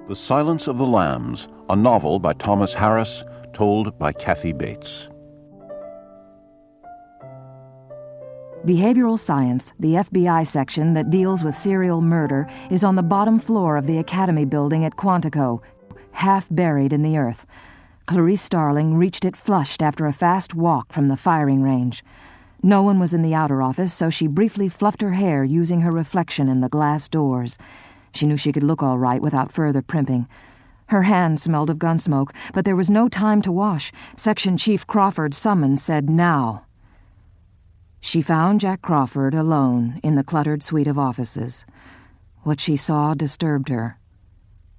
The Silence of the Lambs, a novel by Thomas Harris, told by Kathy Bates. Behavioral science, the FBI section that deals with serial murder, is on the bottom floor of the Academy building at Quantico, half buried in the earth. Clarice Starling reached it flushed after a fast walk from the firing range. No one was in the outer office, so she briefly fluffed her hair using her reflection in the glass doors. She knew she could look all right without further primping. Her hands smelled of gun smoke, but there was no time to wash. Section Chief Crawford's summons said now. She found Jack Crawford alone in the cluttered suite of offices. What she saw disturbed her.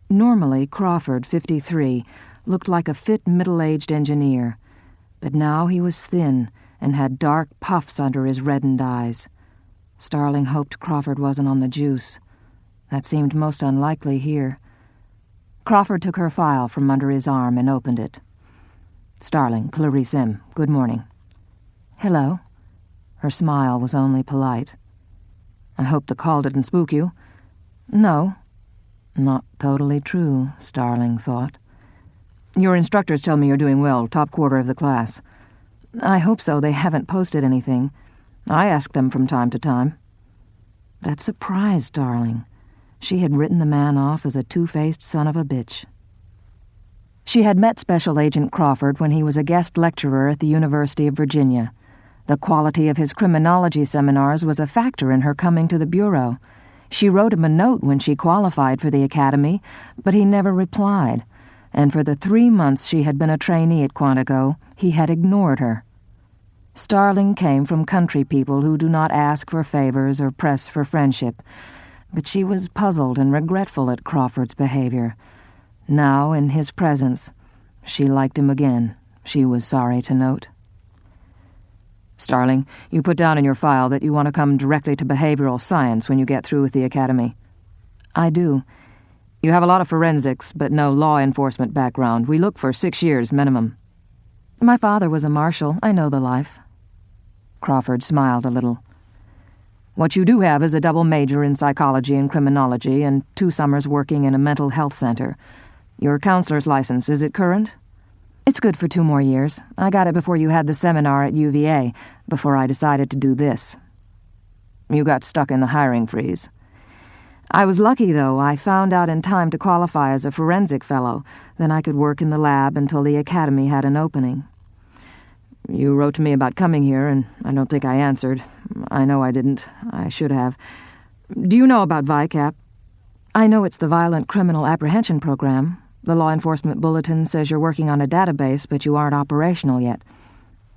Normally, Crawford, 53, looked like a fit middle-aged engineer, but now he was thin and had dark puffs under his reddened eyes. Starling hoped Crawford wasn't on the juice. That seemed most unlikely here. Crawford took her file from under his arm and opened it. Starling, Clarice M., good morning. Hello. Her smile was only polite. I hope the call didn't spook you. No. Not totally true, Starling thought. Your instructors tell me you're doing well, top quarter of the class. I hope so. They haven't posted anything. I ask them from time to time. That surprised Starling. She had written the man off as a two-faced son of a bitch. She had met Special Agent Crawford when he was a guest lecturer at the University of Virginia. The quality of his criminology seminars was a factor in her coming to the Bureau. She wrote him a note when she qualified for the Academy, but he never replied, and for the 3 months she had been a trainee at Quantico, he had ignored her. Starling came from country people who do not ask for favors or press for friendship, but she was puzzled and regretful at Crawford's behavior. Now, in his presence, she liked him again, she was sorry to note. Starling, you put down in your file that you want to come directly to behavioral science when you get through with the Academy. I do. You have a lot of forensics, but no law enforcement background. We look for 6 years minimum. My father was a marshal. I know the life. Crawford smiled a little. What you do have is a double major in psychology and criminology and 2 summers working in a mental health center. Your counselor's license, is it current? It's good for 2 more years. I got it before you had the seminar at UVA, before I decided to do this. You got stuck in the hiring freeze. I was lucky, though. I found out in time to qualify as a forensic fellow. Then I could work in the lab until the Academy had an opening. You wrote to me about coming here, and I don't think I answered. I know I didn't. I should have. Do you know about VICAP? I know it's the Violent Criminal Apprehension Program. The Law Enforcement Bulletin says you're working on a database, but you aren't operational yet.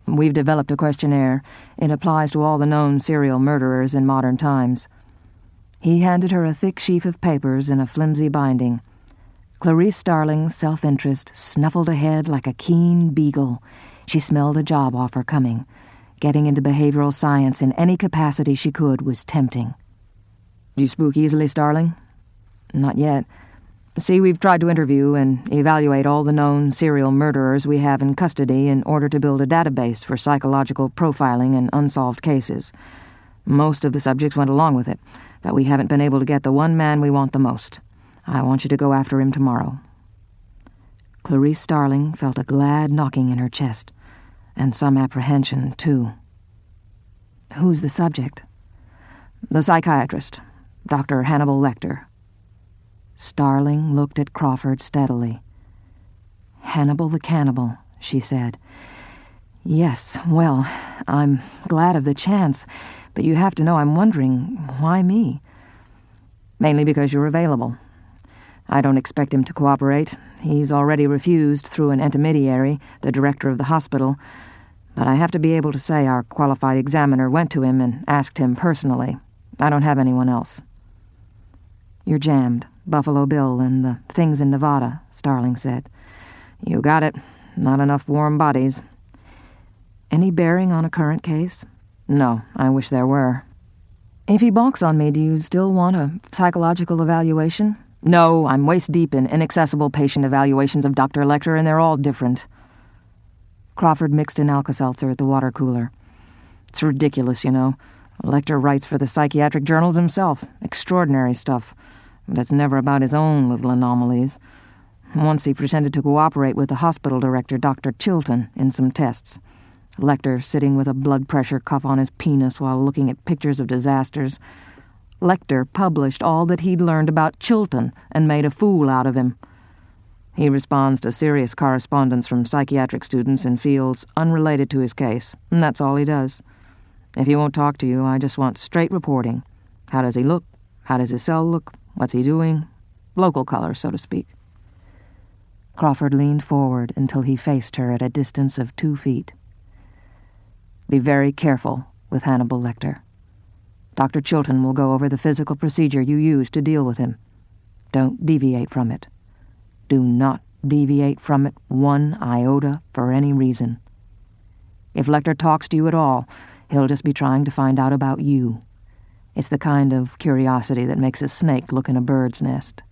We've developed a questionnaire. It applies to all the known serial murderers in modern times. He handed her a thick sheaf of papers in a flimsy binding. Clarice Starling's self-interest snuffled ahead like a keen beagle. She smelled a job offer coming. Getting into behavioral science in any capacity she could was tempting. Do you spook easily, Starling? Not yet. See, we've tried to interview and evaluate all the known serial murderers we have in custody in order to build a database for psychological profiling in unsolved cases. Most of the subjects went along with it, but we haven't been able to get the one man we want the most. I want you to go after him tomorrow. Clarice Starling felt a glad knocking in her chest, and some apprehension, too. Who's the subject? The psychiatrist, Dr. Hannibal Lecter. Starling looked at Crawford steadily. Hannibal the cannibal, she said. Yes, well, I'm glad of the chance, but you have to know I'm wondering, why me? Mainly because you're available. I don't expect him to cooperate. He's already refused through an intermediary, the director of the hospital, but I have to be able to say our qualified examiner went to him and asked him personally. I don't have anyone else. You're jammed. Buffalo Bill and the things in Nevada, Starling said. You got it. Not enough warm bodies. Any bearing on a current case? No, I wish there were. If he balks on me, do you still want a psychological evaluation? No, I'm waist-deep in inaccessible patient evaluations of Dr. Lecter, and they're all different. Crawford mixed an Alka-Seltzer at the water cooler. It's ridiculous, you know. Lecter writes for the psychiatric journals himself. Extraordinary stuff. but it's never about his own little anomalies. Once he pretended to cooperate with the hospital director, Dr. Chilton, in some tests. Lecter sitting with a blood pressure cuff on his penis while looking at pictures of disasters. Lecter published all that he'd learned about Chilton and made a fool out of him. He responds to serious correspondence from psychiatric students in fields unrelated to his case, and that's all he does. If he won't talk to you, I just want straight reporting. How does he look? How does his cell look? What's he doing? Local color, so to speak. Crawford leaned forward until he faced her at a distance of 2 feet. Be very careful with Hannibal Lecter. Dr. Chilton will go over the physical procedure you use to deal with him. Don't deviate from it. Do not deviate from it 1 iota for any reason. If Lecter talks to you at all, he'll just be trying to find out about you. It's the kind of curiosity that makes a snake look in a bird's nest.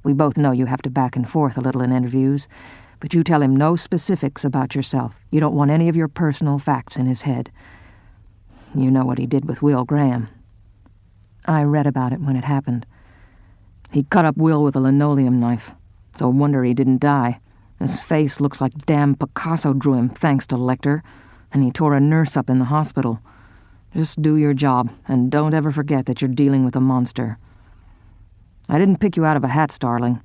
We both know you have to back and forth a little in interviews, but you tell him no specifics about yourself. You don't want any of your personal facts in his head. You know what he did with Will Graham. I read about it when it happened. He cut up Will with a linoleum knife. It's a wonder he didn't die. His face looks like damn Picasso drew him, thanks to Lecter, and he tore a nurse up in the hospital. Just do your job, and don't ever forget that you're dealing with a monster. I didn't pick you out of a hat, Starling.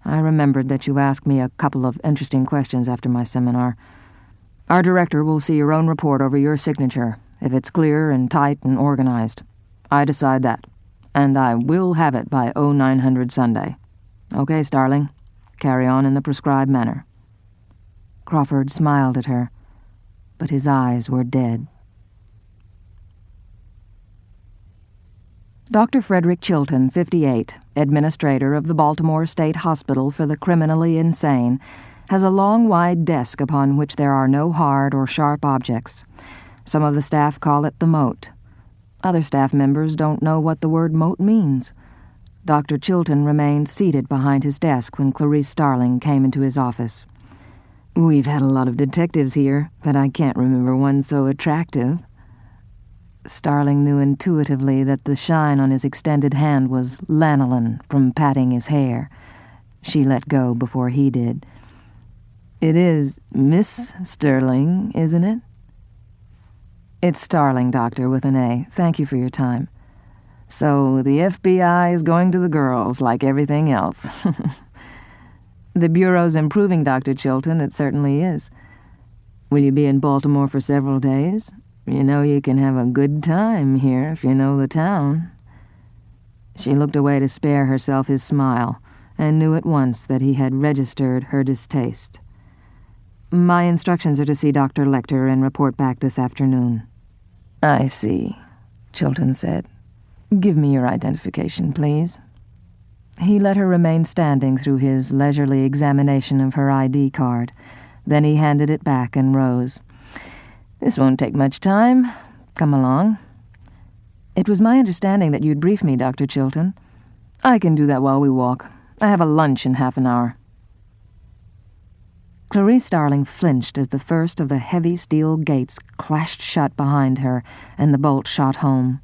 I remembered that you asked me a couple of interesting questions after my seminar. Our director will see your own report over your signature, if it's clear and tight and organized. I decide that, and I will have it by 0900 Sunday. Okay, Starling, carry on in the prescribed manner. Crawford smiled at her, but his eyes were dead. Dr. Frederick Chilton, 58, administrator of the Baltimore State Hospital for the Criminally Insane, has a long, wide desk upon which there are no hard or sharp objects. Some of the staff call it the moat. Other staff members don't know what the word moat means. Dr. Chilton remained seated behind his desk when Clarice Starling came into his office. We've had a lot of detectives here, but I can't remember one so attractive. Starling knew intuitively that the shine on his extended hand was lanolin from patting his hair. She let go before he did. It is Miss Starling, isn't it? It's Starling, Doctor, with an A. Thank you for your time. So the FBI is going to the girls, like everything else. The Bureau's improving, Dr. Chilton, it certainly is. Will you be in Baltimore for several days? You know you can have a good time here if you know the town. She looked away to spare herself his smile, and knew at once that he had registered her distaste. My instructions are to see Dr. Lecter and report back this afternoon. I see, Chilton said. Give me your identification, please. He let her remain standing through his leisurely examination of her ID card. Then he handed it back and rose. This won't take much time. Come along. It was my understanding that you'd brief me, Dr. Chilton. I can do that while we walk. I have a lunch in half an hour. Clarice Starling flinched as the first of the heavy steel gates clashed shut behind her and the bolt shot home.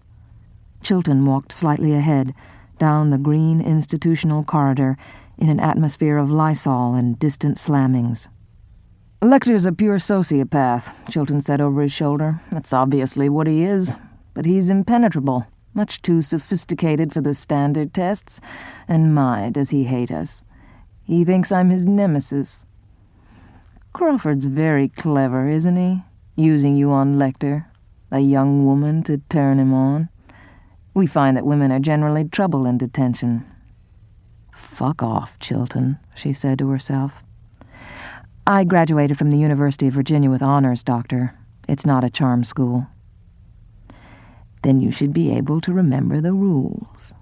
Chilton walked slightly ahead, down the green institutional corridor in an atmosphere of Lysol and distant slammings. Lecter's a pure sociopath, Chilton said over his shoulder. That's obviously what he is, but he's impenetrable, much too sophisticated for the standard tests, and my, does he hate us. He thinks I'm his nemesis. Crawford's very clever, isn't he? Using you on Lecter, a young woman to turn him on. We find that women are generally trouble in detention. Fuck off, Chilton, she said to herself. I graduated from the University of Virginia with honors, Doctor. It's not a charm school. Then you should be able to remember the rules.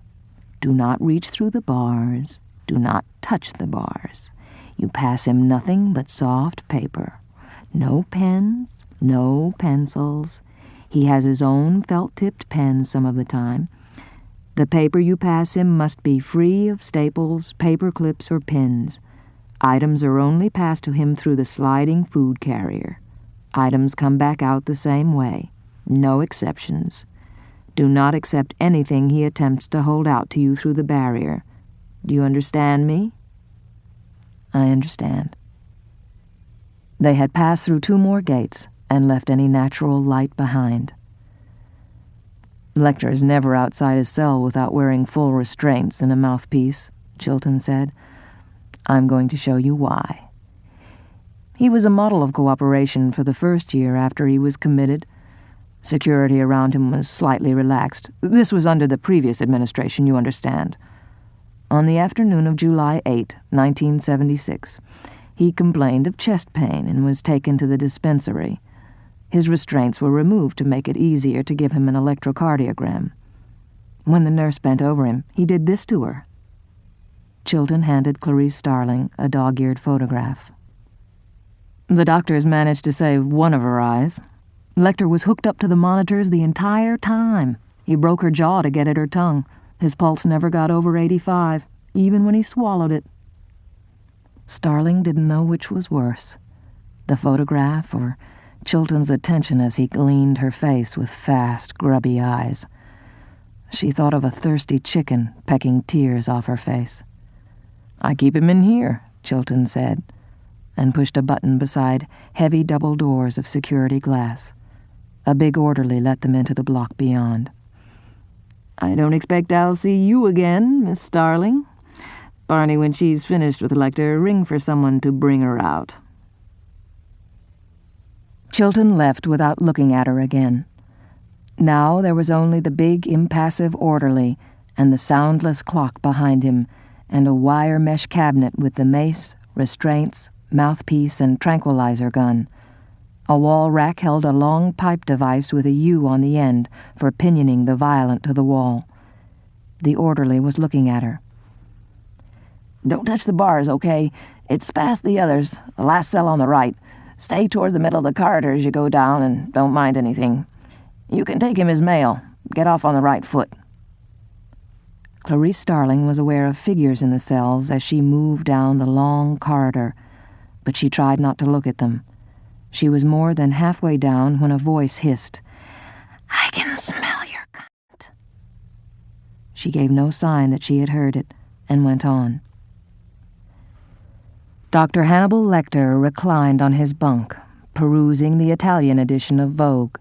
Do not reach through the bars. Do not touch the bars. You pass him nothing but soft paper. No pens, no pencils. He has his own felt-tipped pen some of the time. The paper you pass him must be free of staples, paper clips, or pins. Items are only passed to him through the sliding food carrier. Items come back out the same way. No exceptions. Do not accept anything he attempts to hold out to you through the barrier. Do you understand me?" "I understand." They had passed through 2 more gates and left any natural light behind. "Lecter is never outside his cell without wearing full restraints and a mouthpiece," Chilton said. "I'm going to show you why. He was a model of cooperation for the first year after he was committed. Security around him was slightly relaxed. This was under the previous administration, you understand. On the afternoon of July 8, 1976, he complained of chest pain and was taken to the dispensary. His restraints were removed to make it easier to give him an electrocardiogram. When the nurse bent over him, he did this to her." Chilton handed Clarice Starling a dog-eared photograph. "The doctors managed to save one of her eyes. Lecter was hooked up to the monitors the entire time. He broke her jaw to get at her tongue. His pulse never got over 85, even when he swallowed it." Starling didn't know which was worse, the photograph or Chilton's attention as he gleaned her face with fast, grubby eyes. She thought of a thirsty chicken pecking tears off her face. "I keep him in here," Chilton said, and pushed a button beside heavy double doors of security glass. A big orderly let them into the block beyond. "I don't expect I'll see you again, Miss Starling. Barney, when she's finished with Lecter, ring for someone to bring her out." Chilton left without looking at her again. Now there was only the big, impassive orderly and the soundless clock behind him, and a wire mesh cabinet with the mace, restraints, mouthpiece, and tranquilizer gun. A wall rack held a long pipe device with a U on the end for pinioning the violent to the wall. The orderly was looking at her. "Don't touch the bars, okay? It's past the others, the last cell on the right. Stay toward the middle of the corridor as you go down and don't mind anything. You can take him as mail. Get off on the right foot." Clarice Starling was aware of figures in the cells as she moved down the long corridor, but she tried not to look at them. She was more than halfway down when a voice hissed, "I can smell your cunt." She gave no sign that she had heard it and went on. Dr. Hannibal Lecter reclined on his bunk, perusing the Italian edition of Vogue.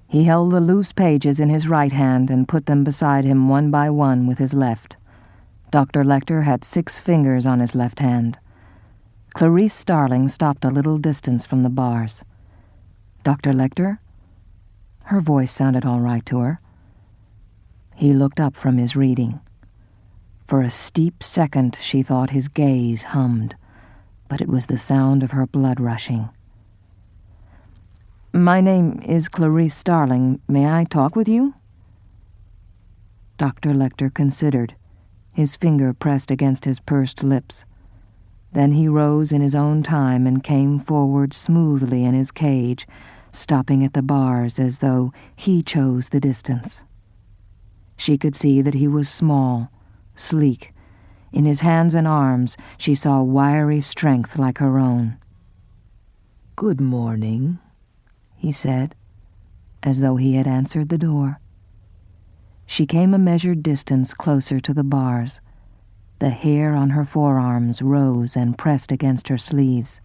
He held the loose pages in his right hand and put them beside him one by one with his left. Dr. Lecter had 6 fingers on his left hand. Clarice Starling stopped a little distance from the bars. "Dr. Lecter?" Her voice sounded all right to her. He looked up from his reading. For a steep second she thought his gaze hummed, but it was the sound of her blood rushing. "My name is Clarice Starling. May I talk with you?" Dr. Lecter considered, his finger pressed against his pursed lips. Then he rose in his own time and came forward smoothly in his cage, stopping at the bars as though he chose the distance. She could see that he was small, sleek. In his hands and arms she saw wiry strength like her own. "Good morning," he said, as though he had answered the door. She came a measured distance closer to the bars. The hair on her forearms rose and pressed against her sleeves.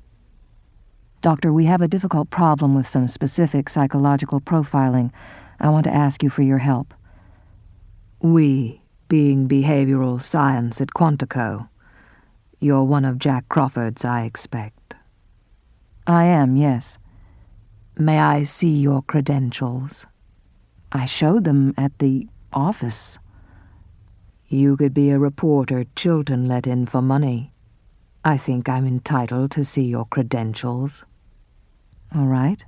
"Doctor, we have a difficult problem with some specific psychological profiling. I want to ask you for your help." "We, being behavioral science at Quantico. You're one of Jack Crawford's, I expect." "I am, yes." "May I see your credentials?" "I showed them at the office." "You could be a reporter Chilton let in for money. I think I'm entitled to see your credentials." "All right."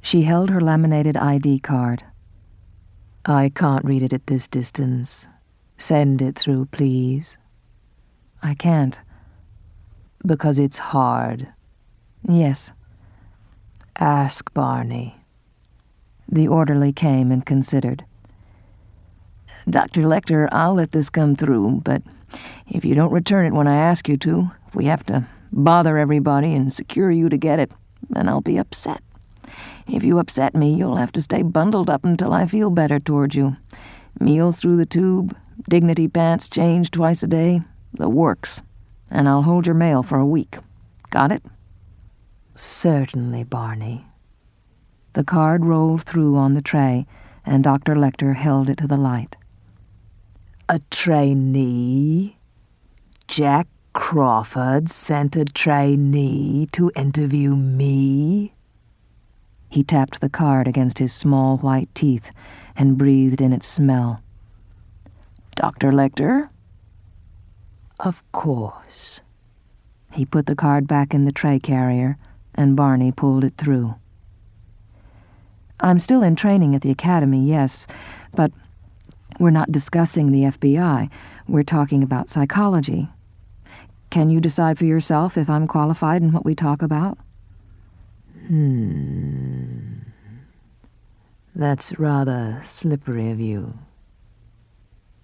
She held her laminated ID card. "I can't read it at this distance. Send it through, please." "I can't." "Because it's hard." "Yes." "Ask Barney." The orderly came and considered. "Dr. Lecter, I'll let this come through, but if you don't return it when I ask you to, if we have to bother everybody and secure you to get it, then I'll be upset. If you upset me, you'll have to stay bundled up until I feel better toward you. Meals through the tube, dignity pants changed twice a day, the works. And I'll hold your mail for a week. Got it?" "Certainly, Barney." The card rolled through on the tray, and Dr. Lecter held it to the light. "A trainee? Jack Crawford sent a trainee to interview me?" He tapped the card against his small white teeth and breathed in its smell. "Dr. Lecter?" "Of course." He put the card back in the tray carrier, and Barney pulled it through. "I'm still in training at the academy, yes, but we're not discussing the FBI. We're talking about psychology. Can you decide for yourself if I'm qualified in what we talk about?" That's rather slippery of you.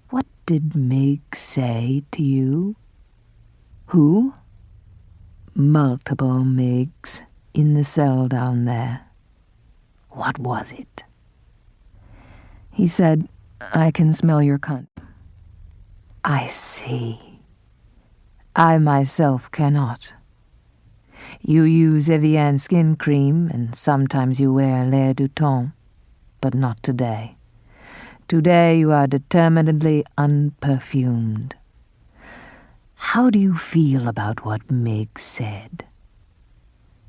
What did Mig say to you?" "Who?" "Multiple Migs in the cell down there. What was it?" "He said, 'I can smell your cunt.'" "I see. I myself cannot. You use Evian skin cream, and sometimes you wear l'air du temps, but not today. Today you are determinedly unperfumed. How do you feel about what Mig said?"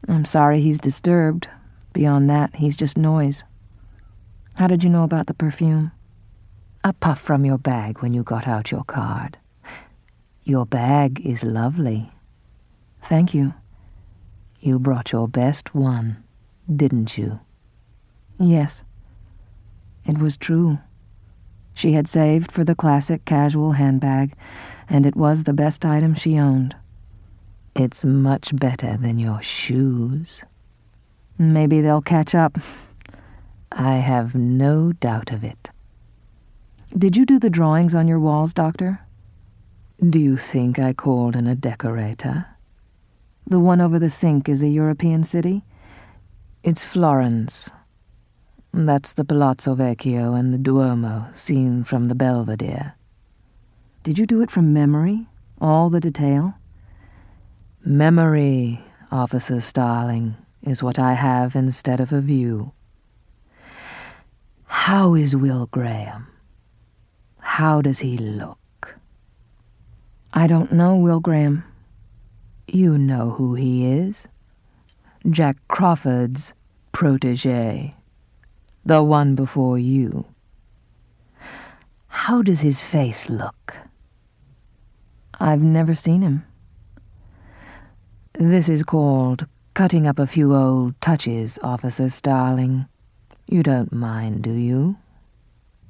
"I'm sorry he's disturbed. Beyond that, he's just noise. How did you know about the perfume?" "A puff from your bag when you got out your card. Your bag is lovely." "Thank you." "You brought your best one, didn't you?" "Yes." It was true. She had saved for the classic casual handbag, and it was the best item she owned. "It's much better than your shoes." "Maybe they'll catch up." "I have no doubt of it." "Did you do the drawings on your walls, Doctor?" "Do you think I called in a decorator?" "The one over the sink is a European city?" "It's Florence. That's the Palazzo Vecchio and the Duomo, seen from the Belvedere." "Did you do it from memory? All the detail?" "Memory, Officer Starling, is what I have instead of a view. How is Will Graham? How does he look?" "I don't know Will Graham." "You know who he is. Jack Crawford's protégé. The one before you. How does his face look?" "I've never seen him." "This is called cutting up a few old touches, Officer Starling. You don't mind, do you?"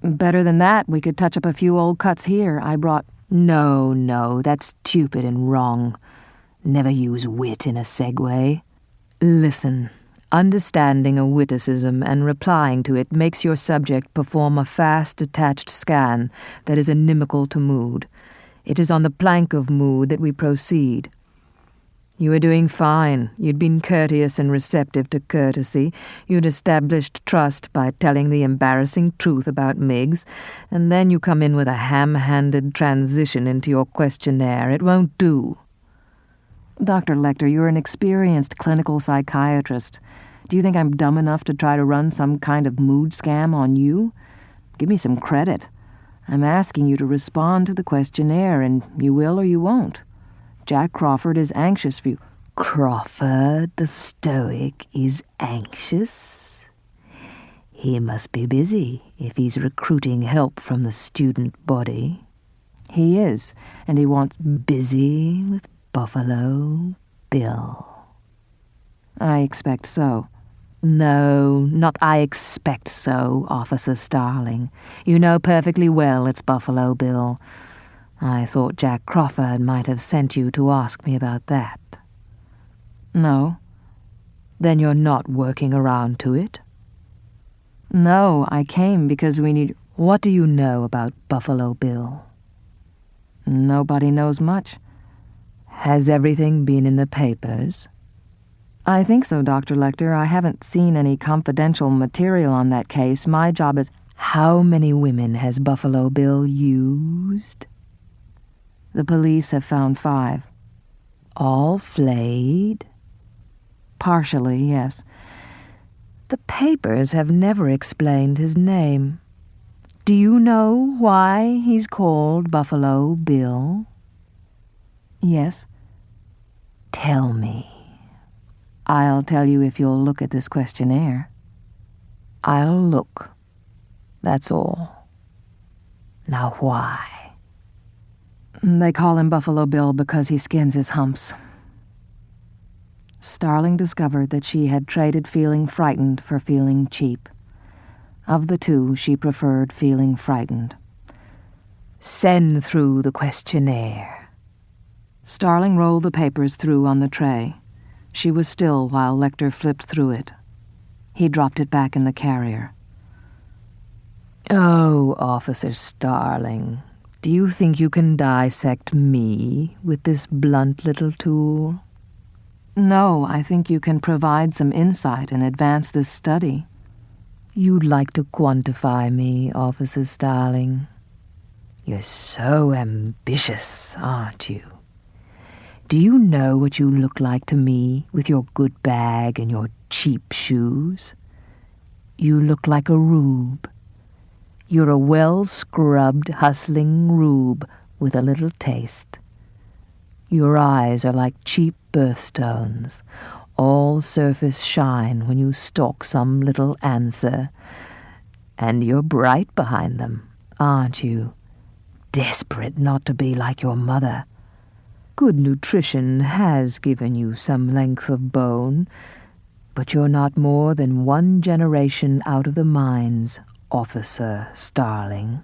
"Better than that, we could touch up a few old cuts here. I brought—" No, that's stupid and wrong. Never use wit in a segue. Listen. Understanding a witticism and replying to it makes your subject perform a fast, detached scan that is inimical to mood. It is on the plank of mood that we proceed. You are doing fine. You'd been courteous and receptive to courtesy. You'd established trust by telling the embarrassing truth about Miggs, and then you come in with a ham-handed transition into your questionnaire. It won't do." "Dr. Lecter, you're an experienced clinical psychiatrist. Do you think I'm dumb enough to try to run some kind of mood scam on you? Give me some credit. I'm asking you to respond to the questionnaire, and you will or you won't. Jack Crawford is anxious for you." "Crawford, the stoic, is anxious? He must be busy if he's recruiting help from the student body." "He is, and he wants—" "Busy with Buffalo Bill." "I expect so." "No, not I expect so, Officer Starling. You know perfectly well it's Buffalo Bill. I thought Jack Crawford might have sent you to ask me about that." "No." "Then you're not working around to it?" "No, I came because we need—" "What do you know about Buffalo Bill?" "Nobody knows much." "Has everything been in the papers?" I think so, Dr. Lecter. I haven't seen any confidential material on that case. My job is... How many women has Buffalo Bill used? The police have found 5. All flayed? Partially, yes. The papers have never explained his name. Do you know why he's called Buffalo Bill? Yes. Tell me. I'll tell you if you'll look at this questionnaire. I'll look. That's all. Now why? They call him Buffalo Bill because he skins his humps. Starling discovered that she had traded feeling frightened for feeling cheap. Of the two, she preferred feeling frightened. Send through the questionnaire. Starling rolled the papers through on the tray. She was still while Lecter flipped through it. He dropped it back in the carrier. Oh, Officer Starling, do you think you can dissect me with this blunt little tool? No, I think you can provide some insight and advance this study. You'd like to quantify me, Officer Starling. You're so ambitious, aren't you? Do you know what you look like to me with your good bag and your cheap shoes? You look like a rube. You're a well-scrubbed, hustling rube with a little taste. Your eyes are like cheap birthstones, all surface shine when you stalk some little answer. And you're bright behind them, aren't you? Desperate not to be like your mother. Good nutrition has given you some length of bone, but you're not more than 1 generation out of the mines, Officer Starling.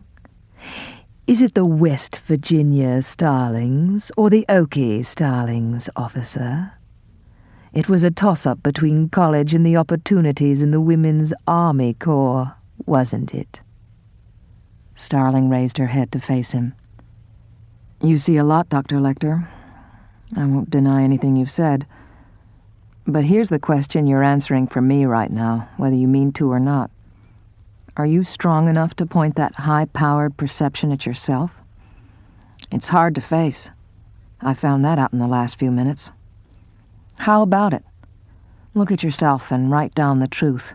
Is it the West Virginia Starlings or the Okie Starlings, Officer? It was a toss-up between college and the opportunities in the Women's Army Corps, wasn't it? Starling raised her head to face him. You see a lot, Dr. Lecter. I won't deny anything you've said. But here's the question you're answering for me right now, whether you mean to or not. Are you strong enough to point that high-powered perception at yourself? It's hard to face. I found that out in the last few minutes. How about it? Look at yourself and write down the truth.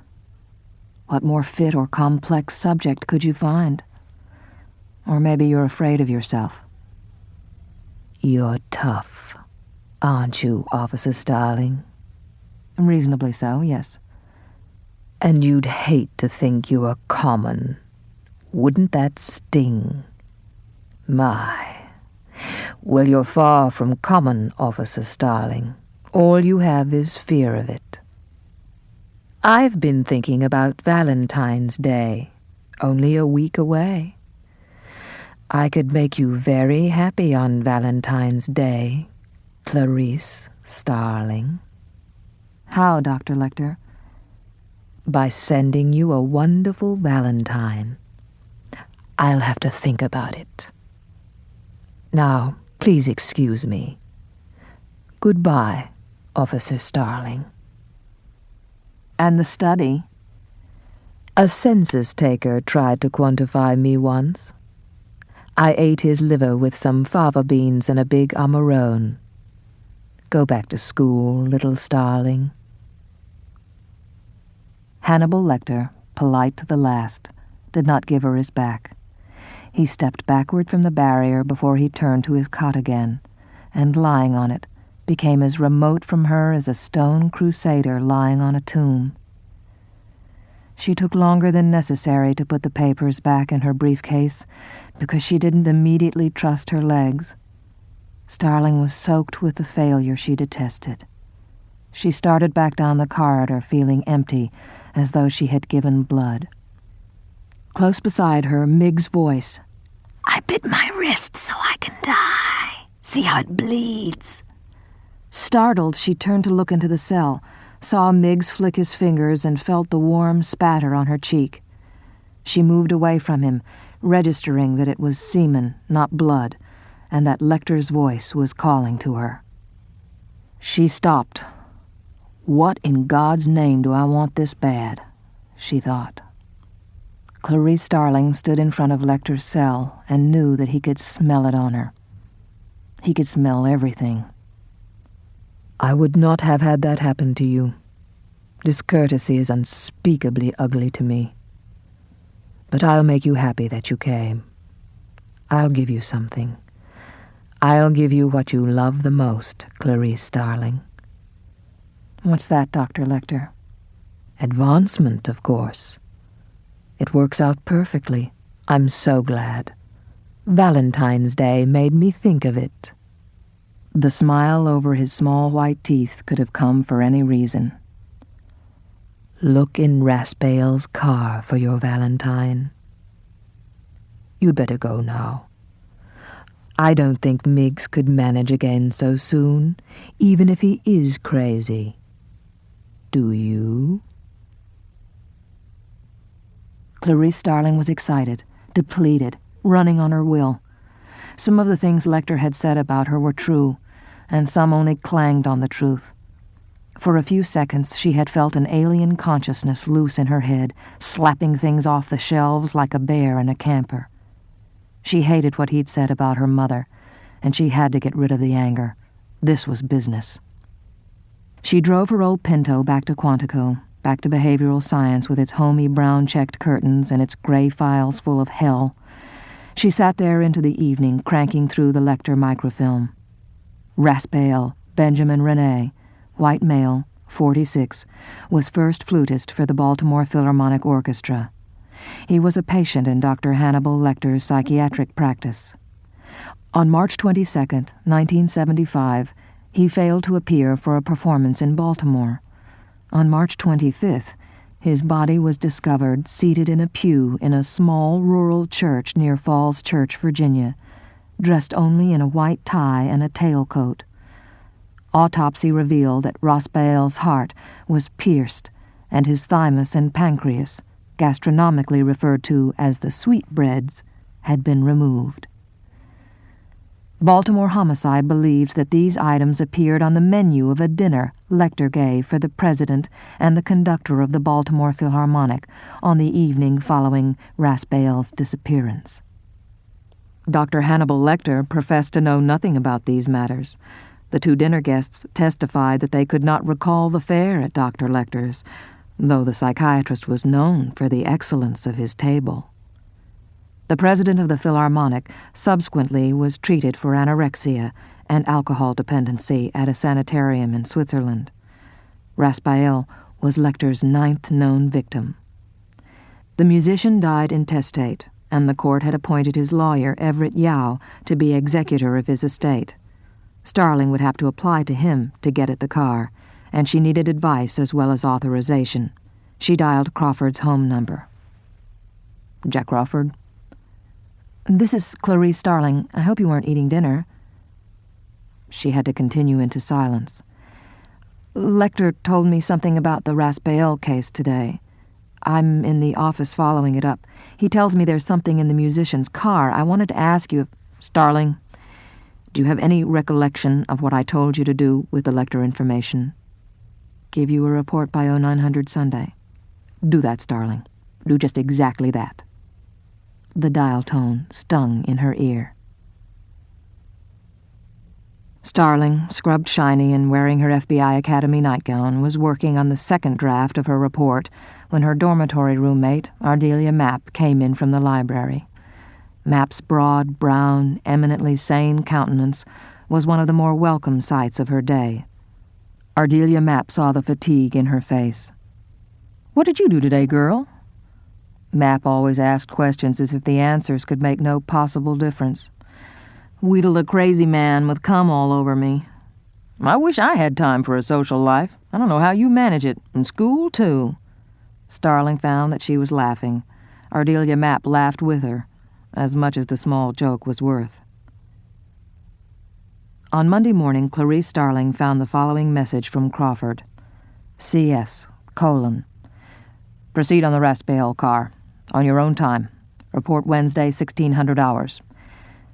What more fit or complex subject could you find? Or maybe you're afraid of yourself. You're tough, aren't you, Officer Starling? Reasonably so, yes. And you'd hate to think you were common. Wouldn't that sting? My. Well, you're far from common, Officer Starling. All you have is fear of it. I've been thinking about Valentine's Day, only a week away. I could make you very happy on Valentine's Day, Clarice Starling. How, Dr. Lecter? By sending you a wonderful valentine. I'll have to think about it. Now, please excuse me. Goodbye, Officer Starling. And the study? A census taker tried to quantify me once. I ate his liver with some fava beans and a big amarone. Go back to school, little Starling. Hannibal Lecter, polite to the last, did not give her his back. He stepped backward from the barrier before he turned to his cot again, and lying on it, became as remote from her as a stone crusader lying on a tomb. She took longer than necessary to put the papers back in her briefcase because she didn't immediately trust her legs. Starling was soaked with the failure she detested. She started back down the corridor, feeling empty, as though she had given blood. Close beside her, Mig's voice. I bit my wrist so I can die. See how it bleeds. Startled, she turned to look into the cell, saw Miggs flick his fingers, and felt the warm spatter on her cheek. She moved away from him, registering that it was semen, not blood, and that Lecter's voice was calling to her. She stopped. What in God's name do I want this bad? She thought. Clarice Starling stood in front of Lecter's cell and knew that he could smell it on her. He could smell everything. I would not have had that happen to you. Discourtesy is unspeakably ugly to me. But I'll make you happy that you came. I'll give you something. I'll give you what you love the most, Clarice Starling. What's that, Dr. Lecter? Advancement, of course. It works out perfectly. I'm so glad. Valentine's Day made me think of it. The smile over his small white teeth could have come for any reason. Look in Raspail's car for your Valentine. You'd better go now. I don't think Miggs could manage again so soon, even if he is crazy. Do you? Clarice Starling was excited, depleted, running on her will. Some of the things Lecter had said about her were true, and some only clanged on the truth. For a few seconds she had felt an alien consciousness loose in her head, slapping things off the shelves like a bear in a camper. She hated what he'd said about her mother, and she had to get rid of the anger. This was business. She drove her old Pinto back to Quantico, back to behavioral science with its homey brown-checked curtains and its gray files full of hell. She sat there into the evening, cranking through the Lecter microfilm. Raspail, Benjamin Rene, white male, 46, was first flutist for the Baltimore Philharmonic Orchestra. He was a patient in Dr. Hannibal Lecter's psychiatric practice. On March 22, 1975, he failed to appear for a performance in Baltimore. On March 25th, his body was discovered seated in a pew in a small rural church near Falls Church, Virginia, dressed only in a white tie and a tailcoat. Autopsy revealed that Raspail's heart was pierced and his thymus and pancreas, gastronomically referred to as the sweetbreads, had been removed. Baltimore Homicide believed that these items appeared on the menu of a dinner Lecter gave for the president and the conductor of the Baltimore Philharmonic on the evening following Raspail's disappearance. Dr. Hannibal Lecter professed to know nothing about these matters. The two dinner guests testified that they could not recall the fare at Dr. Lecter's, though the psychiatrist was known for the excellence of his table. The president of the Philharmonic subsequently was treated for anorexia and alcohol dependency at a sanitarium in Switzerland. Raspail was Lecter's 9th known victim. The musician died intestate, and the court had appointed his lawyer, Everett Yao, to be executor of his estate. Starling would have to apply to him to get at the car, and she needed advice as well as authorization. She dialed Crawford's home number. Jack Crawford? This is Clarice Starling. I hope you weren't eating dinner. She had to continue into silence. Lecter told me something about the Raspail case today. I'm in the office following it up. He tells me there's something in the musician's car. I wanted to ask you if... Starling, do you have any recollection of what I told you to do with the Lecter information? Give you a report by 0900 Sunday. Do that, Starling. Do just exactly that. The dial tone stung in her ear. Starling, scrubbed shiny and wearing her FBI Academy nightgown, was working on the second draft of her report when her dormitory roommate, Ardelia Mapp, came in from the library. Mapp's broad, brown, eminently sane countenance was one of the more welcome sights of her day. Ardelia Mapp saw the fatigue in her face. "What did you do today, girl?" Mapp always asked questions as if the answers could make no possible difference. "Wheedled a crazy man with cum all over me. I wish I had time for a social life. I don't know how you manage it. In school, too." Starling found that she was laughing. Ardelia Mapp laughed with her, as much as the small joke was worth. On Monday morning, Clarice Starling found the following message from Crawford. CS, : Proceed on the Raspail car. On your own time. Report Wednesday, 1600 hours.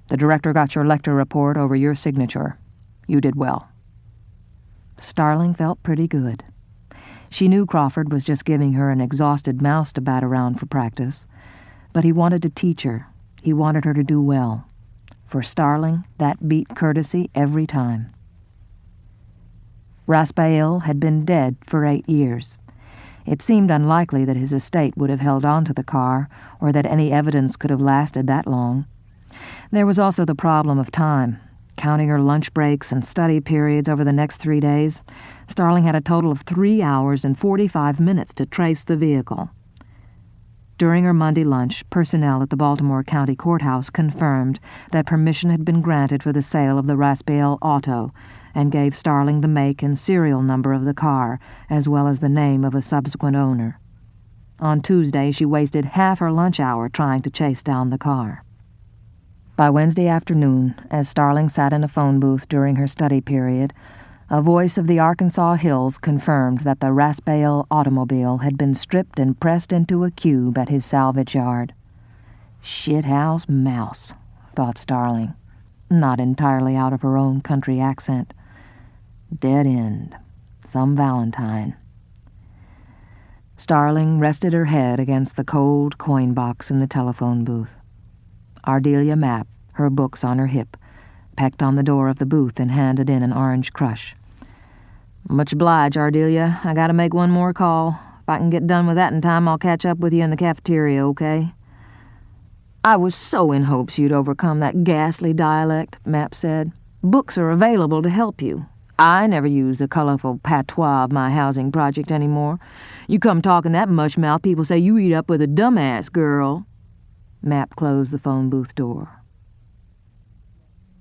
The director got your Lecter report over your signature. You did well. Starling felt pretty good. She knew Crawford was just giving her an exhausted mouse to bat around for practice, but he wanted to teach her. He wanted her to do well. For Starling, that beat courtesy every time. Raspail had been dead for 8 years. It seemed unlikely that his estate would have held on to the car, or that any evidence could have lasted that long. There was also the problem of time. Counting her lunch breaks and study periods over the next 3 days, Starling had a total of 3 hours and 45 minutes to trace the vehicle. During her Monday lunch, personnel at the Baltimore County Courthouse confirmed that permission had been granted for the sale of the Raspail auto, and gave Starling the make and serial number of the car, as well as the name of a subsequent owner. On Tuesday, she wasted half her lunch hour trying to chase down the car. By Wednesday afternoon, as Starling sat in a phone booth during her study period, a voice of the Arkansas hills confirmed that the Raspail automobile had been stripped and pressed into a cube at his salvage yard. Shithouse mouse, thought Starling, not entirely out of her own country accent. Dead end. Some Valentine. Starling rested her head against the cold coin box in the telephone booth. Ardelia Mapp, her books on her hip, pecked on the door of the booth and handed in an orange crush. "Much obliged, Ardelia. I gotta make one more call. If I can get done with that in time, I'll catch up with you in the cafeteria, okay?" "I was so in hopes you'd overcome that ghastly dialect," Mapp said. "Books are available to help you. I never use the colorful patois of my housing project anymore. You come talking that much mouth, people say you eat up with a dumbass girl." Mapp closed the phone booth door.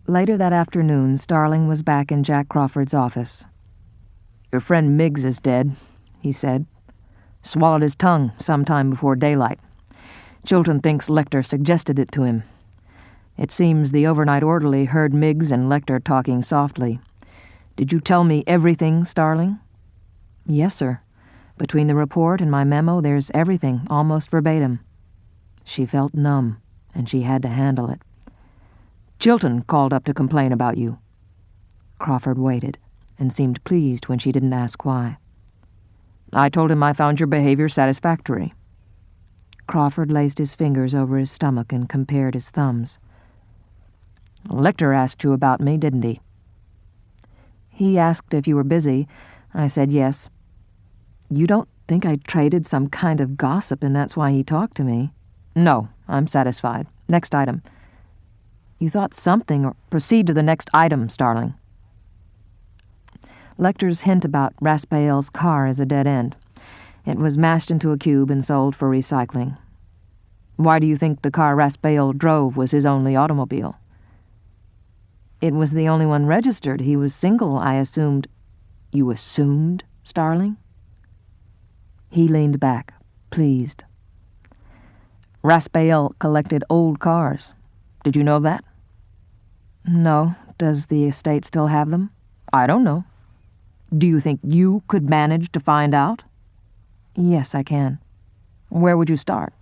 Later that afternoon, Starling was back in Jack Crawford's office. "Your friend Miggs is dead," he said. "Swallowed his tongue sometime before daylight. Chilton thinks Lecter suggested it to him. It seems the overnight orderly heard Miggs and Lecter talking softly. Did you tell me everything, Starling?" "Yes, sir. Between the report and my memo, there's everything, almost verbatim." She felt numb, and she had to handle it. "Chilton called up to complain about you." Crawford waited, and seemed pleased when she didn't ask why. "I told him I found your behavior satisfactory." Crawford laced his fingers over his stomach and compared his thumbs. "Lecter asked you about me, didn't he?" "He asked if you were busy. I said yes." "You don't think I traded some kind of gossip and that's why he talked to me?" "No, I'm satisfied. Next item." "You thought something, or..." "Proceed to the next item, Starling." Lecter's hint about Raspail's car is a dead end. It was mashed into a cube and sold for recycling. "Why do you think the car Raspail drove was his only automobile?" "It was the only one registered. He was single, I assumed." "You assumed, Starling?" He leaned back, pleased. "Raspail collected old cars. Did you know that?" "No. Does the estate still have them?" "I don't know." "Do you think you could manage to find out?" "Yes, I can." "Where would you start?"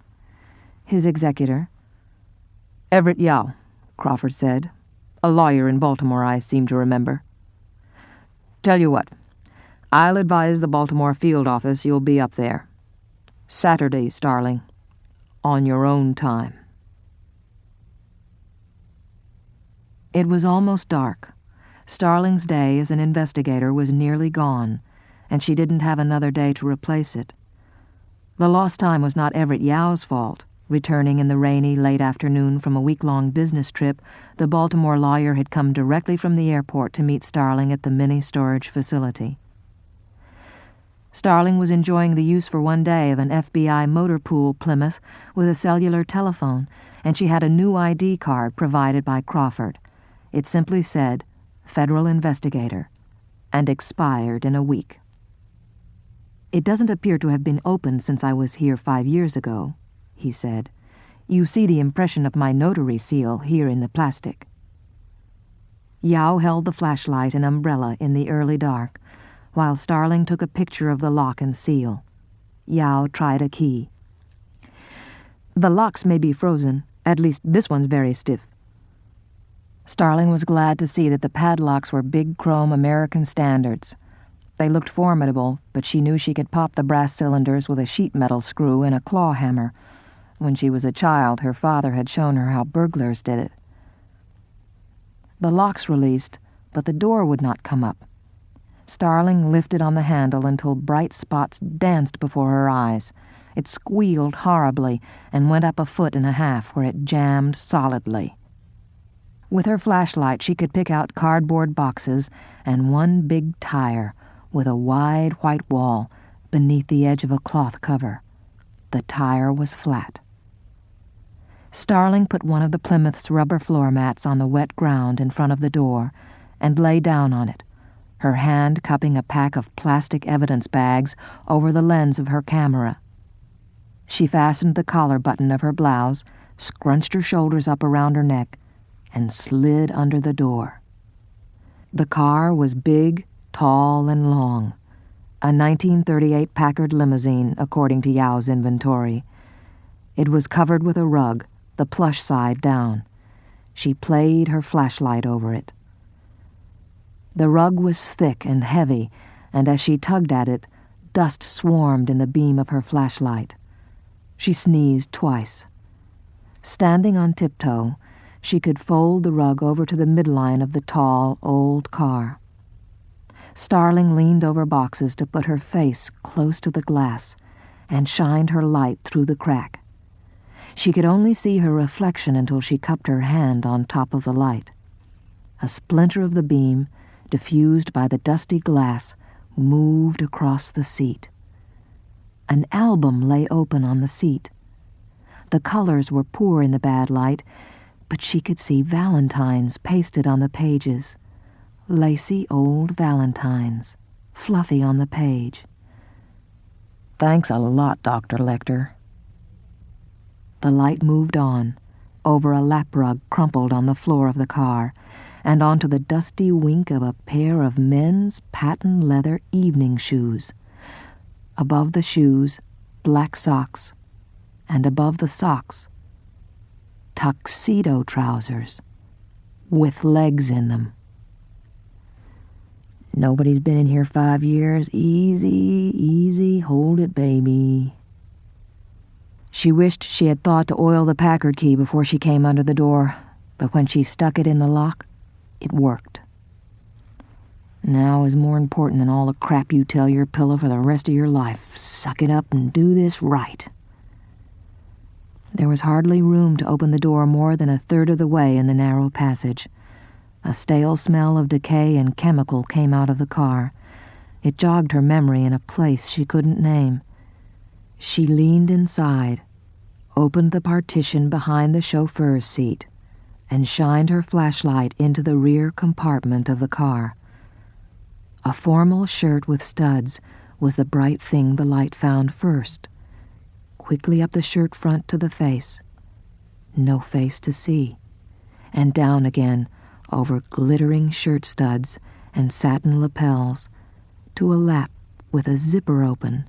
"His executor." "Everett Yao," Crawford said. "A lawyer in Baltimore, I seem to remember." "Tell you what. I'll advise the Baltimore field office you'll be up there. Saturday, Starling. On your own time." It was almost dark. Starling's day as an investigator was nearly gone, and she didn't have another day to replace it. The lost time was not Everett Yao's fault. Returning in the rainy late afternoon from a week-long business trip, the Baltimore lawyer had come directly from the airport to meet Starling at the mini-storage facility. Starling was enjoying the use for one day of an FBI motor pool Plymouth with a cellular telephone, and she had a new ID card provided by Crawford. It simply said, "Federal Investigator," and expired in a week. "It doesn't appear to have been opened since I was here 5 years ago," he said. "You see the impression of my notary seal here in the plastic." Yao held the flashlight and umbrella in the early dark, while Starling took a picture of the lock and seal. Yao tried a key. "The locks may be frozen. At least this one's very stiff." Starling was glad to see that the padlocks were big chrome American standards. They looked formidable, but she knew she could pop the brass cylinders with a sheet metal screw and a claw hammer. When she was a child, her father had shown her how burglars did it. The locks released, but the door would not come up. Starling lifted on the handle until bright spots danced before her eyes. It squealed horribly and went up 1.5 feet where it jammed solidly. With her flashlight, she could pick out cardboard boxes and one big tire with a wide white wall beneath the edge of a cloth cover. The tire was flat. Starling put one of the Plymouth's rubber floor mats on the wet ground in front of the door and lay down on it, her hand cupping a pack of plastic evidence bags over the lens of her camera. She fastened the collar button of her blouse, scrunched her shoulders up around her neck, and slid under the door. The car was big, tall, and long, a 1938 Packard limousine, according to Yao's inventory. It was covered with a rug, the plush side down. She played her flashlight over it. The rug was thick and heavy, and as she tugged at it, dust swarmed in the beam of her flashlight. She sneezed twice. Standing on tiptoe, she could fold the rug over to the midline of the tall, old car. Starling leaned over boxes to put her face close to the glass and shined her light through the crack. She could only see her reflection until she cupped her hand on top of the light. A splinter of the beam, diffused by the dusty glass, moved across the seat. An album lay open on the seat. The colors were poor in the bad light, but she could see valentines pasted on the pages. Lacy old valentines, fluffy on the page. "Thanks a lot, Dr. Lecter." The light moved on, over a lap rug crumpled on the floor of the car, and onto the dusty wink of a pair of men's patent leather evening shoes. Above the shoes, black socks, and above the socks, tuxedo trousers with legs in them. "Nobody's been in here 5 years. Easy, easy, hold it, baby." She wished she had thought to oil the Packard key before she came under the door, but when she stuck it in the lock, it worked. Now is more important than all the crap you tell your pillow for the rest of your life. Suck it up and do this right. There was hardly room to open the door more than 1/3 of the way in the narrow passage. A stale smell of decay and chemical came out of the car. It jogged her memory in a place she couldn't name. She leaned inside, opened the partition behind the chauffeur's seat, and shined her flashlight into the rear compartment of the car. A formal shirt with studs was the bright thing the light found first. Quickly up the shirt front to the face. No face to see. And down again, over glittering shirt studs and satin lapels, to a lap with a zipper open,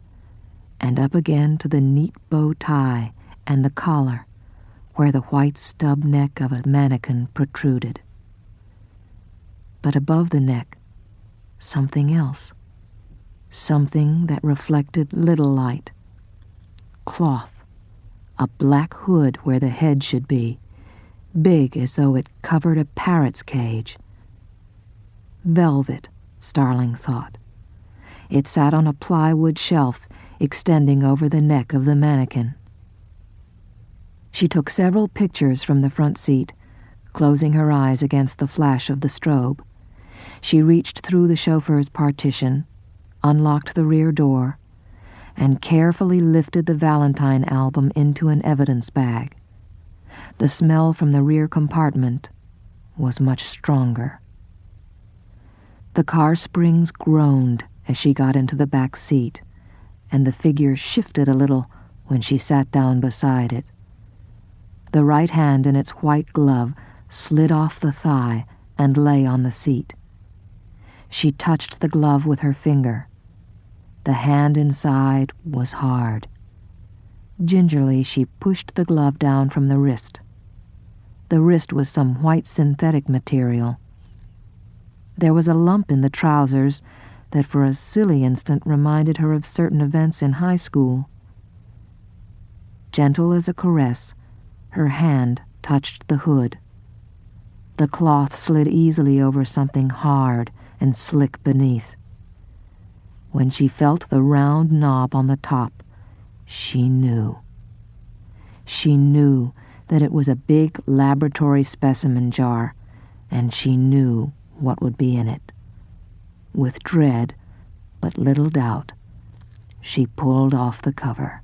and up again to the neat bow tie and the collar, where the white stub neck of a mannequin protruded. But above the neck, something else, something that reflected little light. Cloth, a black hood where the head should be, big as though it covered a parrot's cage. Velvet, Starling thought. It sat on a plywood shelf extending over the neck of the mannequin. She took several pictures from the front seat, closing her eyes against the flash of the strobe. She reached through the chauffeur's partition, unlocked the rear door, and carefully lifted the Valentine album into an evidence bag. The smell from the rear compartment was much stronger. The car springs groaned as she got into the back seat, and the figure shifted a little when she sat down beside it. The right hand in its white glove slid off the thigh and lay on the seat. She touched the glove with her finger. The hand inside was hard. Gingerly, she pushed the glove down from the wrist. The wrist was some white synthetic material. There was a lump in the trousers, that for a silly instant reminded her of certain events in high school. Gentle as a caress, her hand touched the hood. The cloth slid easily over something hard and slick beneath. When she felt the round knob on the top, she knew. She knew that it was a big laboratory specimen jar, and she knew what would be in it. With dread, but little doubt, she pulled off the cover.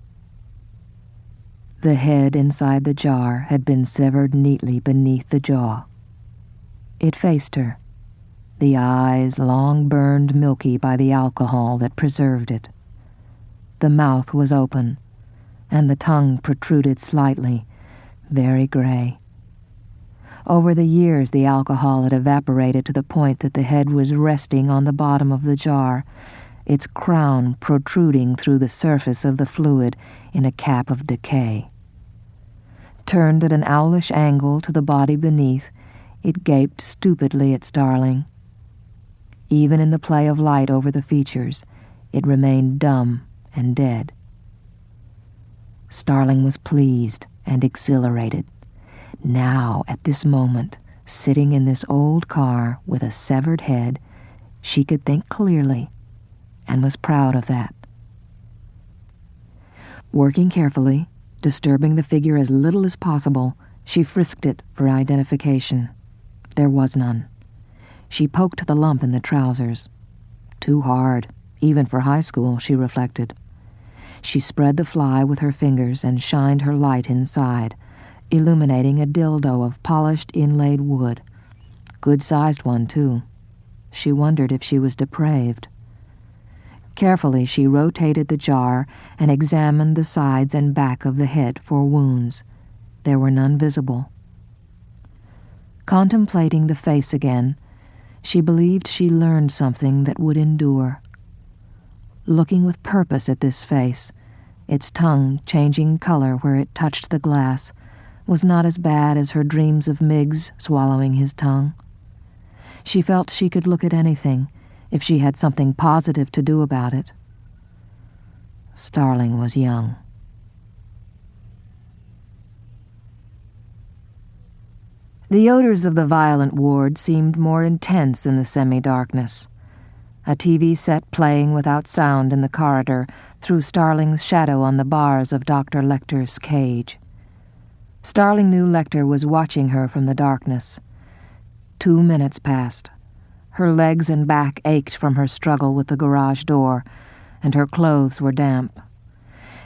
The head inside the jar had been severed neatly beneath the jaw. It faced her, the eyes long burned milky by the alcohol that preserved it. The mouth was open, and the tongue protruded slightly, very gray. Over the years, the alcohol had evaporated to the point that the head was resting on the bottom of the jar, its crown protruding through the surface of the fluid in a cap of decay. Turned at an owlish angle to the body beneath, it gaped stupidly at Starling. Even in the play of light over the features, it remained dumb and dead. Starling was pleased and exhilarated. Now, at this moment, sitting in this old car with a severed head, she could think clearly, and was proud of that. Working carefully, disturbing the figure as little as possible, she frisked it for identification. There was none. She poked the lump in the trousers. Too hard, even for high school, she reflected. She spread the fly with her fingers and shined her light inside, illuminating a dildo of polished inlaid wood. Good-sized one, too. She wondered if she was depraved. Carefully, she rotated the jar and examined the sides and back of the head for wounds. There were none visible. Contemplating the face again, she believed she learned something that would endure. Looking with purpose at this face, its tongue changing color where it touched the glass, was not as bad as her dreams of Miggs swallowing his tongue. She felt she could look at anything if she had something positive to do about it. Starling was young. The odors of the violent ward seemed more intense in the semi-darkness. A TV set playing without sound in the corridor threw Starling's shadow on the bars of Dr. Lecter's cage. Starling knew Lecter was watching her from the darkness. 2 minutes passed. Her legs and back ached from her struggle with the garage door, and her clothes were damp.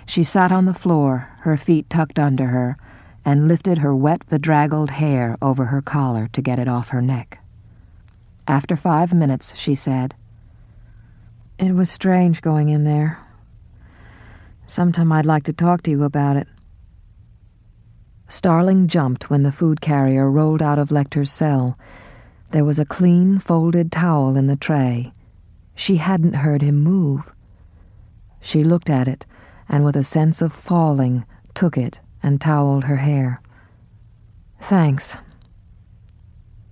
She sat on the floor, her feet tucked under her, and lifted her wet, bedraggled hair over her collar to get it off her neck. After 5 minutes, she said, "It was strange going in there. Sometime I'd like to talk to you about it." Starling jumped when the food carrier rolled out of Lecter's cell. There was a clean, folded towel in the tray. She hadn't heard him move. She looked at it, and with a sense of falling, took it and toweled her hair. "Thanks."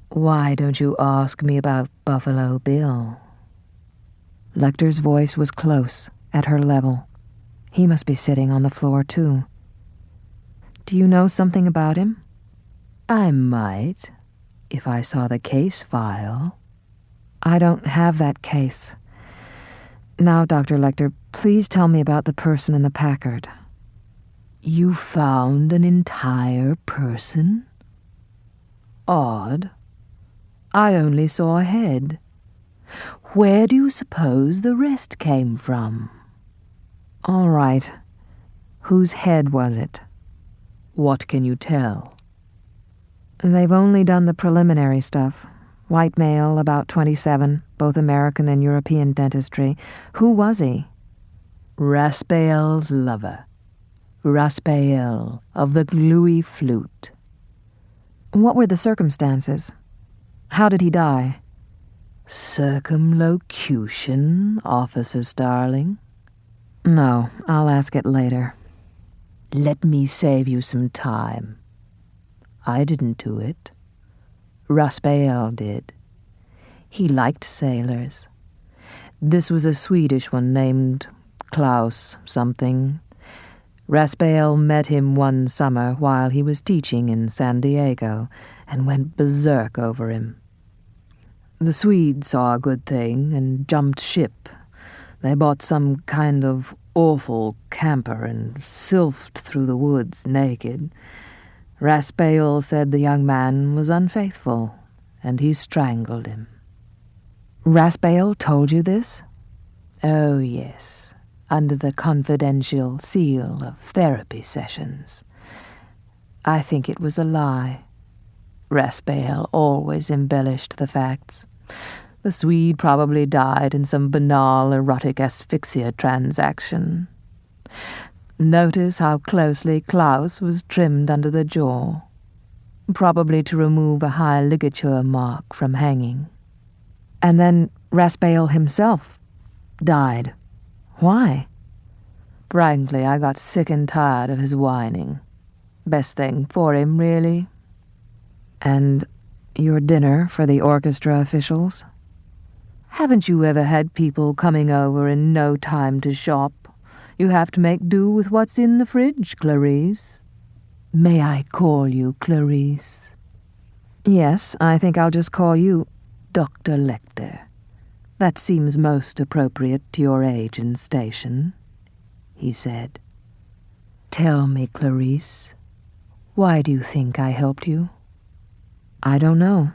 "Why don't you ask me about Buffalo Bill?" Lecter's voice was close, at her level. He must be sitting on the floor, too. "Do you know something about him?" "I might, if I saw the case file." "I don't have that case. Now, Dr. Lecter, please tell me about the person in the Packard." "You found an entire person? Odd. I only saw a head. Where do you suppose the rest came from?" "All right. Whose head was it?" "What can you tell?" "They've only done the preliminary stuff. White male, about 27, both American and European dentistry. Who was he?" "Raspail's lover. Raspail of the gluey flute." "What were the circumstances? How did he die?" "Circumlocution, Officer Starling?" "No, I'll ask it later." "Let me save you some time. I didn't do it. Raspail did. He liked sailors. This was a Swedish one named Klaus something. Raspail met him one summer while he was teaching in San Diego and went berserk over him. The Swede saw a good thing and jumped ship. They bought some kind of awful camper and sylphed through the woods naked. Raspail said the young man was unfaithful, and he strangled him. Raspail told you this? Oh, yes, under the confidential seal of therapy sessions. I think it was a lie. Raspail always embellished the facts. The Swede probably died in some banal erotic asphyxia transaction. Notice how closely Klaus was trimmed under the jaw, probably to remove a high ligature mark from hanging. And then Raspail himself died. Why? Frankly, I got sick and tired of his whining. Best thing for him, really. And your dinner for the orchestra officials? Haven't you ever had people coming over and no time to shop? You have to make do with what's in the fridge, Clarice. May I call you Clarice? Yes, I think I'll just call you Dr. Lecter. That seems most appropriate to your age and station, he said. Tell me, Clarice, why do you think I helped you? I don't know.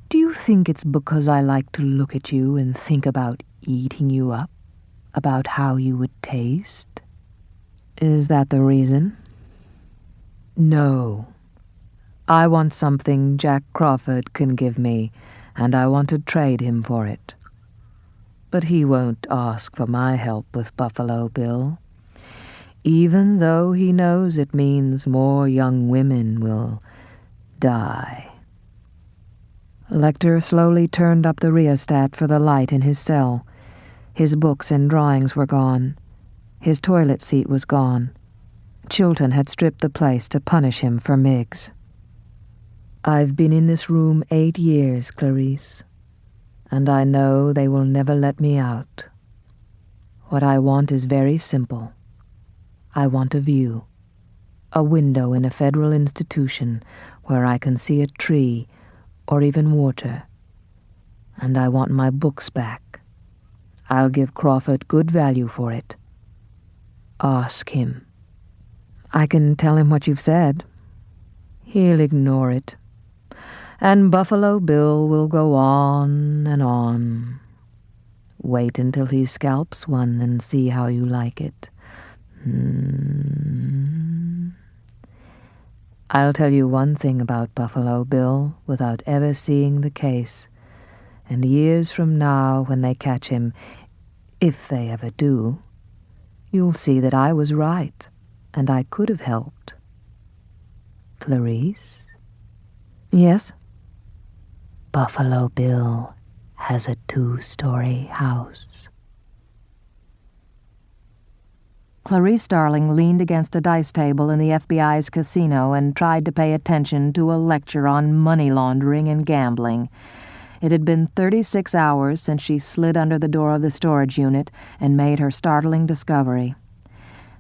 Do you think it's because I like to look at you and think about eating you up? About how you would taste? Is that the reason? No. I want something Jack Crawford can give me, and I want to trade him for it. But he won't ask for my help with Buffalo Bill, even though he knows it means more young women will die. Lecter slowly turned up the rheostat for the light in his cell. His books and drawings were gone. His toilet seat was gone. Chilton had stripped the place to punish him for Miggs. I've been in this room 8 years, Clarice, and I know they will never let me out. What I want is very simple. I want a view, a window in a federal institution where I can see a tree or even water, and I want my books back. I'll give Crawford good value for it. Ask him. I can tell him what you've said. He'll ignore it. And Buffalo Bill will go on and on. Wait until he scalps one and see how you like it. I'll tell you one thing about Buffalo Bill without ever seeing the case. And years from now, when they catch him, if they ever do, you'll see that I was right, and I could have helped. Clarice? Yes? Buffalo Bill has a 2-story house. Clarice Starling leaned against a dice table in the FBI's casino and tried to pay attention to a lecture on money laundering and gambling. It had been 36 hours since she slid under the door of the storage unit and made her startling discovery.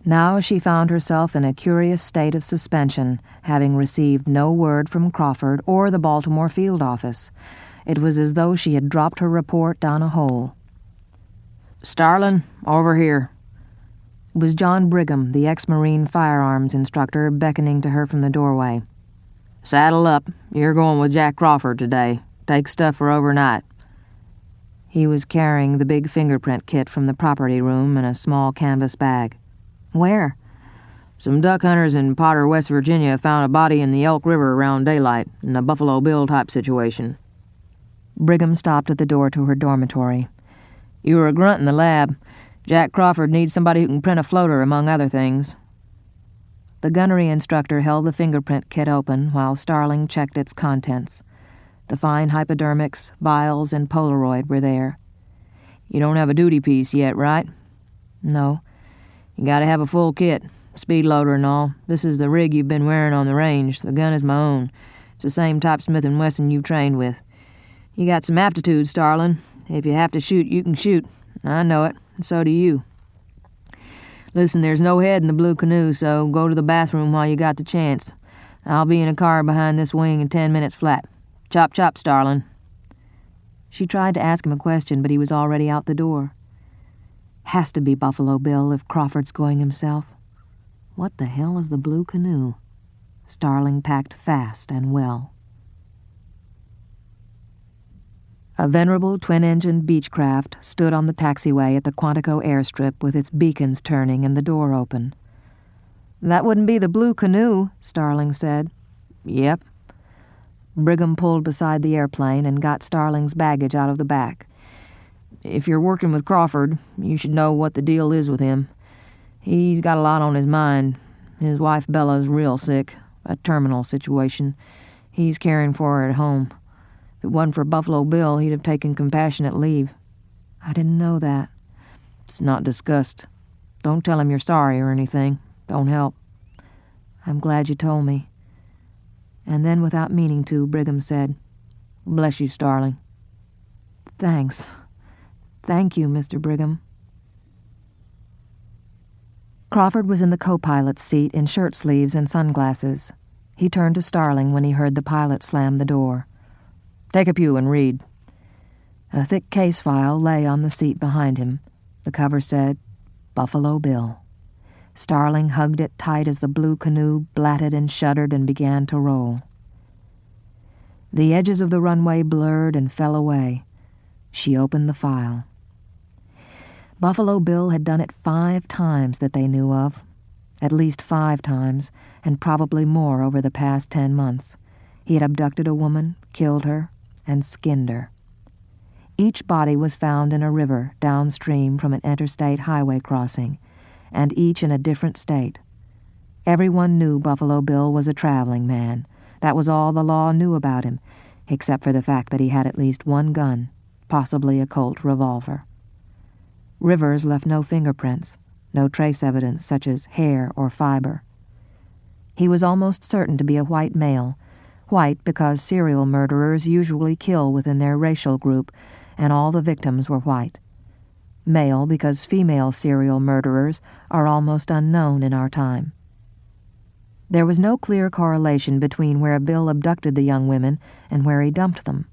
Now she found herself in a curious state of suspension, having received no word from Crawford or the Baltimore field office. It was as though she had dropped her report down a hole. "Starling, over here." It was John Brigham, the ex-Marine firearms instructor, beckoning to her from the doorway. "Saddle up. You're going with Jack Crawford today. Take stuff for overnight." He was carrying the big fingerprint kit from the property room in a small canvas bag. "Where?" "Some duck hunters in Potter, West Virginia, found a body in the Elk River around daylight, in a Buffalo Bill type situation." Brigham stopped at the door to her dormitory. "You were a grunt in the lab. Jack Crawford needs somebody who can print a floater, among other things." The gunnery instructor held the fingerprint kit open while Starling checked its contents. The fine hypodermics, vials, and Polaroid were there. "You don't have a duty piece yet, right?" "No." "You gotta have a full kit, speed loader and all. This is the rig you've been wearing on the range. The gun is my own. It's the same type Smith & Wesson you trained with. You got some aptitude, Starling. If you have to shoot, you can shoot. I know it, and so do you. Listen, there's no head in the blue canoe, so go to the bathroom while you got the chance. I'll be in a car behind this wing in 10 minutes flat. Chop, chop, Starling." She tried to ask him a question, but he was already out the door. Has to be Buffalo Bill if Crawford's going himself. What the hell is the blue canoe? Starling packed fast and well. A venerable twin-engined Beechcraft stood on the taxiway at the Quantico airstrip with its beacons turning and the door open. "That wouldn't be the blue canoe," Starling said. "Yep." Brigham pulled beside the airplane and got Starling's baggage out of the back. "If you're working with Crawford, you should know what the deal is with him. He's got a lot on his mind. His wife Bella's real sick, a terminal situation. He's caring for her at home. If it wasn't for Buffalo Bill, he'd have taken compassionate leave." "I didn't know that." "It's not discussed. Don't tell him you're sorry or anything. Don't help." "I'm glad you told me." And then, without meaning to, Brigham said, "Bless you, Starling." "Thanks. Thank you, Mr. Brigham." Crawford was in the co-pilot's seat in shirt sleeves and sunglasses. He turned to Starling when he heard the pilot slam the door. "Take a pew and read." A thick case file lay on the seat behind him. The cover said, "Buffalo Bill." Starling hugged it tight as the blue canoe blatted and shuddered and began to roll. The edges of the runway blurred and fell away. She opened the file. Buffalo Bill had done it 5 times that they knew of. At least 5 times, and probably more over the past 10 months. He had abducted a woman, killed her, and skinned her. Each body was found in a river downstream from an interstate highway crossing, and each in a different state. Everyone knew Buffalo Bill was a traveling man. That was all the law knew about him, except for the fact that he had at least one gun, possibly a Colt revolver. Rivers left no fingerprints, no trace evidence such as hair or fiber. He was almost certain to be a white male, white because serial murderers usually kill within their racial group, and all the victims were white. Male because female serial murderers are almost unknown in our time. There was no clear correlation between where Bill abducted the young women and where he dumped them.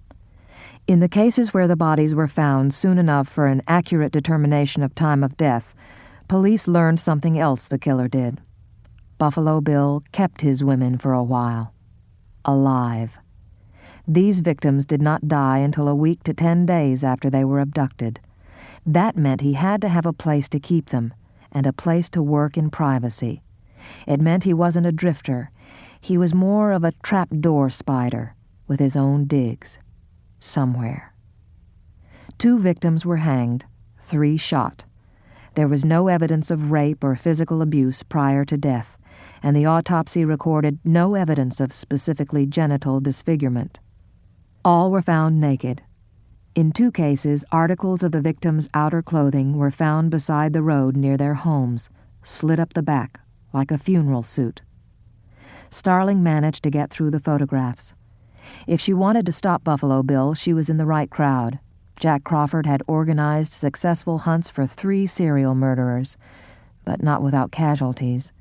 In the cases where the bodies were found soon enough for an accurate determination of time of death, police learned something else the killer did. Buffalo Bill kept his women for a while. Alive. These victims did not die until a week to 10 days after they were abducted. That meant he had to have a place to keep them, and a place to work in privacy. It meant he wasn't a drifter. He was more of a trapdoor spider, with his own digs. Somewhere. 2 victims were hanged, 3 shot. There was no evidence of rape or physical abuse prior to death, and the autopsy recorded no evidence of specifically genital disfigurement. All were found naked. In 2 cases, articles of the victims' outer clothing were found beside the road near their homes, slit up the back, like a funeral suit. Starling managed to get through the photographs. If she wanted to stop Buffalo Bill, she was in the right crowd. Jack Crawford had organized successful hunts for 3 serial murderers, but not without casualties.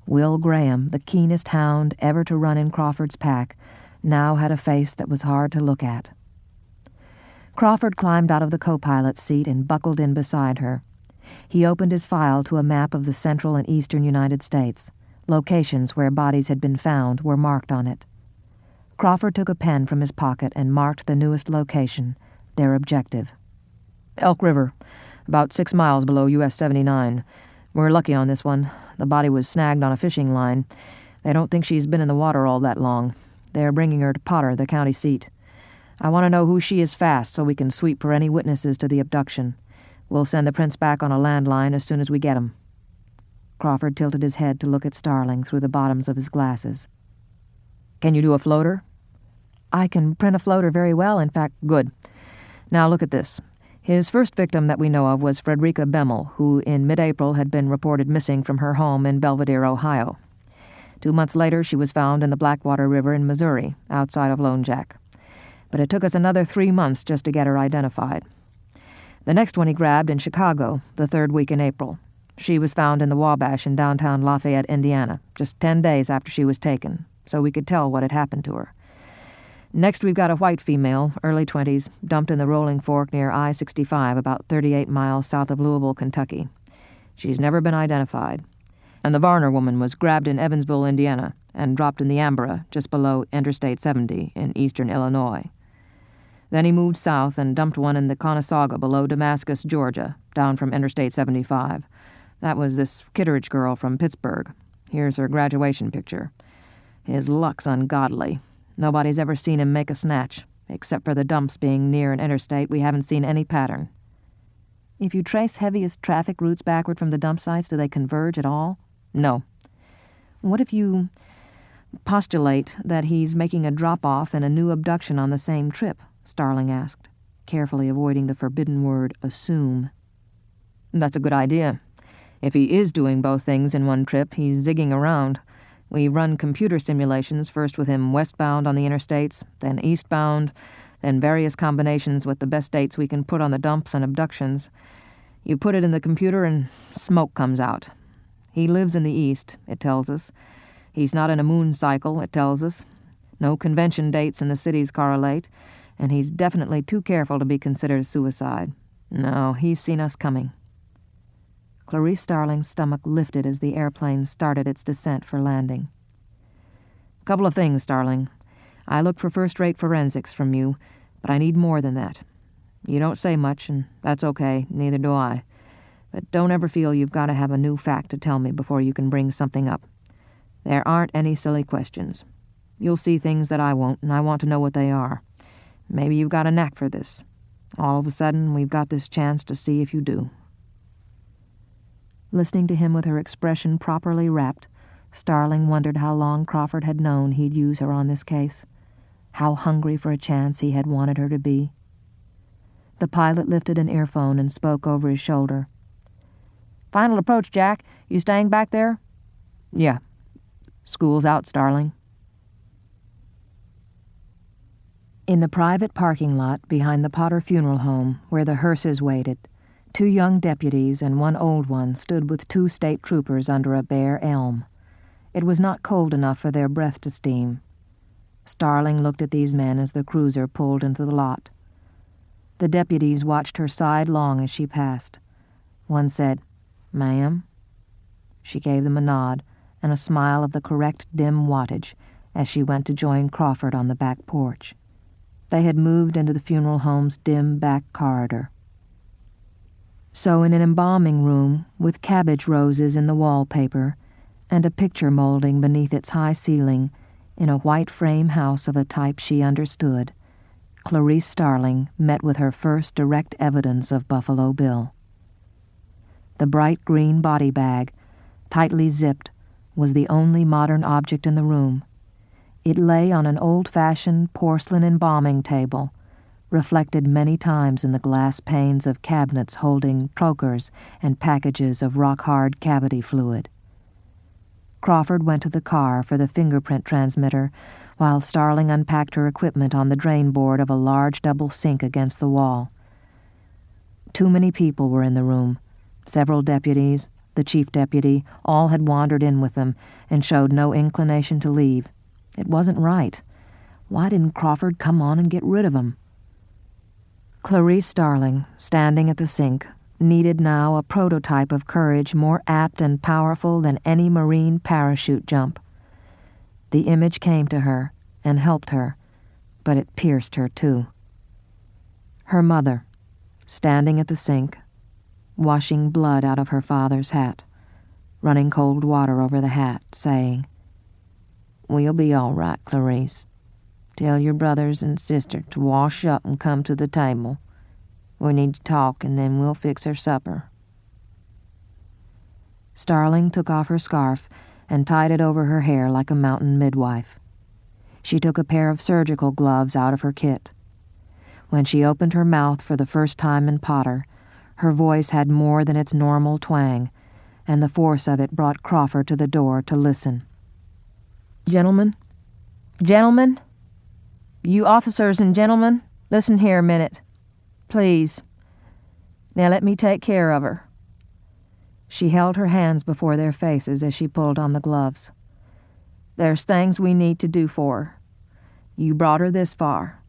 Will Graham, the keenest hound ever to run in Crawford's pack, now had a face that was hard to look at. Crawford climbed out of the co-pilot's seat and buckled in beside her. He opened his file to a map of the central and eastern United States. Locations where bodies had been found were marked on it. Crawford took a pen from his pocket and marked the newest location, their objective. "Elk River, about 6 miles below US 79. We're lucky on this one. The body was snagged on a fishing line. They don't think she's been in the water all that long. They're bringing her to Potter, the county seat. I want to know who she is fast so we can sweep for any witnesses to the abduction. We'll send the prints back on a landline as soon as we get 'em." Crawford tilted his head to look at Starling through the bottoms of his glasses. "Can you do a floater?" "I can print a floater very well, in fact." "Good. Now look at this. His first victim that we know of was Frederica Bemmel, who in mid-April had been reported missing from her home in Belvedere, Ohio. 2 months later, she was found in the Blackwater River in Missouri, outside of Lone Jack. But it took us another 3 months just to get her identified. The next one he grabbed in Chicago, the third week in April. She was found in the Wabash in downtown Lafayette, Indiana, just 10 days after she was taken, so we could tell what had happened to her. Next, we've got a white female, early 20s, dumped in the Rolling Fork near I-65, about 38 miles south of Louisville, Kentucky. She's never been identified. And the Varner woman was grabbed in Evansville, Indiana, and dropped in the Ambra, just below Interstate 70 in eastern Illinois. Then he moved south and dumped one in the Conasauga below Damascus, Georgia, down from Interstate 75. That was this Kitteridge girl from Pittsburgh. Here's her graduation picture. His luck's ungodly. Nobody's ever seen him make a snatch. Except for the dumps being near an interstate, we haven't seen any pattern. If you trace heaviest traffic routes backward from the dump sites, do they converge at all? No. What if you postulate that he's making a drop-off and a new abduction on the same trip? Starling asked, carefully avoiding the forbidden word assume. That's a good idea. If he is doing both things in one trip, he's zigging around. We run computer simulations, first with him westbound on the interstates, then eastbound, then various combinations with the best dates we can put on the dumps and abductions. You put it in the computer and smoke comes out. He lives in the east, it tells us. He's not in a moon cycle, it tells us. No convention dates in the cities correlate, and he's definitely too careful to be considered a suicide. No, he's seen us coming. Clarice Starling's stomach lifted as the airplane started its descent for landing. A couple of things, Starling. I look for first-rate forensics from you, but I need more than that. You don't say much, and that's okay, neither do I. But don't ever feel you've got to have a new fact to tell me before you can bring something up. There aren't any silly questions. You'll see things that I won't, and I want to know what they are. Maybe you've got a knack for this. All of a sudden, we've got this chance to see if you do. Listening to him with her expression properly wrapped, Starling wondered how long Crawford had known he'd use her on this case, how hungry for a chance he had wanted her to be. The pilot lifted an earphone and spoke over his shoulder. "Final approach, Jack. You staying back there?" "Yeah. School's out, Starling." In the private parking lot behind the Potter funeral home, where the hearses waited, 2 young deputies and 1 old one stood with 2 state troopers under a bare elm. It was not cold enough for their breath to steam. Starling looked at these men as the cruiser pulled into the lot. The deputies watched her sidelong as she passed. One said, "Ma'am?" She gave them a nod and a smile of the correct dim wattage as she went to join Crawford on the back porch. They had moved into the funeral home's dim back corridor. So in an embalming room, with cabbage roses in the wallpaper and a picture molding beneath its high ceiling, in a white frame house of a type she understood, Clarice Starling met with her first direct evidence of Buffalo Bill. The bright green body bag, tightly zipped, was the only modern object in the room. It lay on an old-fashioned porcelain embalming table, reflected many times in the glass panes of cabinets holding trokers and packages of rock-hard cavity fluid. Crawford went to the car for the fingerprint transmitter, while Starling unpacked her equipment on the drain board of a large double sink against the wall. Too many people were in the room. Several deputies, the chief deputy, all had wandered in with them and showed no inclination to leave. It wasn't right. Why didn't Crawford come on and get rid of him? Clarice Starling, standing at the sink, needed now a prototype of courage more apt and powerful than any Marine parachute jump. The image came to her and helped her, but it pierced her too. Her mother, standing at the sink, washing blood out of her father's hat, running cold water over the hat, saying, "We'll be all right, Clarice. Tell your brothers and sister to wash up and come to the table. We need to talk, and then we'll fix her supper." Starling took off her scarf and tied it over her hair like a mountain midwife. She took a pair of surgical gloves out of her kit. When she opened her mouth for the first time in Potter, her voice had more than its normal twang, and the force of it brought Crawford to the door to listen. "Gentlemen, you officers and gentlemen, listen here a minute. Please. Now let me take care of her." She held her hands before their faces as she pulled on the gloves. "There's things we need to do for her. You brought her this far,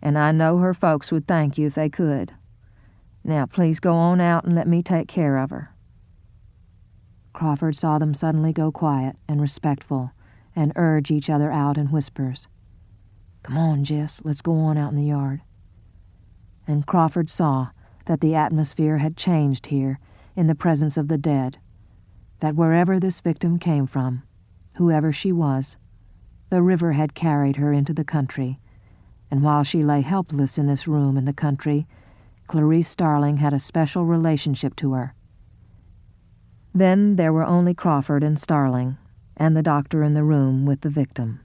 and I know her folks would thank you if they could. Now please go on out and let me take care of her." Crawford saw them suddenly go quiet and respectful and urge each other out in whispers. "Come on, Jess, let's go on out in the yard." And Crawford saw that the atmosphere had changed here in the presence of the dead, that wherever this victim came from, whoever she was, the river had carried her into the country, and while she lay helpless in this room in the country, Clarice Starling had a special relationship to her. Then there were only Crawford and Starling, and the doctor in the room with the victim.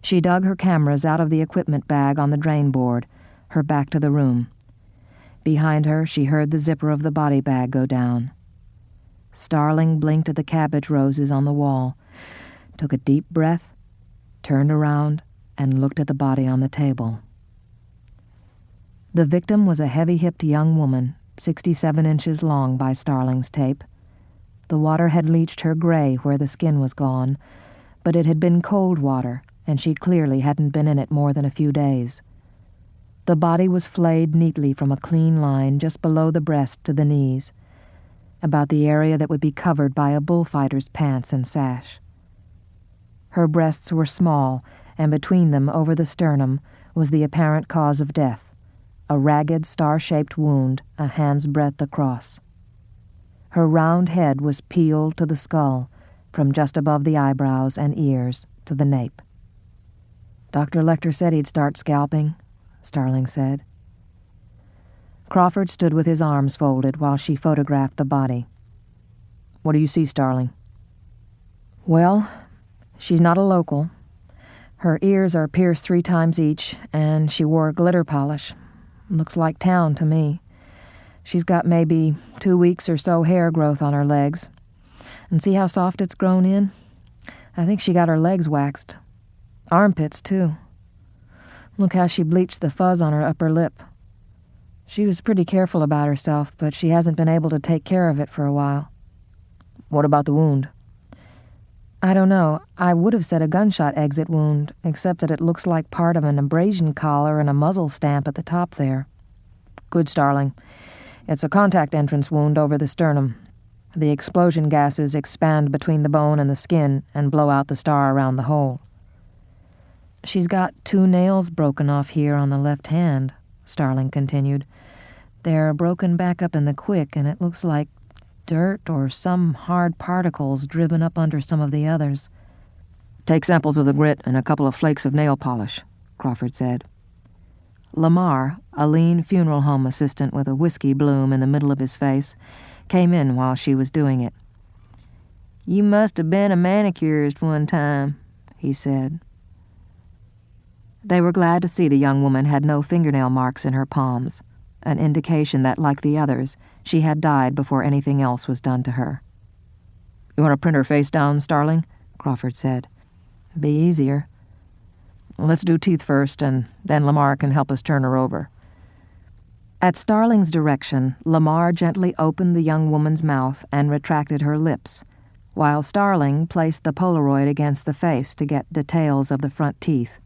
She dug her cameras out of the equipment bag on the drain board, her back to the room. Behind her, she heard the zipper of the body bag go down. Starling blinked at the cabbage roses on the wall, took a deep breath, turned around, and looked at the body on the table. The victim was a heavy-hipped young woman, 67 inches long by Starling's tape. The water had leached her gray where the skin was gone, but it had been cold water, and she clearly hadn't been in it more than a few days. The body was flayed neatly from a clean line just below the breast to the knees, about the area that would be covered by a bullfighter's pants and sash. Her breasts were small, and between them, over the sternum, was the apparent cause of death, a ragged, star-shaped wound a hand's breadth across. Her round head was peeled to the skull, from just above the eyebrows and ears to the nape. "Dr. Lecter said he'd start scalping," Starling said. Crawford stood with his arms folded while she photographed the body. "What do you see, Starling?" "Well, she's not a local. Her ears are pierced 3 times each, and she wore glitter polish. Looks like town to me. She's got maybe 2 weeks or so hair growth on her legs. And see how soft it's grown in? I think she got her legs waxed. Armpits, too. Look how she bleached the fuzz on her upper lip. She was pretty careful about herself, but she hasn't been able to take care of it for a while." "What about the wound?" "I don't know. I would have said a gunshot exit wound, except that it looks like part of an abrasion collar and a muzzle stamp at the top there." "Good, Starling. It's a contact entrance wound over the sternum. The explosion gases expand between the bone and the skin and blow out the star around the hole." "She's got 2 nails broken off here on the left hand," Starling continued. "They're broken back up in the quick, and it looks like dirt or some hard particles driven up under some of the others." "Take samples of the grit and a couple of flakes of nail polish," Crawford said. Lamar, a lean funeral home assistant with a whiskey bloom in the middle of his face, came in while she was doing it. "You must have been a manicurist one time," he said. They were glad to see the young woman had no fingernail marks in her palms, an indication that, like the others, she had died before anything else was done to her. "You want to print her face down, Starling?" Crawford said. "Be easier." "Let's do teeth first, and then Lamar can help us turn her over." At Starling's direction, Lamar gently opened the young woman's mouth and retracted her lips, while Starling placed the Polaroid against the face to get details of the front teeth.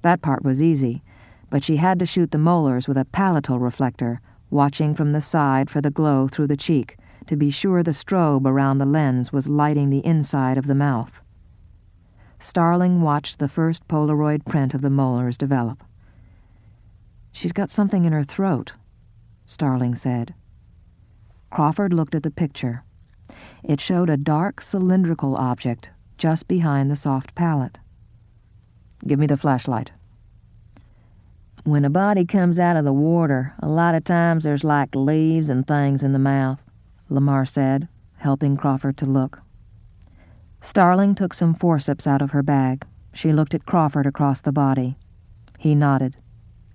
That part was easy, but she had to shoot the molars with a palatal reflector, watching from the side for the glow through the cheek, to be sure the strobe around the lens was lighting the inside of the mouth. Starling watched the first Polaroid print of the molars develop. "She's got something in her throat," Starling said. Crawford looked at the picture. It showed a dark, cylindrical object just behind the soft palate. "Give me the flashlight." "When a body comes out of the water, a lot of times there's like leaves and things in the mouth," Lamar said, helping Crawford to look. Starling took some forceps out of her bag. She looked at Crawford across the body. He nodded.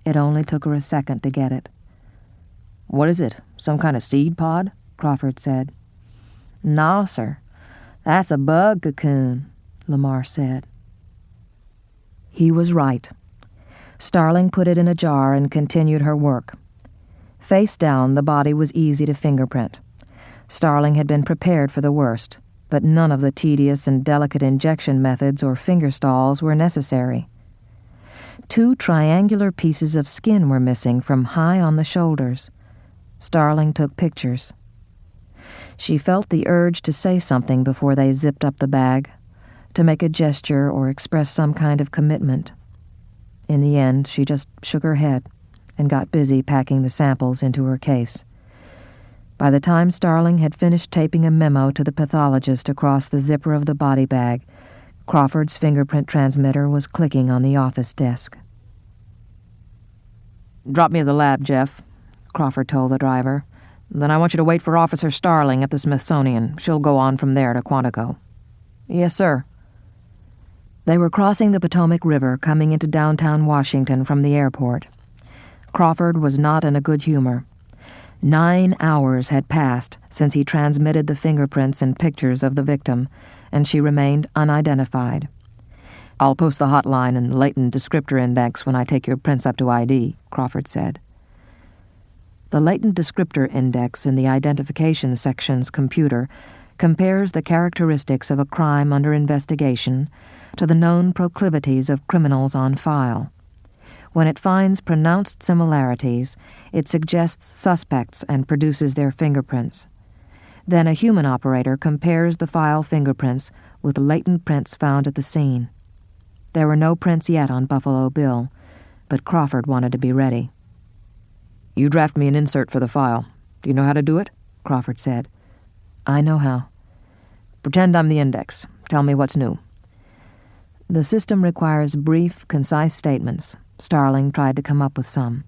It only took her a second to get it. "What is it? Some kind of seed pod?" Crawford said. "No, sir. That's a bug cocoon," Lamar said. He was right. Starling put it in a jar and continued her work. Face down, the body was easy to fingerprint. Starling had been prepared for the worst, but none of the tedious and delicate injection methods or finger stalls were necessary. 2 triangular pieces of skin were missing from high on the shoulders. Starling took pictures. She felt the urge to say something before they zipped up the bag, to make a gesture or express some kind of commitment. In the end, she just shook her head and got busy packing the samples into her case. By the time Starling had finished taping a memo to the pathologist across the zipper of the body bag, Crawford's fingerprint transmitter was clicking on the office desk. "Drop me at the lab, Jeff," Crawford told the driver. "Then I want you to wait for Officer Starling at the Smithsonian. She'll go on from there to Quantico." "Yes, sir." They were crossing the Potomac River coming into downtown Washington from the airport. Crawford was not in a good humor. 9 hours had passed since he transmitted the fingerprints and pictures of the victim, and she remained unidentified. "I'll post the hotline and latent descriptor index when I take your prints up to ID," Crawford said. The latent descriptor index in the identification section's computer compares the characteristics of a crime under investigation to the known proclivities of criminals on file. When it finds pronounced similarities, it suggests suspects and produces their fingerprints. Then a human operator compares the file fingerprints with latent prints found at the scene. There were no prints yet on Buffalo Bill, but Crawford wanted to be ready. "You draft me an insert for the file. Do you know how to do it?" Crawford said. "I know how." "Pretend I'm the index. Tell me what's new." The system requires brief, concise statements. Starling tried to come up with some.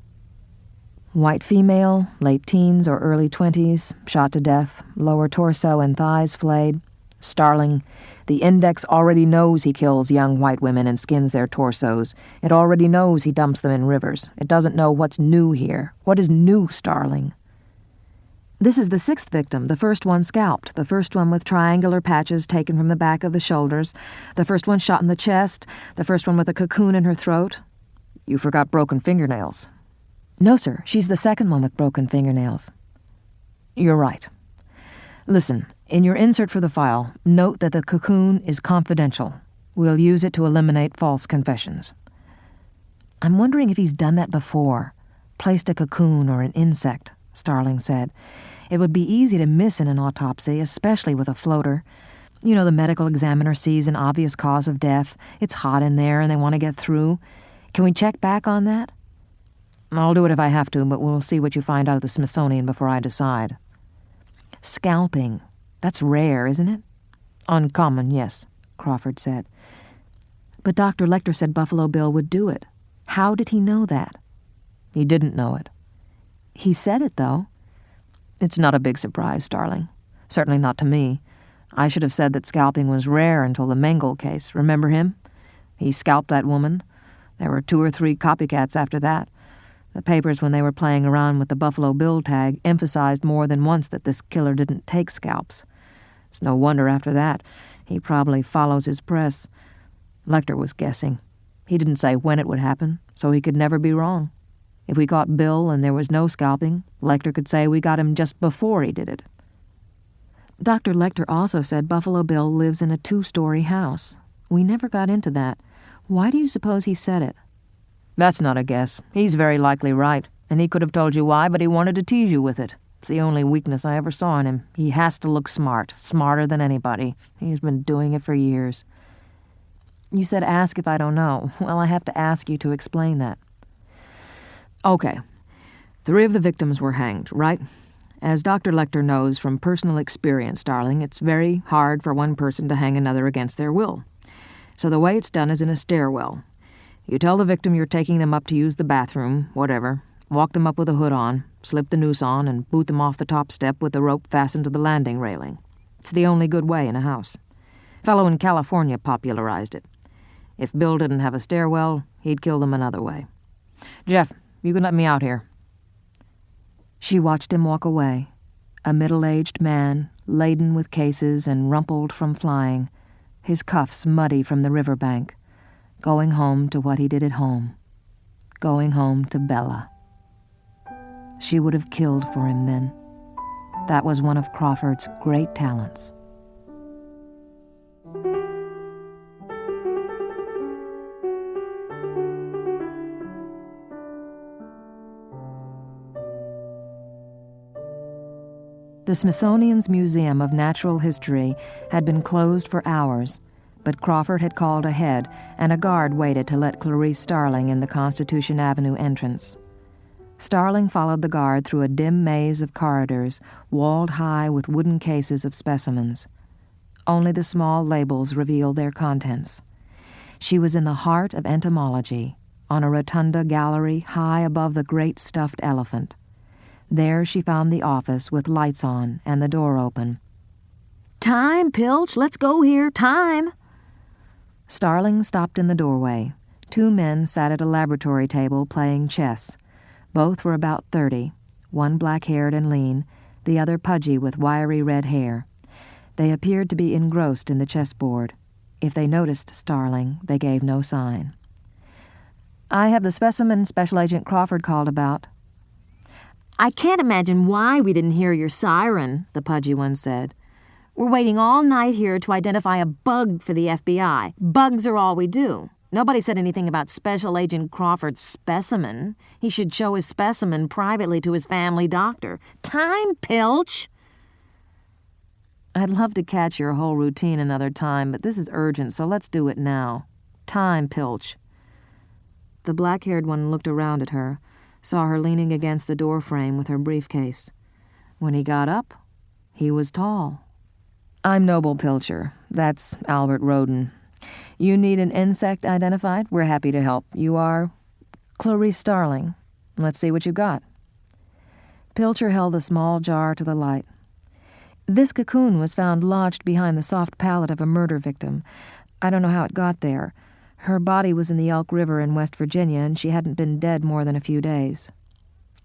"White female, late teens or early 20s, shot to death, lower torso and thighs flayed. Starling, the index already knows he kills young white women and skins their torsos. It already knows he dumps them in rivers. It doesn't know what's new here. What is new, Starling?" "This is the 6th victim, the first one scalped, the first one with triangular patches taken from the back of the shoulders, the first one shot in the chest, the first one with a cocoon in her throat." "You forgot broken fingernails." "No, sir. She's the second one with broken fingernails." "You're right. Listen, in your insert for the file, note that the cocoon is confidential. We'll use it to eliminate false confessions." "I'm wondering if he's done that before, placed a cocoon or an insect," Starling said. "It would be easy to miss in an autopsy, especially with a floater. You know, the medical examiner sees an obvious cause of death. It's hot in there and they want to get through. Can we check back on that?" "I'll do it if I have to, but we'll see what you find out of the Smithsonian before I decide." "Scalping. That's rare, isn't it?" "Uncommon, yes," Crawford said. "But Dr. Lecter said Buffalo Bill would do it. How did he know that?" "He didn't know it." "He said it, though." "It's not a big surprise, Starling. Certainly not to me. I should have said that scalping was rare until the Mengel case. Remember him? He scalped that woman. There were 2 or 3 copycats after that. The papers, when they were playing around with the Buffalo Bill tag, emphasized more than once that this killer didn't take scalps. It's no wonder after that. He probably follows his press. Lecter was guessing. He didn't say when it would happen, so he could never be wrong. If we caught Bill and there was no scalping, Lecter could say we got him just before he did it." "Dr. Lecter also said Buffalo Bill lives in a 2-story house. We never got into that. Why do you suppose he said it?" "That's not a guess. He's very likely right, and he could have told you why, but he wanted to tease you with it. It's the only weakness I ever saw in him. He has to look smart, smarter than anybody. He's been doing it for years." "You said ask if I don't know. Well, I have to ask you to explain that." "Okay. 3 of the victims were hanged, right? As Dr. Lecter knows from personal experience, darling, it's very hard for one person to hang another against their will. So the way it's done is in a stairwell. You tell the victim you're taking them up to use the bathroom, whatever, walk them up with a hood on, slip the noose on, and boot them off the top step with the rope fastened to the landing railing. It's the only good way in a house. A fellow in California popularized it. If Bill didn't have a stairwell, he'd kill them another way. Jeff, you can let me out here." She watched him walk away, a middle-aged man, laden with cases and rumpled from flying, his cuffs muddy from the riverbank, going home to what he did at home, going home to Bella. She would have killed for him then. That was one of Crawford's great talents. The Smithsonian's Museum of Natural History had been closed for hours, but Crawford had called ahead, and a guard waited to let Clarice Starling in the Constitution Avenue entrance. Starling followed the guard through a dim maze of corridors, walled high with wooden cases of specimens. Only the small labels revealed their contents. She was in the heart of entomology, on a rotunda gallery high above the great stuffed elephant. There she found the office with lights on and the door open. "Time, Pilch, let's go here, time!" Starling stopped in the doorway. 2 men sat at a laboratory table playing chess. Both were about 30, one black-haired and lean, the other pudgy with wiry red hair. They appeared to be engrossed in the chessboard. If they noticed Starling, they gave no sign. "I have the specimen Special Agent Crawford called about." "I can't imagine why we didn't hear your siren," the pudgy one said. "We're waiting all night here to identify a bug for the FBI. Bugs are all we do. Nobody said anything about Special Agent Crawford's specimen. He should show his specimen privately to his family doctor. Time, Pilch!" "I'd love to catch your whole routine another time, but this is urgent, so let's do it now. Time, Pilch." The black-haired one looked around at her, saw her leaning against the doorframe with her briefcase. When he got up, he was tall. "I'm Noble Pilcher. That's Albert Roden. You need an insect identified? We're happy to help. You are Clarice Starling. Let's see what you got." Pilcher held a small jar to the light. "This cocoon was found lodged behind the soft palate of a murder victim. I don't know how it got there. Her body was in the Elk River in West Virginia, and she hadn't been dead more than a few days."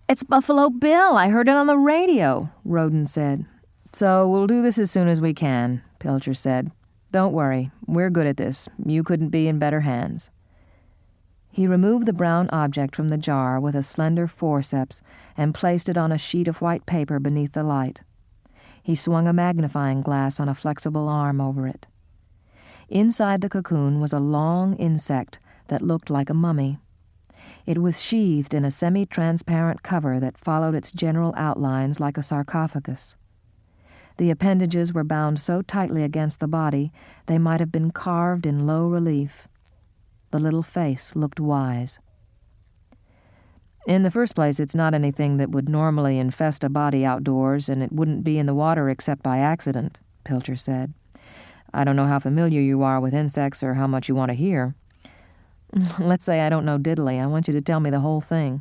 "It's Buffalo Bill. I heard it on the radio," Roden said. "So we'll do this as soon as we can," Pilcher said. "Don't worry. We're good at this. You couldn't be in better hands." He removed the brown object from the jar with a slender forceps and placed it on a sheet of white paper beneath the light. He swung a magnifying glass on a flexible arm over it. Inside the cocoon was a long insect that looked like a mummy. It was sheathed in a semi-transparent cover that followed its general outlines like a sarcophagus. The appendages were bound so tightly against the body they might have been carved in low relief. The little face looked wise. "In the first place, it's not anything that would normally infest a body outdoors, and it wouldn't be in the water except by accident," Pilcher said. "I don't know how familiar you are with insects or how much you want to hear." "Let's say I don't know diddly. I want you to tell me the whole thing."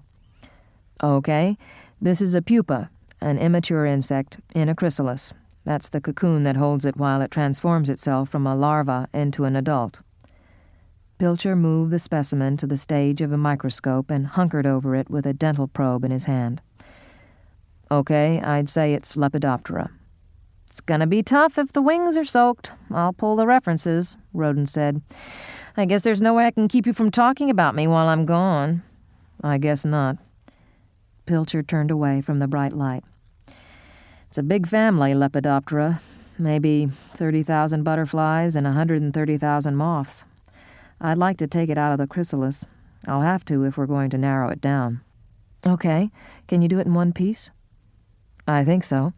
"Okay. This is a pupa, an immature insect, in a chrysalis. That's the cocoon that holds it while it transforms itself from a larva into an adult." Pilcher moved the specimen to the stage of a microscope and hunkered over it with a dental probe in his hand. "Okay, I'd say it's Lepidoptera." "It's gonna be tough if the wings are soaked. I'll pull the references," Roden said. "I guess there's no way I can keep you from talking about me while I'm gone." "I guess not." Pilcher turned away from the bright light. "It's a big family, Lepidoptera. Maybe 30,000 butterflies and 130,000 moths. I'd like to take it out of the chrysalis. I'll have to if we're going to narrow it down." "Okay. Can you do it in one piece?" "I think so.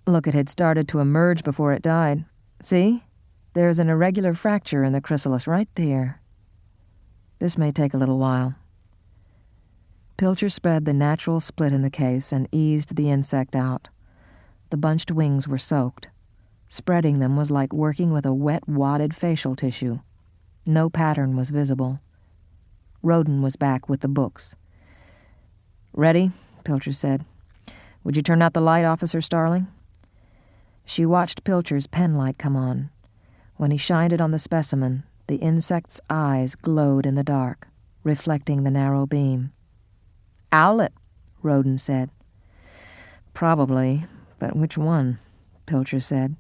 Look, it had started to emerge before it died. See? There's an irregular fracture in the chrysalis right there. This may take a little while." Pilcher spread the natural split in the case and eased the insect out. The bunched wings were soaked. Spreading them was like working with a wet, wadded facial tissue. No pattern was visible. Roden was back with the books. "Ready?" Pilcher said. "Would you turn out the light, Officer Starling?" She watched Pilcher's pen light come on. When he shined it on the specimen, the insect's eyes glowed in the dark, reflecting the narrow beam. "Owlet," Roden said. "Probably, but which one?" Pilcher said.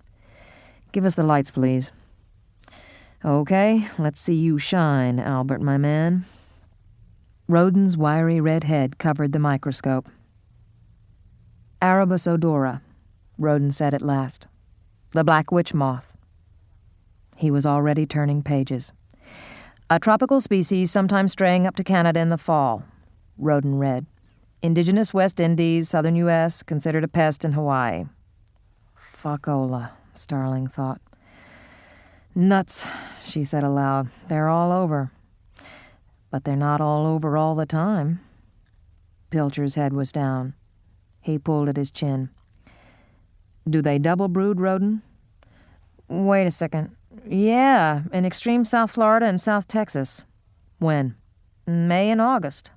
"Give us the lights, please." "Okay, let's see you shine, Albert, my man." Roden's wiry red head covered the microscope. Arabis odora, Roden said at last. The black witch moth. He was already turning pages. A tropical species sometimes straying up to Canada in the fall, Roden read. Indigenous West Indies, southern U.S., considered a pest in Hawaii. Fuckola, Starling thought. Nuts, she said aloud. They're all over. But they're not all over all the time. Pilcher's head was down. He pulled at his chin. Do they double brood, Roden? Wait a second. Yeah, in extreme South Florida and South Texas. When? May and August.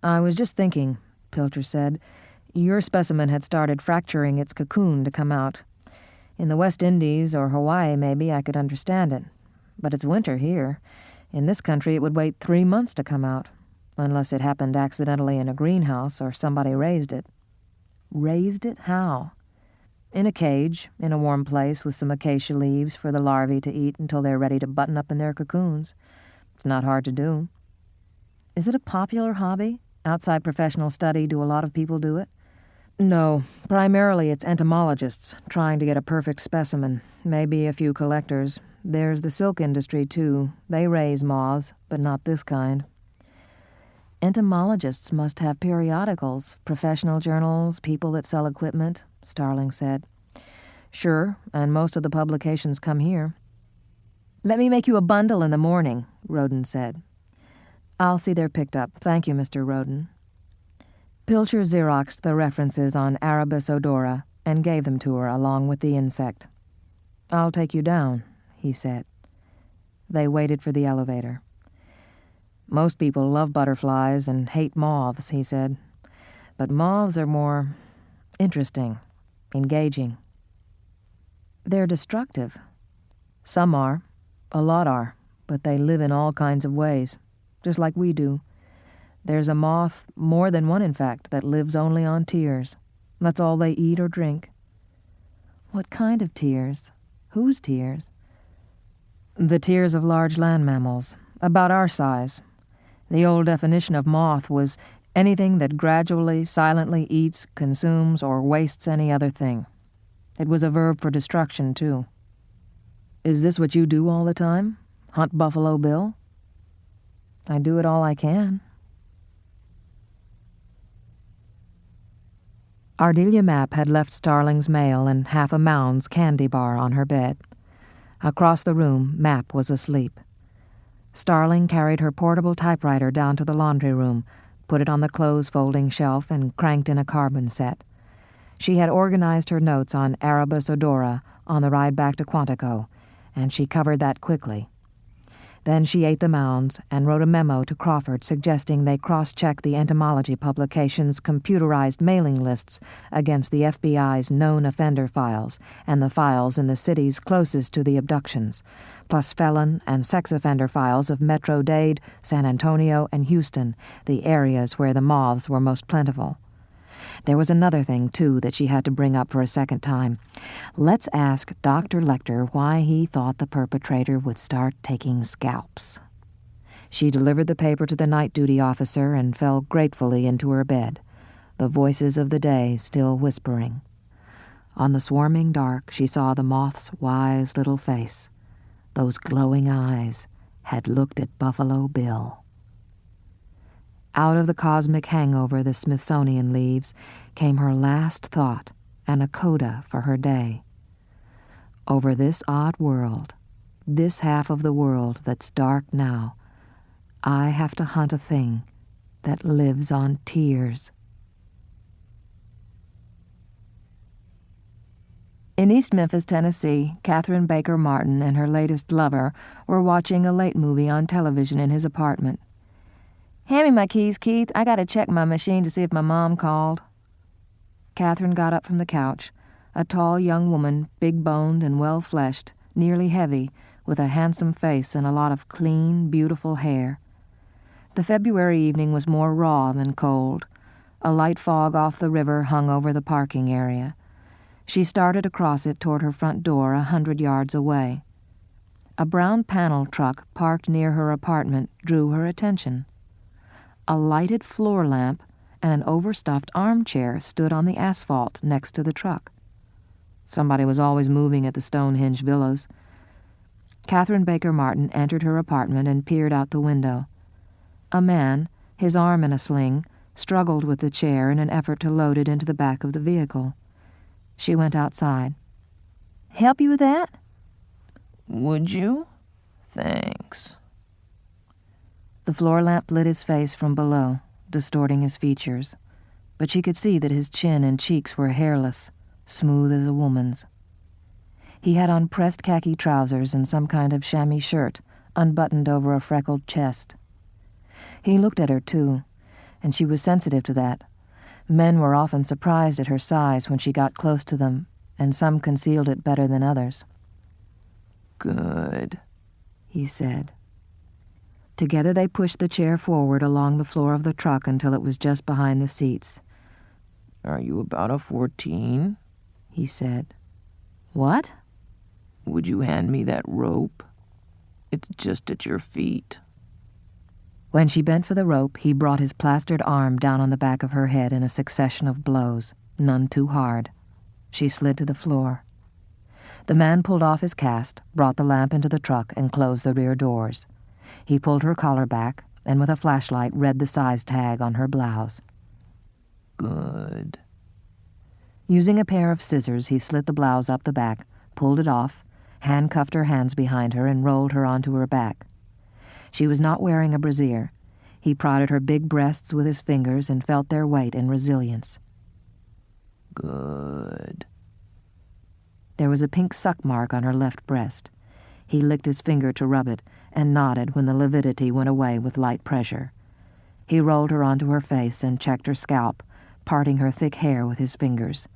I was just thinking, Pilcher said. Your specimen had started fracturing its cocoon to come out. In the West Indies or Hawaii, maybe, I could understand it. But it's winter here. In this country, it would wait 3 months to come out, unless it happened accidentally in a greenhouse or somebody raised it. Raised it? How? In a cage, in a warm place with some acacia leaves for the larvae to eat until they're ready to button up in their cocoons. It's not hard to do. Is it a popular hobby? Outside professional study, do a lot of people do it? No, primarily it's entomologists trying to get a perfect specimen, maybe a few collectors. There's the silk industry, too. They raise moths, but not this kind. Entomologists must have periodicals, professional journals, people that sell equipment, Starling said. Sure, and most of the publications come here. Let me make you a bundle in the morning, Roden said. I'll see they're picked up. Thank you, Mr. Roden. Pilcher Xeroxed the references on Arabis odora and gave them to her along with the insect. I'll take you down, he said. They waited for the elevator. Most people love butterflies and hate moths, he said. But moths are more interesting, engaging. They're destructive. Some are, a lot are, but they live in all kinds of ways, just like we do. There's a moth, more than one in fact, that lives only on tears. That's all they eat or drink. What kind of tears? Whose tears? The tears of large land mammals, about our size. The old definition of moth was anything that gradually, silently eats, consumes, or wastes any other thing. It was a verb for destruction, too. Is this what you do all the time? Hunt Buffalo Bill? I do it all I can. Ardelia Mapp had left Starling's mail and half a Mound's candy bar on her bed. Across the room, Mapp was asleep. Starling carried her portable typewriter down to the laundry room, put it on the clothes-folding shelf, and cranked in a carbon set. She had organized her notes on Arabis odora on the ride back to Quantico, and she covered that quickly. Then she ate the Mounds and wrote a memo to Crawford suggesting they cross-check the entomology publication's computerized mailing lists against the FBI's known offender files and the files in the cities closest to the abductions, plus felon and sex offender files of Metro-Dade, San Antonio, and Houston, the areas where the moths were most plentiful. There was another thing, too, that she had to bring up for a second time. Let's ask Dr. Lecter why he thought the perpetrator would start taking scalps. She delivered the paper to the night duty officer and fell gratefully into her bed, the voices of the day still whispering. On the swarming dark, she saw the moth's wise little face. Those glowing eyes had looked at Buffalo Bill. Out of the cosmic hangover the Smithsonian leaves came her last thought and a coda for her day. Over this odd world, this half of the world that's dark now, I have to hunt a thing that lives on tears. In East Memphis, Tennessee, Catherine Baker Martin and her latest lover were watching a late movie on television in his apartment. Hand me my keys, Keith. I gotta check my machine to see if my mom called. Catherine got up from the couch, a tall young woman, big-boned and well-fleshed, nearly heavy, with a handsome face and a lot of clean, beautiful hair. The February evening was more raw than cold. A light fog off the river hung over the parking area. She started across it toward her front door 100 yards away. A brown panel truck parked near her apartment drew her attention. A lighted floor lamp and an overstuffed armchair stood on the asphalt next to the truck. Somebody was always moving at the Stonehenge villas. Catherine Baker Martin entered her apartment and peered out the window. A man, his arm in a sling, struggled with the chair in an effort to load it into the back of the vehicle. She went outside. "Help you with that?" "Would you? Thanks." The floor lamp lit his face from below, distorting his features, but she could see that his chin and cheeks were hairless, smooth as a woman's. He had on pressed khaki trousers and some kind of chamois shirt, unbuttoned over a freckled chest. He looked at her, too, and she was sensitive to that. Men were often surprised at her size when she got close to them, and some concealed it better than others. "Good," he said. Together they pushed the chair forward along the floor of the truck until it was just behind the seats. "Are you about a 14? He said. "What?" "Would you hand me that rope? It's just at your feet." When she bent for the rope, he brought his plastered arm down on the back of her head in a succession of blows, none too hard. She slid to the floor. The man pulled off his cast, brought the lamp into the truck, and closed the rear doors. He pulled her collar back, and with a flashlight read the size tag on her blouse. "Good." Using a pair of scissors, he slit the blouse up the back, pulled it off, handcuffed her hands behind her, and rolled her onto her back. She was not wearing a brassiere. He prodded her big breasts with his fingers and felt their weight and resilience. "Good." There was a pink suck mark on her left breast. He licked his finger to rub it and nodded when the lividity went away with light pressure. He rolled her onto her face and checked her scalp, parting her thick hair with his fingers.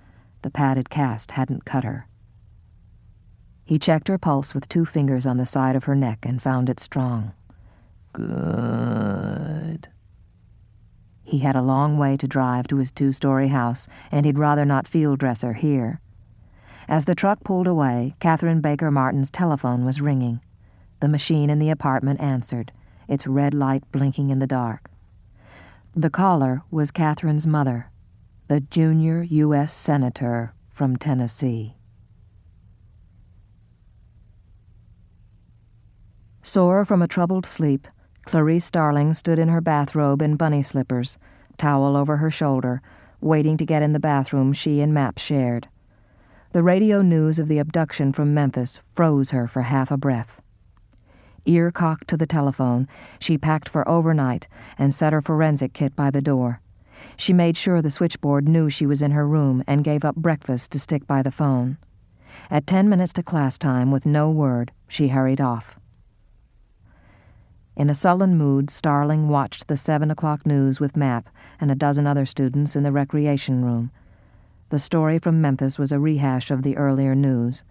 The padded cast hadn't cut her. He checked her pulse with 2 fingers on the side of her neck and found it strong. "Good." He had a long way to drive to his 2-story house, and he'd rather not field dress her here. As the truck pulled away, Catherine Baker Martin's telephone was ringing. The machine in the apartment answered, its red light blinking in the dark. The caller was Catherine's mother, the junior U.S. Senator from Tennessee. Sore from a troubled sleep, Clarice Starling stood in her bathrobe and bunny slippers, towel over her shoulder, waiting to get in the bathroom she and Map shared. The radio news of the abduction from Memphis froze her for half a breath. Ear cocked to the telephone, she packed for overnight and set her forensic kit by the door. She made sure the switchboard knew she was in her room and gave up breakfast to stick by the phone. At 10 minutes to class time, with no word, she hurried off. In a sullen mood, Starling watched the 7 o'clock news with Map and a dozen other students in the recreation room. The story from Memphis was a rehash of the earlier news.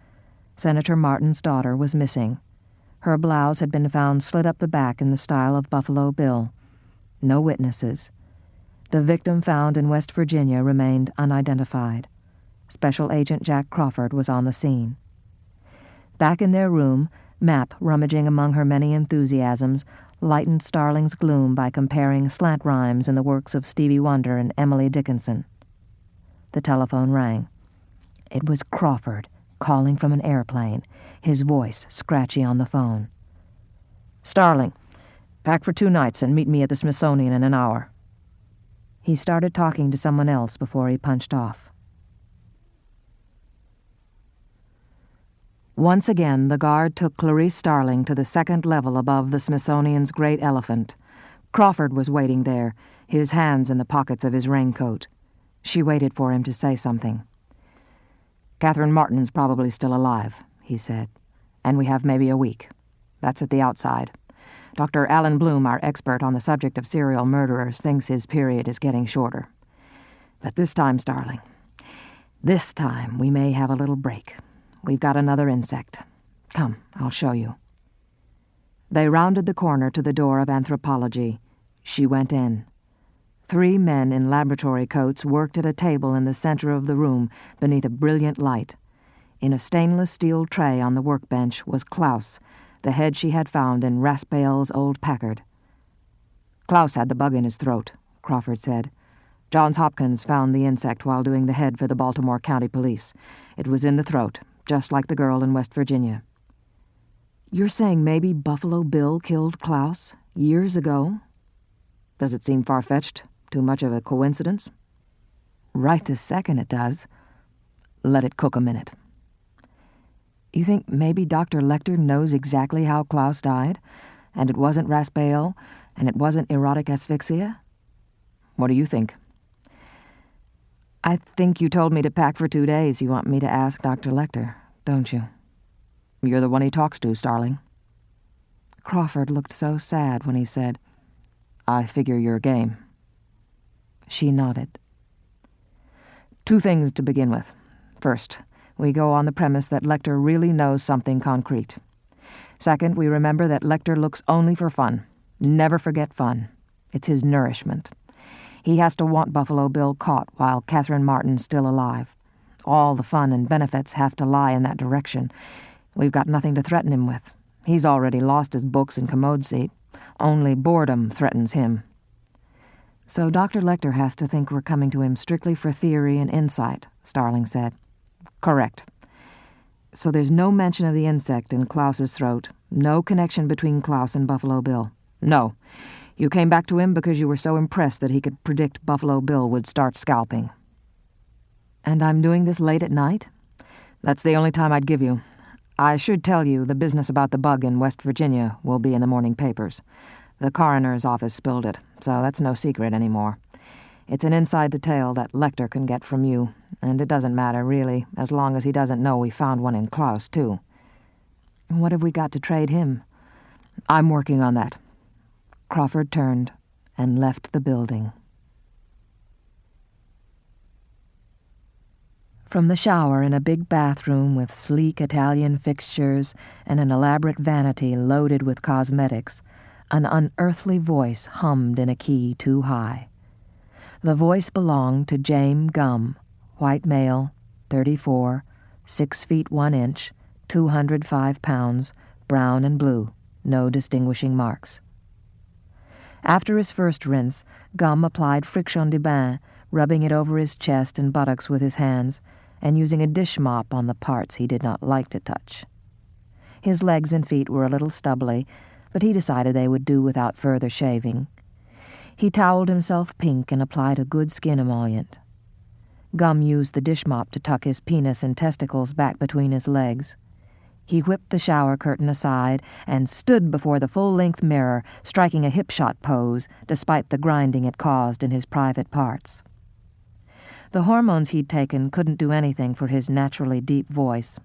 Senator Martin's daughter was missing. Her blouse had been found slit up the back in the style of Buffalo Bill. No witnesses. The victim found in West Virginia remained unidentified. Special Agent Jack Crawford was on the scene. Back in their room, Map, rummaging among her many enthusiasms, lightened Starling's gloom by comparing slant rhymes in the works of Stevie Wonder and Emily Dickinson. The telephone rang. It was Crawford, calling from an airplane, his voice scratchy on the phone. "Starling, pack for 2 nights and meet me at the Smithsonian in an hour." He started talking to someone else before he punched off. Once again, the guard took Clarice Starling to the 2nd level above the Smithsonian's great elephant. Crawford was waiting there, his hands in the pockets of his raincoat. She waited for him to say something. "Catherine Martin's probably still alive," he said, "and we have maybe a week. That's at the outside. Dr. Alan Bloom, our expert on the subject of serial murderers, thinks his period is getting shorter. But this time, Starling, this time we may have a little break. We've got another insect. Come, I'll show you." They rounded the corner to the door of anthropology. She went in. 3 men in laboratory coats worked at a table in the center of the room beneath a brilliant light. In a stainless steel tray on the workbench was Klaus, the head she had found in Raspail's old Packard. "Klaus had the bug in his throat," Crawford said. Johns Hopkins found the insect while doing the head for the Baltimore County Police. It was in the throat, just like the girl in West Virginia. You're saying maybe Buffalo Bill killed Klaus years ago? Does it seem far-fetched? Too much of a coincidence? Right this second it does. Let it cook a minute. You think maybe Dr. Lecter knows exactly how Klaus died, and it wasn't raspail, and it wasn't erotic asphyxia? What do you think? I think you told me to pack for 2 days. You want me to ask Dr. Lecter, don't you? You're the one he talks to, Starling. Crawford looked so sad when he said, I figure you're game. She nodded. 2 things to begin with. First, we go on the premise that Lecter really knows something concrete. Second, we remember that Lecter looks only for fun. Never forget fun. It's his nourishment. He has to want Buffalo Bill caught while Catherine Martin's still alive. All the fun and benefits have to lie in that direction. We've got nothing to threaten him with. He's already lost his books and commode seat. Only boredom threatens him. So Dr. Lecter has to think we're coming to him strictly for theory and insight, Starling said. Correct. So there's no mention of the insect in Klaus's throat, no connection between Klaus and Buffalo Bill. No. You came back to him because you were so impressed that he could predict Buffalo Bill would start scalping. And I'm doing this late at night? That's the only time I'd give you. I should tell you the business about the bug in West Virginia will be in the morning papers. The coroner's office spilled it, so that's no secret anymore. It's an inside detail that Lecter can get from you, and it doesn't matter, really, as long as he doesn't know we found one in Klaus, too. What have we got to trade him? I'm working on that. Crawford turned and left the building. From the shower in a big bathroom with sleek Italian fixtures and an elaborate vanity loaded with cosmetics, an unearthly voice hummed in a key too high. The voice belonged to James Gumm, white male, 34, 6 feet 1 inch, 205 pounds, brown and blue, no distinguishing marks. After his first rinse, Gumm applied friction de bain, rubbing it over his chest and buttocks with his hands, and using a dish mop on the parts he did not like to touch. His legs and feet were a little stubbly, but he decided they would do without further shaving. He toweled himself pink and applied a good skin emollient. Gumm used the dish mop to tuck his penis and testicles back between his legs. He whipped the shower curtain aside and stood before the full-length mirror, striking a hip-shot pose, despite the grinding it caused in his private parts. The hormones he'd taken couldn't do anything for his naturally deep voice,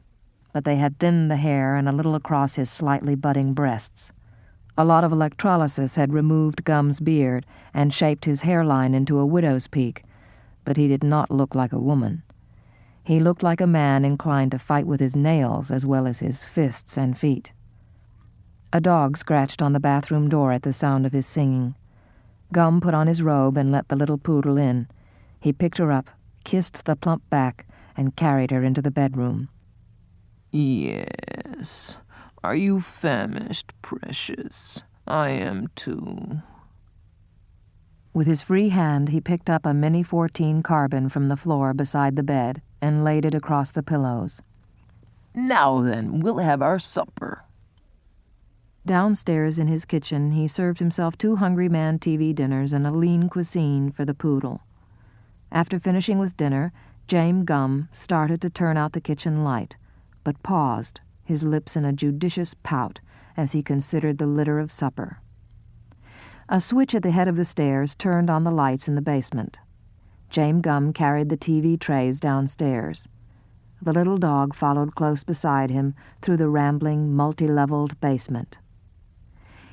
but they had thinned the hair and a little across his slightly budding breasts. A lot of electrolysis had removed Gumm's beard and shaped his hairline into a widow's peak, but he did not look like a woman. He looked like a man inclined to fight with his nails as well as his fists and feet. A dog scratched on the bathroom door at the sound of his singing. Gumm put on his robe and let the little poodle in. He picked her up, kissed the plump back, and carried her into the bedroom. Yes. Are you famished, precious? I am too. With his free hand, he picked up a Mini 14 carbine from the floor beside the bed and laid it across the pillows. Now then, we'll have our supper. Downstairs in his kitchen, he served himself 2 Hungry Man TV dinners and a lean cuisine for the poodle. After finishing with dinner, James Gumm started to turn out the kitchen light, but paused, his lips in a judicious pout, as he considered the litter of supper. A switch at the head of the stairs turned on the lights in the basement. James Gumm carried the TV trays downstairs. The little dog followed close beside him through the rambling, multi-leveled basement.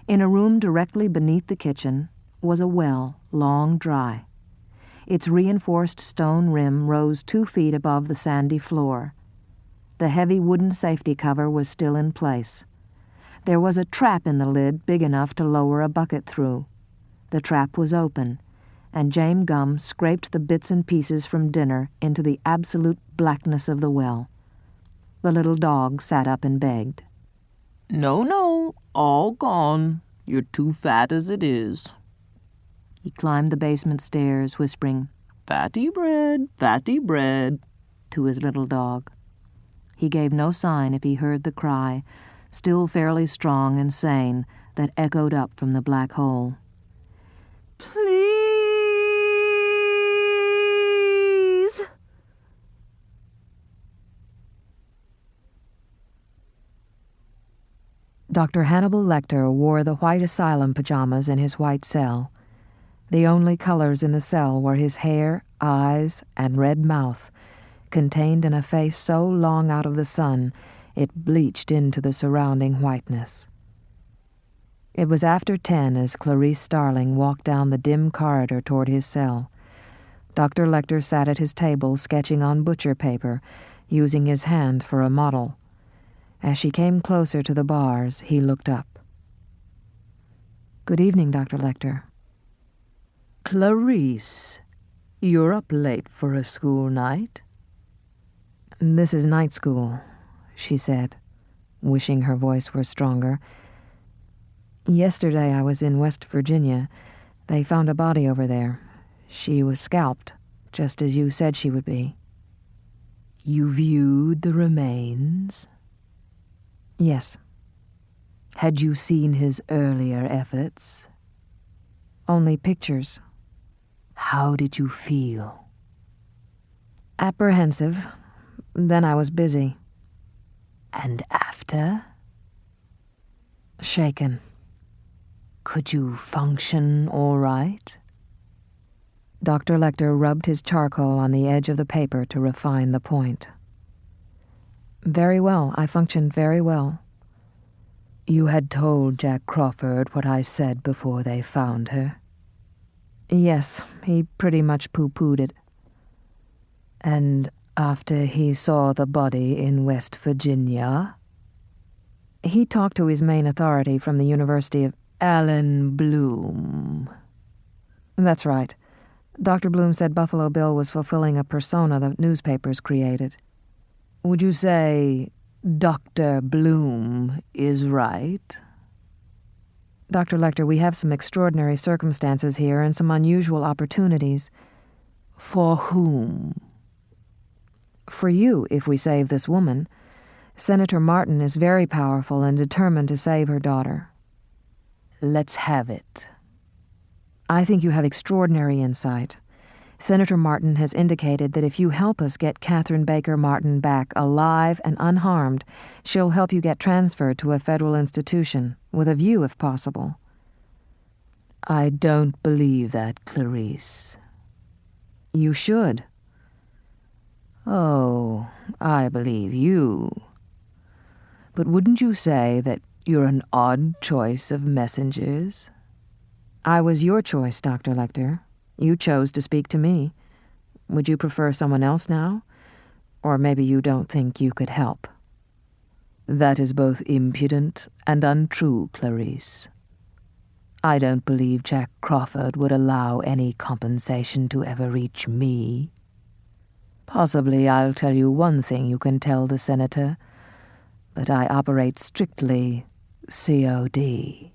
In a room directly beneath the kitchen was a well, long dry. Its reinforced stone rim rose 2 feet above the sandy floor. The heavy wooden safety cover was still in place. There was a trap in the lid big enough to lower a bucket through. The trap was open, and James Gumm scraped the bits and pieces from dinner into the absolute blackness of the well. The little dog sat up and begged. No, all gone. You're too fat as it is. He climbed the basement stairs, whispering, fatty bread, to his little dog. He gave no sign if he heard the cry, still fairly strong and sane, that echoed up from the black hole. Please! Dr. Hannibal Lecter wore the white asylum pajamas in his white cell. The only colors in the cell were his hair, eyes, and red mouth, contained in a face so long out of the sun it bleached into the surrounding whiteness. It was after 10 as Clarice Starling walked down the dim corridor toward his cell. Dr. Lecter sat at his table sketching on butcher paper, using his hand for a model. As she came closer to the bars, he looked up. "Good evening, Dr. Lecter." Clarice, you're up late for a school night? "This is night school," she said, wishing her voice were stronger. "Yesterday I was in West Virginia. They found a body over there. She was scalped, just as you said she would be." You viewed the remains? "Yes." Had you seen his earlier efforts? "Only pictures." How did you feel? "Apprehensive. Then I was busy." And after? "Shaken." Could you function all right? Dr. Lecter rubbed his charcoal on the edge of the paper to refine the point. "Very well. I functioned very well." You had told Jack Crawford what I said before they found her? "Yes, he pretty much pooh-poohed it." And after he saw the body in West Virginia? "He talked to his main authority from the University of..." Alan Bloom. "That's right. Dr. Bloom said Buffalo Bill was fulfilling a persona the newspapers created." Would you say Dr. Bloom is right? "Dr. Lecter, we have some extraordinary circumstances here and some unusual opportunities." For whom? "For you, if we save this woman. Senator Martin is very powerful and determined to save her daughter." Let's have it. "I think you have extraordinary insight. Senator Martin has indicated that if you help us get Catherine Baker Martin back alive and unharmed, she'll help you get transferred to a federal institution, with a view if possible." I don't believe that, Clarice. "You should." Oh, I believe you. But wouldn't you say that you're an odd choice of messengers? "I was your choice, Dr. Lecter. You chose to speak to me. Would you prefer someone else now? Or maybe you don't think you could help." That is both impudent and untrue, Clarice. I don't believe Jack Crawford would allow any compensation to ever reach me. Possibly I'll tell you one thing you can tell the senator, but I operate strictly COD.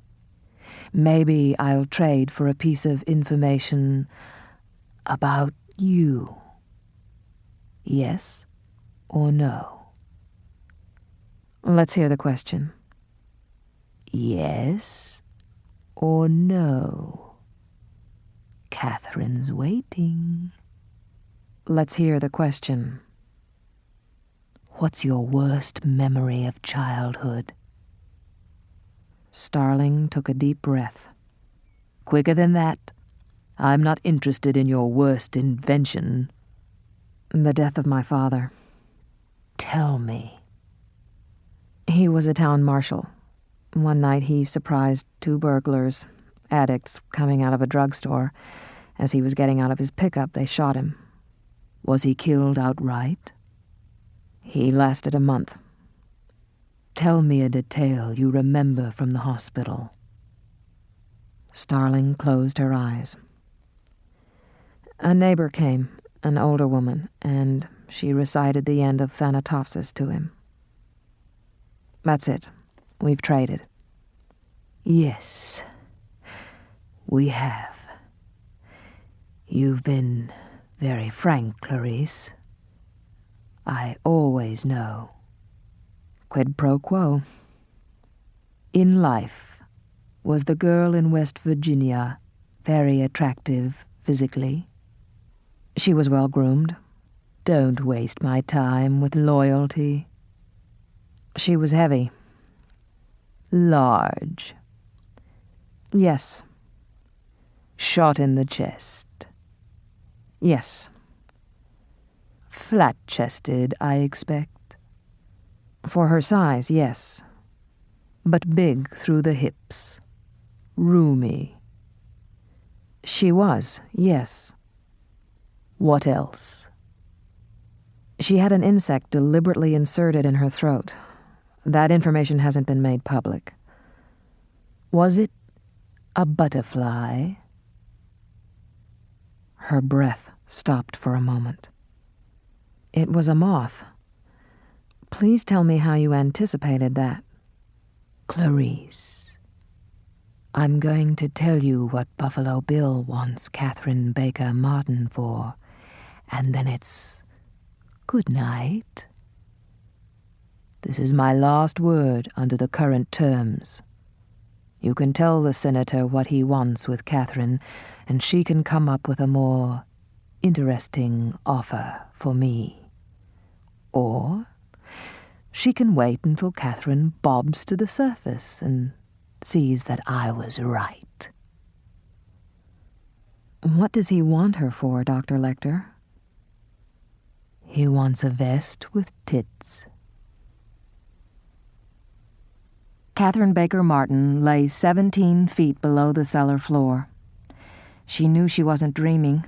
Maybe I'll trade for a piece of information about you. Yes or no? Let's hear the question. Yes or no? Catherine's waiting. Let's hear the question. What's your worst memory of childhood? Starling took a deep breath. Quicker than that. I'm not interested in your worst invention. The death of my father. Tell me. He was a town marshal. One night he surprised 2 burglars, addicts, coming out of a drugstore. As he was getting out of his pickup, they shot him. Was he killed outright? He lasted a month. Tell me a detail you remember from the hospital. Starling closed her eyes. A neighbor came, an older woman, and she recited the end of Thanatopsis to him. That's it. We've traded. Yes, we have. You've been Very frank, Clarice. I always know. Quid pro quo. In life, was the girl in West Virginia very attractive physically? She was well groomed. Don't waste my time with loyalty. She was heavy. Large. Yes. Shot in the chest. Yes. Flat-chested, I expect. For her size, yes. But big through the hips. Roomy. She was, yes. What else? She had an insect deliberately inserted in her throat. That information hasn't been made public. Was it a butterfly? Her breath stopped for a moment. It was a moth. Please tell me how you anticipated that. Clarice, I'm going to tell you what Buffalo Bill wants Catherine Baker Martin for, and then it's good night. This is my last word under the current terms. You can tell the senator what he wants with Catherine, and she can come up with a more interesting offer for me. Or she can wait until Catherine bobs to the surface and sees that I was right. What does he want her for, Dr. Lecter? He wants a vest with tits. Catherine Baker Martin lay 17 feet below the cellar floor. She knew she wasn't dreaming.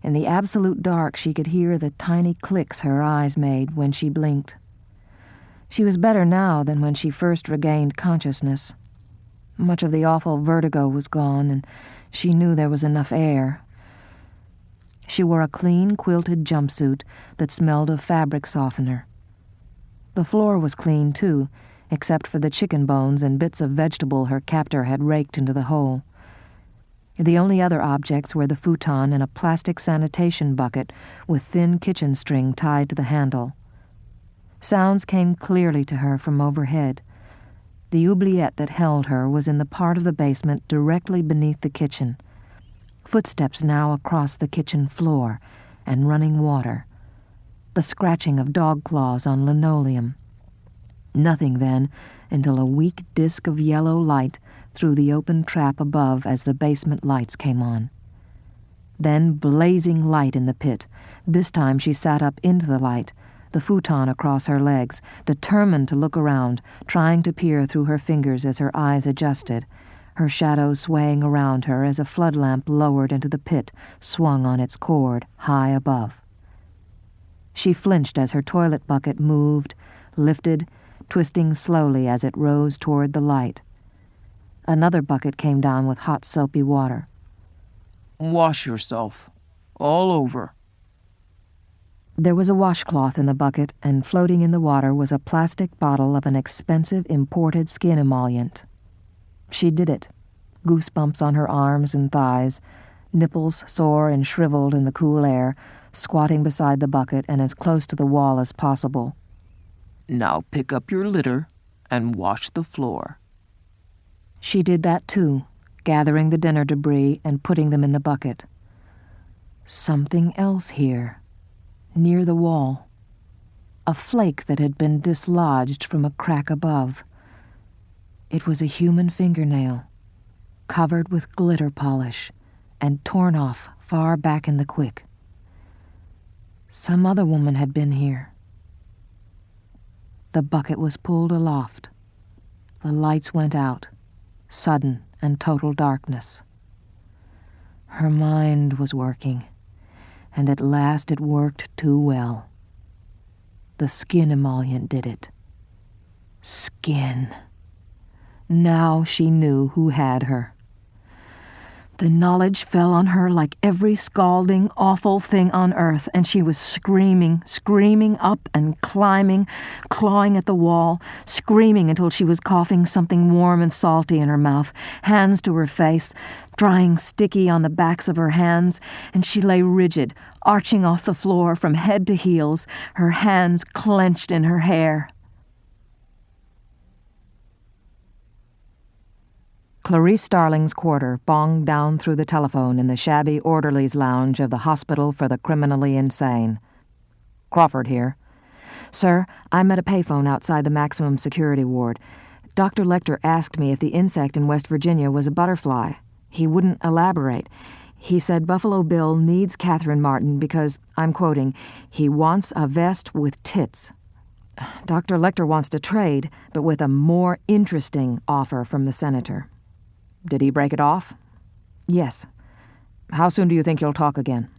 In the absolute dark, she could hear the tiny clicks her eyes made when she blinked. She was better now than when she first regained consciousness. Much of the awful vertigo was gone, and she knew there was enough air. She wore a clean, quilted jumpsuit that smelled of fabric softener. The floor was clean, too, except for the chicken bones and bits of vegetable her captor had raked into the hole. The only other objects were the futon and a plastic sanitation bucket with thin kitchen string tied to the handle. Sounds came clearly to her from overhead. The oubliette that held her was in the part of the basement directly beneath the kitchen. Footsteps now across the kitchen floor, and running water. The scratching of dog claws on linoleum. Nothing then, until a weak disk of yellow light through the open trap above as the basement lights came on. Then blazing light in the pit. This time she sat up into the light, the futon across her legs, determined to look around, trying to peer through her fingers as her eyes adjusted, her shadow swaying around her as a flood lamp lowered into the pit, swung on its cord, high above. She flinched as her toilet bucket moved, lifted, twisting slowly as it rose toward the light. Another bucket came down with hot soapy water. Wash yourself. All over. There was a washcloth in the bucket, and floating in the water was a plastic bottle of an expensive imported skin emollient. She did it, goosebumps on her arms and thighs, nipples sore and shriveled in the cool air, squatting beside the bucket and as close to the wall as possible. Now pick up your litter and wash the floor. She did that too, gathering the dinner debris and putting them in the bucket. Something else here, near the wall. A flake that had been dislodged from a crack above. It was a human fingernail, covered with glitter polish, and torn off far back in the quick. Some other woman had been here. The bucket was pulled aloft. The lights went out, sudden and total darkness. Her mind was working, and at last it worked too well. The skin emollient did it. Skin. Now she knew who had her. The knowledge fell on her like every scalding, awful thing on earth, and she was screaming up and climbing, clawing at the wall, screaming until she was coughing something warm and salty in her mouth, hands to her face, drying sticky on the backs of her hands, and she lay rigid, arching off the floor from head to heels, her hands clenched in her hair. Clarice Starling's quarter bonged down through the telephone in the shabby orderlies' lounge of the Hospital for the Criminally Insane. Crawford here. Sir, I'm at a payphone outside the maximum security ward. Dr. Lecter asked me if the insect in West Virginia was a butterfly. He wouldn't elaborate. He said Buffalo Bill needs Catherine Martin because, I'm quoting, he wants a vest with tits. Dr. Lecter wants to trade, but with a more interesting offer from the senator. Did he break it off? Yes. How soon do you think you'll talk again?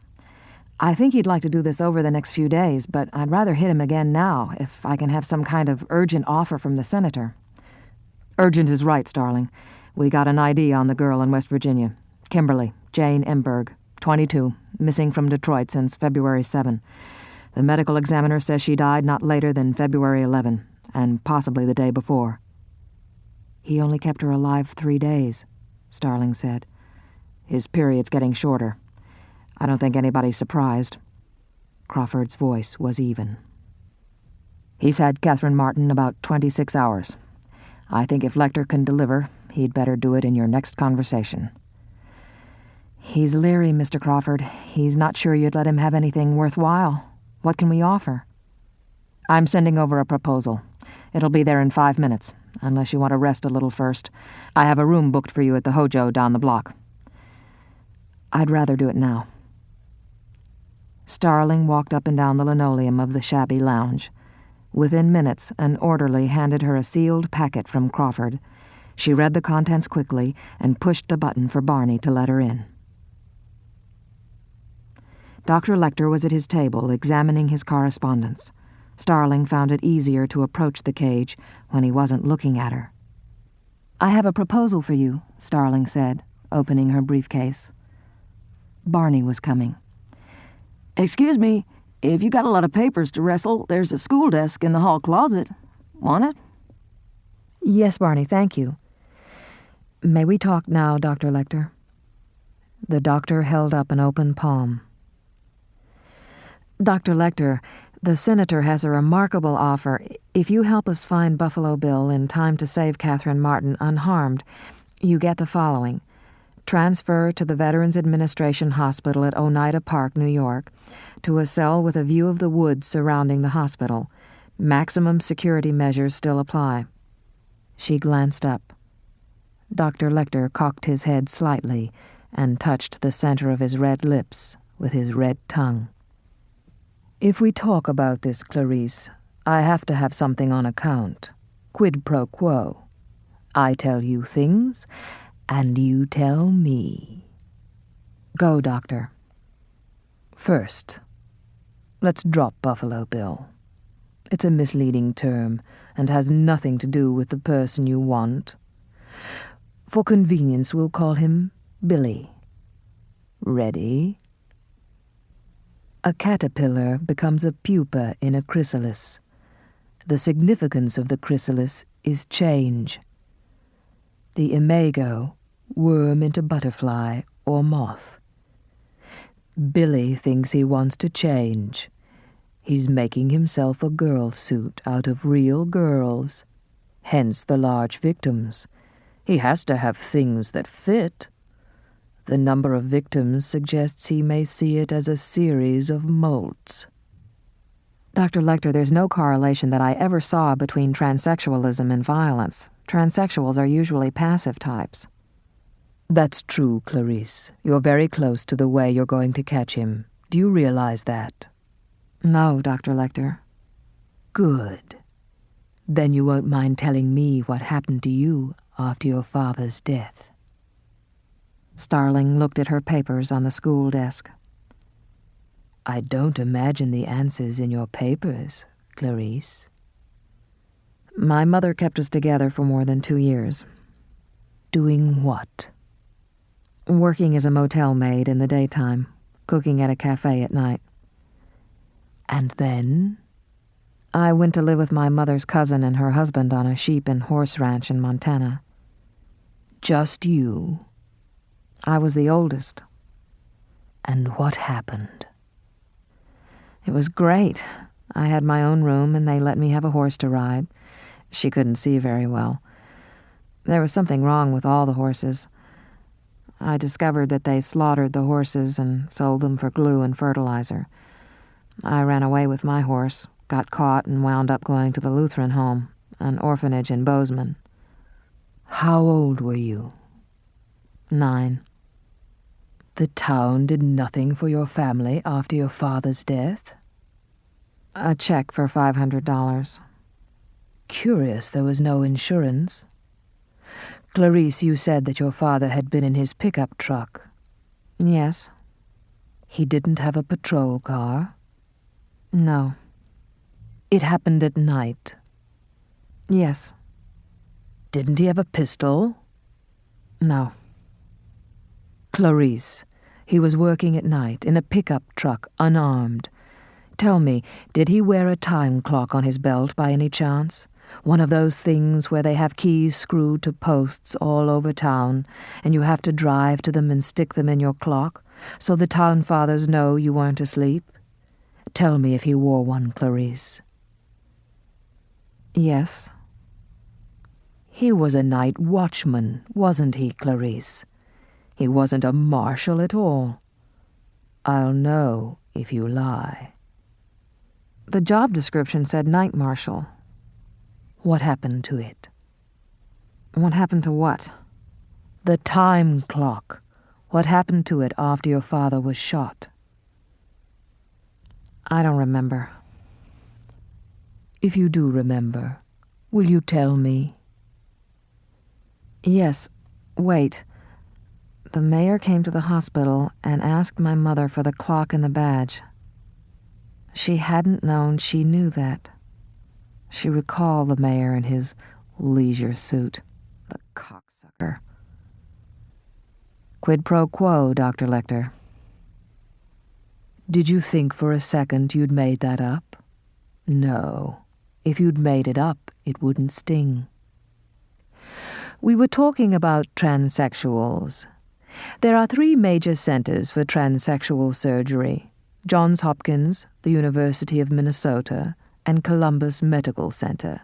I think he'd like to do this over the next few days, but I'd rather hit him again now if I can have some kind of urgent offer from the senator. Urgent is right, Starling. We got an ID on the girl in West Virginia. Kimberly, Jane Emberg, 22, missing from Detroit since February 7. The medical examiner says she died not later than February 11, and possibly the day before. He only kept her alive 3 days, Starling said. His period's getting shorter. I don't think anybody's surprised. Crawford's voice was even. He's had Catherine Martin about 26 hours. I think if Lecter can deliver, he'd better do it in your next conversation. He's leery, Mr. Crawford. He's not sure you'd let him have anything worthwhile. What can we offer? I'm sending over a proposal. It'll be there in 5 minutes, unless you want to rest a little first. I have a room booked for you at the Hojo down the block. I'd rather do it now. Starling walked up and down the linoleum of the shabby lounge. Within minutes, an orderly handed her a sealed packet from Crawford. She read the contents quickly and pushed the button for Barney to let her in. Dr. Lecter was at his table examining his correspondence. Starling found it easier to approach the cage when he wasn't looking at her. I have a proposal for you, Starling said, opening her briefcase. Barney was coming. Excuse me, if you got a lot of papers to wrestle, there's a school desk in the hall closet. Want it? Yes, Barney, thank you. May we talk now, Dr. Lecter? The doctor held up an open palm. Dr. Lecter, the senator has a remarkable offer. If you help us find Buffalo Bill in time to save Catherine Martin unharmed, you get the following. Transfer to the Veterans Administration Hospital at Oneida Park, New York, to a cell with a view of the woods surrounding the hospital. Maximum security measures still apply. She glanced up. Dr. Lecter cocked his head slightly and touched the center of his red lips with his red tongue. If we talk about this, Clarice, I have to have something on account. Quid pro quo. I tell you things, and you tell me. Go, Doctor. First, let's drop Buffalo Bill. It's a misleading term and has nothing to do with the person you want. For convenience, we'll call him Billy. Ready? A caterpillar becomes a pupa in a chrysalis. The significance of the chrysalis is change. The imago, worm into butterfly or moth. Billy thinks he wants to change. He's making himself a girl suit out of real girls. Hence the large victims. He has to have things that fit. The number of victims suggests he may see it as a series of molts. Dr. Lecter, there's no correlation that I ever saw between transsexualism and violence. Transsexuals are usually passive types. That's true, Clarice. You're very close to the way you're going to catch him. Do you realize that? No, Dr. Lecter. Good. Then you won't mind telling me what happened to you after your father's death. Starling looked at her papers on the school desk. I don't imagine the answers in your papers, Clarice. My mother kept us together for more than 2 years. Doing what? Working as a motel maid in the daytime, cooking at a cafe at night. And then? I went to live with my mother's cousin and her husband on a sheep and horse ranch in Montana. Just you? I was the oldest. And what happened? It was great. I had my own room, and they let me have a horse to ride. She couldn't see very well. There was something wrong with all the horses. I discovered that they slaughtered the horses and sold them for glue and fertilizer. I ran away with my horse, got caught, and wound up going to the Lutheran home, an orphanage in Bozeman. How old were you? 9. The town did nothing for your family after your father's death? A check for $500. Curious there was no insurance. Clarice, you said that your father had been in his pickup truck. Yes. He didn't have a patrol car? No. It happened at night? Yes. Didn't he have a pistol? No. Clarice, he was working at night in a pickup truck, unarmed. Tell me, did he wear a time clock on his belt by any chance? One of those things where they have keys screwed to posts all over town, and you have to drive to them and stick them in your clock, so the town fathers know you weren't asleep? Tell me if he wore one, Clarice. Yes. He was a night watchman, wasn't he, Clarice? He wasn't a marshal at all. I'll know if you lie. The job description said night marshal. What happened to it? What happened to what? The time clock. What happened to it after your father was shot? I don't remember. If you do remember, will you tell me? Yes. Wait. The mayor came to the hospital and asked my mother for the clock and the badge. She hadn't known she knew that. She recalled the mayor in his leisure suit. The cocksucker. Quid pro quo, Dr. Lecter. Did you think for a second you'd made that up? No. If you'd made it up, it wouldn't sting. We were talking about transsexuals. There are 3 major centers for transsexual surgery: Johns Hopkins, the University of Minnesota, and Columbus Medical Center.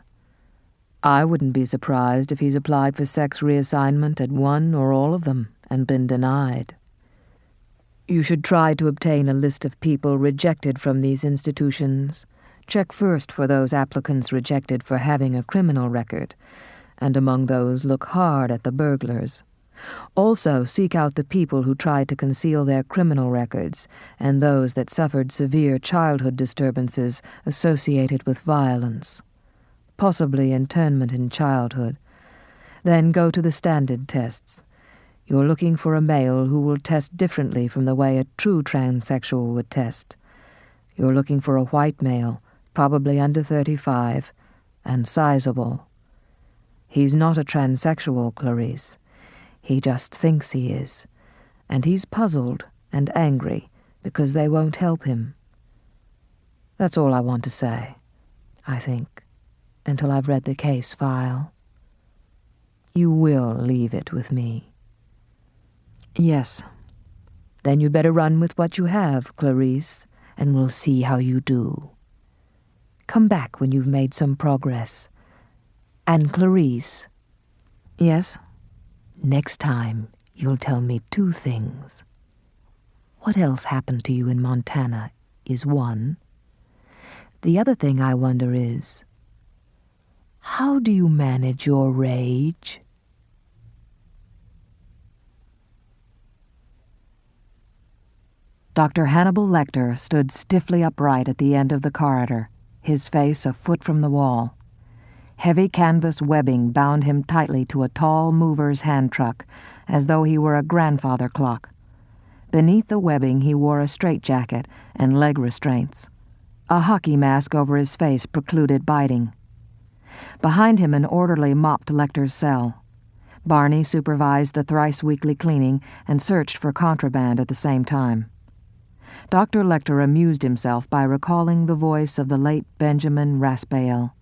I wouldn't be surprised if he's applied for sex reassignment at one or all of them and been denied. You should try to obtain a list of people rejected from these institutions. Check first for those applicants rejected for having a criminal record, and among those look hard at the burglars. Also seek out the people who tried to conceal their criminal records and those that suffered severe childhood disturbances associated with violence, possibly internment in childhood. Then go to the standard tests. You're looking for a male who will test differently from the way a true transsexual would test. You're looking for a white male, probably under 35, and sizable. He's not a transsexual, Clarice. He just thinks he is, and he's puzzled and angry because they won't help him. That's all I want to say, I think, until I've read the case file. You will leave it with me. Yes. Then you'd better run with what you have, Clarice, and we'll see how you do. Come back when you've made some progress. And Clarice. Yes? Next time, you'll tell me 2 things. What else happened to you in Montana is one. The other thing I wonder is, how do you manage your rage? Dr. Hannibal Lecter stood stiffly upright at the end of the corridor, his face a foot from the wall. Heavy canvas webbing bound him tightly to a tall mover's hand truck, as though he were a grandfather clock. Beneath the webbing he wore a straitjacket and leg restraints. A hockey mask over his face precluded biting. Behind him an orderly mopped Lecter's cell. Barney supervised the thrice-weekly cleaning and searched for contraband at the same time. Dr. Lecter amused himself by recalling the voice of the late Benjamin Raspail.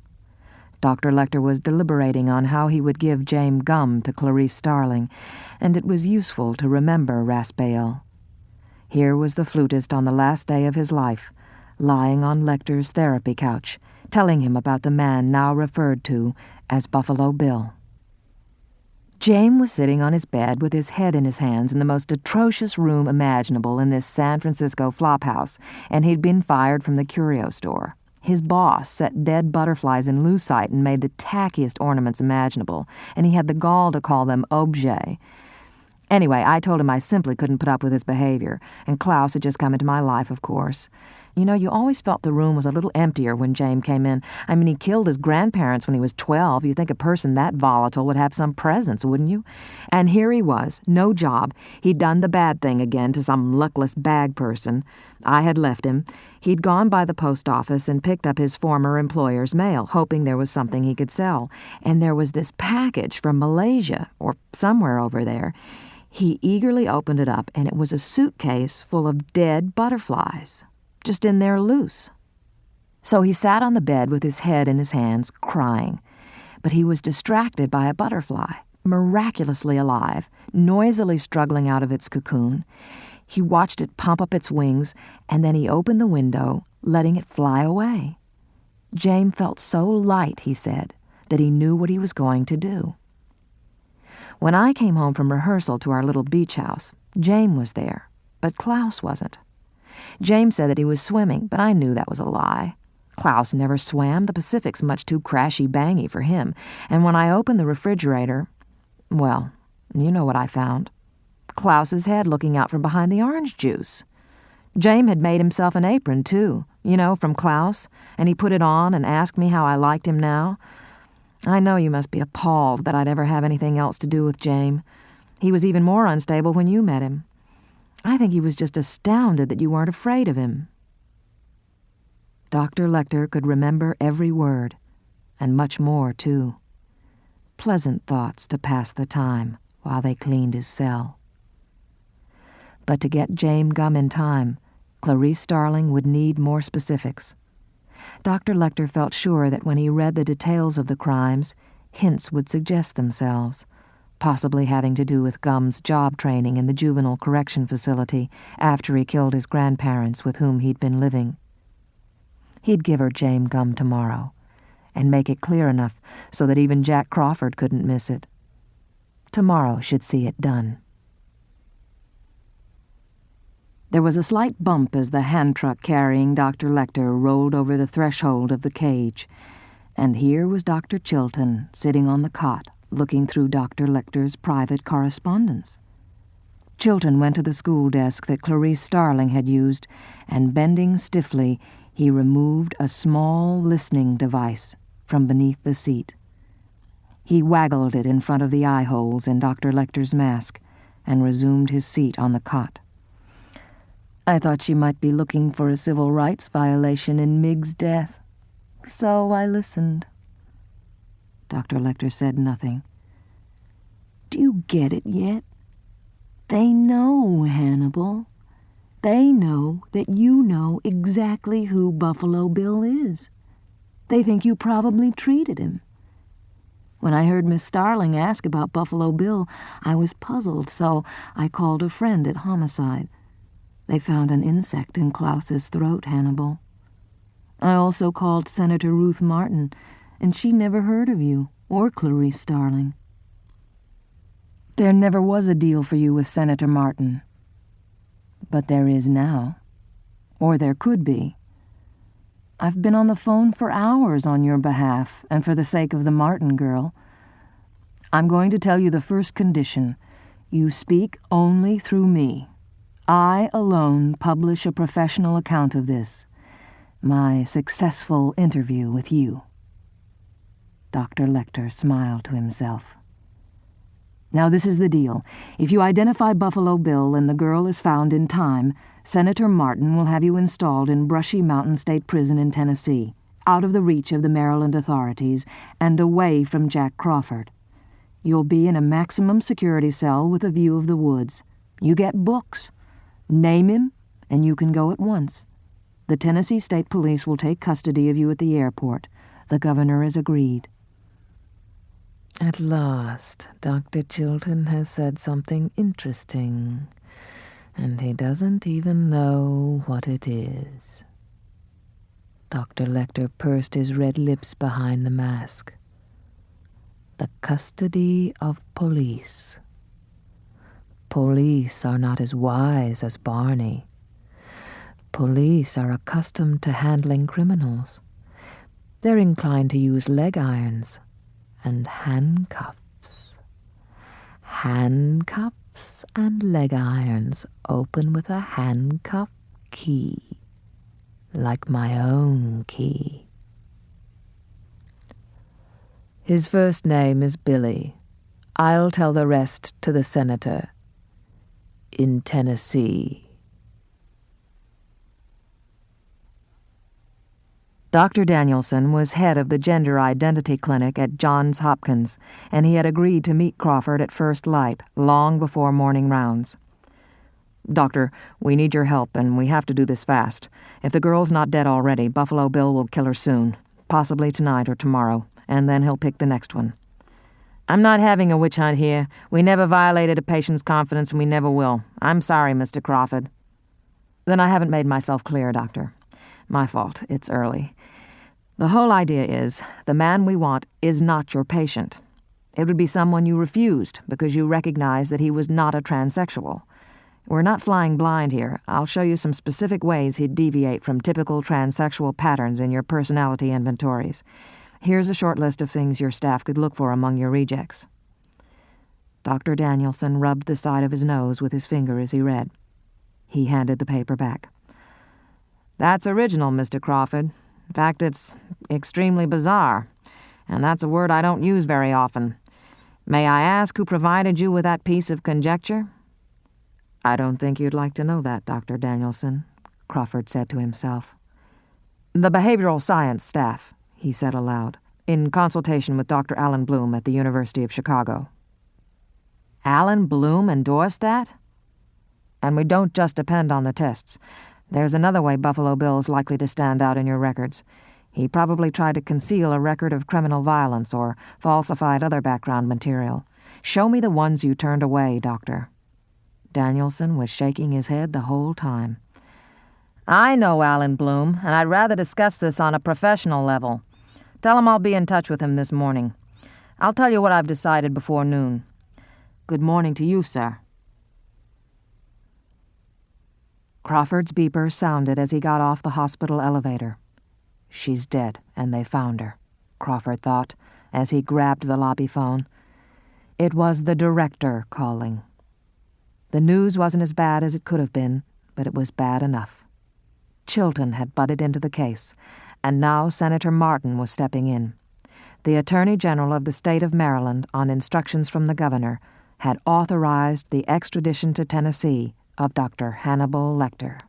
Dr. Lecter was deliberating on how he would give James gum to Clarice Starling, and it was useful to remember Raspail. Here was the flutist on the last day of his life, lying on Lecter's therapy couch, telling him about the man now referred to as Buffalo Bill. James was sitting on his bed with his head in his hands in the most atrocious room imaginable in this San Francisco flophouse, and he'd been fired from the curio store. His boss set dead butterflies in lucite and made the tackiest ornaments imaginable, and he had the gall to call them objets. Anyway, I told him I simply couldn't put up with his behavior, and Klaus had just come into my life, of course. You know, you always felt the room was a little emptier when James came in. I mean, he killed his grandparents when he was 12. You'd think a person that volatile would have some presence, wouldn't you? And here he was, no job. He'd done the bad thing again to some luckless bag person. I had left him. He'd gone by the post office and picked up his former employer's mail, hoping there was something he could sell. And there was this package from Malaysia, or somewhere over there. He eagerly opened it up, and it was a suitcase full of dead butterflies, just in there loose. So he sat on the bed with his head in his hands, crying. But he was distracted by a butterfly, miraculously alive, noisily struggling out of its cocoon. He watched it pump up its wings, and then he opened the window, letting it fly away. James felt so light, he said, that he knew what he was going to do. When I came home from rehearsal to our little beach house, James was there, but Klaus wasn't. James said that he was swimming, but I knew that was a lie. Klaus never swam. The Pacific's much too crashy-bangy for him. And when I opened the refrigerator, well, you know what I found. Klaus's head looking out from behind the orange juice. James had made himself an apron, too, you know, from Klaus, and he put it on and asked me how I liked him now. I know you must be appalled that I'd ever have anything else to do with James. He was even more unstable when you met him. I think he was just astounded that you weren't afraid of him. Dr. Lecter could remember every word, and much more, too. Pleasant thoughts to pass the time while they cleaned his cell. But to get James Gum in time, Clarice Starling would need more specifics. Dr. Lecter felt sure that when he read the details of the crimes, hints would suggest themselves, possibly having to do with Gum's job training in the juvenile correction facility after he killed his grandparents with whom he'd been living. He'd give her James Gum tomorrow, and make it clear enough so that even Jack Crawford couldn't miss it. Tomorrow should see it done. There was a slight bump as the hand truck carrying Dr. Lecter rolled over the threshold of the cage, and here was Dr. Chilton sitting on the cot, looking through Dr. Lecter's private correspondence. Chilton went to the school desk that Clarice Starling had used, and bending stiffly, he removed a small listening device from beneath the seat. He waggled it in front of the eye holes in Dr. Lecter's mask and resumed his seat on the cot. I thought she might be looking for a civil rights violation in Mig's death, so I listened. Dr. Lecter said nothing. Do you get it yet? They know, Hannibal. They know that you know exactly who Buffalo Bill is. They think you probably treated him. When I heard Miss Starling ask about Buffalo Bill, I was puzzled, so I called a friend at Homicide. They found an insect in Klaus's throat, Hannibal. I also called Senator Ruth Martin, and she never heard of you or Clarice Starling. There never was a deal for you with Senator Martin. But there is now. Or there could be. I've been on the phone for hours on your behalf, and for the sake of the Martin girl. I'm going to tell you the first condition. You speak only through me. I alone publish a professional account of this, my successful interview with you. Dr. Lecter smiled to himself. Now this is the deal. If you identify Buffalo Bill and the girl is found in time, Senator Martin will have you installed in Brushy Mountain State Prison in Tennessee, out of the reach of the Maryland authorities and away from Jack Crawford. You'll be in a maximum security cell with a view of the woods. You get books. Name him, and you can go at once. The Tennessee State Police will take custody of you at the airport. The governor has agreed. At last, Dr. Chilton has said something interesting, and he doesn't even know what it is. Dr. Lecter pursed his red lips behind the mask. The custody of police. Police are not as wise as Barney. Police are accustomed to handling criminals. They're inclined to use leg irons and handcuffs. Handcuffs and leg irons open with a handcuff key, like my own key. His first name is Billy. I'll tell the rest to the senator. In Tennessee. Dr. Danielson was head of the gender identity clinic at Johns Hopkins, and he had agreed to meet Crawford at first light, long before morning rounds. "Doctor, we need your help, and we have to do this fast. If the girl's not dead already, Buffalo Bill will kill her soon, possibly tonight or tomorrow, and then he'll pick the next one." "I'm not having a witch hunt here. We never violated a patient's confidence, and we never will. I'm sorry, Mr. Crawford." "Then I haven't made myself clear, Doctor. My fault. It's early. The whole idea is, the man we want is not your patient. It would be someone you refused because you recognize that he was not a transsexual. We're not flying blind here. I'll show you some specific ways he'd deviate from typical transsexual patterns in your personality inventories. Here's a short list of things your staff could look for among your rejects." Dr. Danielson rubbed the side of his nose with his finger as he read. He handed the paper back. "That's original, Mr. Crawford. In fact, it's extremely bizarre, and that's a word I don't use very often. May I ask who provided you with that piece of conjecture?" "I don't think you'd like to know that, Dr. Danielson," Crawford said to himself. "The behavioral science staff," he said aloud, "in consultation with Dr. Alan Bloom at the University of Chicago." "Alan Bloom endorsed that?" "And we don't just depend on the tests. There's another way Buffalo Bill's likely to stand out in your records. He probably tried to conceal a record of criminal violence or falsified other background material. Show me the ones you turned away, Doctor." Danielson was shaking his head the whole time. "I know Alan Bloom, and I'd rather discuss this on a professional level. Tell him I'll be in touch with him this morning. I'll tell you what I've decided before noon. Good morning to you, sir." Crawford's beeper sounded as he got off the hospital elevator. She's dead, and they found her, Crawford thought, as he grabbed the lobby phone. It was the director calling. The news wasn't as bad as it could have been, but it was bad enough. Chilton had butted into the case, and now Senator Martin was stepping in. The Attorney General of the state of Maryland, on instructions from the governor, had authorized the extradition to Tennessee of Dr. Hannibal Lecter.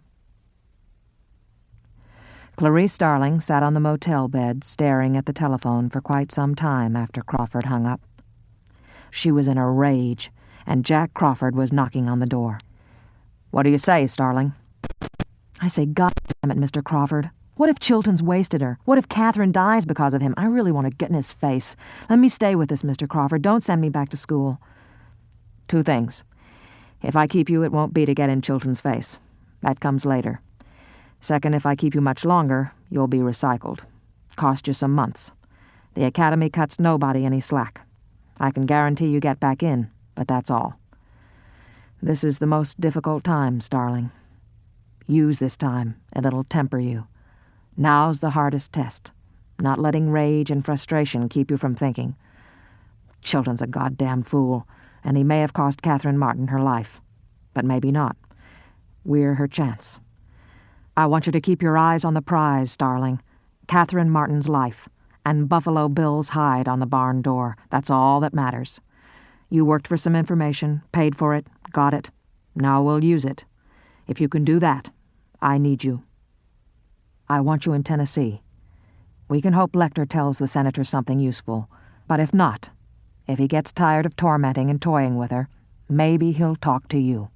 Clarice Starling sat on the motel bed staring at the telephone for quite some time after Crawford hung up. She was in a rage, and Jack Crawford was knocking on the door. "What do you say, Starling?" "I say, God damn it, Mr. Crawford. What if Chilton's wasted her? What if Catherine dies because of him? I really want to get in his face. Let me stay with this, Mr. Crawford. Don't send me back to school." "Two things. If I keep you, it won't be to get in Chilton's face. That comes later. Second, if I keep you much longer, you'll be recycled. Cost you some months. The Academy cuts nobody any slack. I can guarantee you get back in, but that's all. This is the most difficult time, Starling. Use this time, and it'll temper you. Now's the hardest test, not letting rage and frustration keep you from thinking. Chilton's a goddamn fool, and he may have cost Catherine Martin her life. But maybe not. We're her chance. I want you to keep your eyes on the prize, Starling. Catherine Martin's life, and Buffalo Bill's hide on the barn door. That's all that matters. You worked for some information, paid for it, got it. Now we'll use it. If you can do that, I need you. I want you in Tennessee. We can hope Lecter tells the senator something useful, but if not, if he gets tired of tormenting and toying with her, maybe he'll talk to you.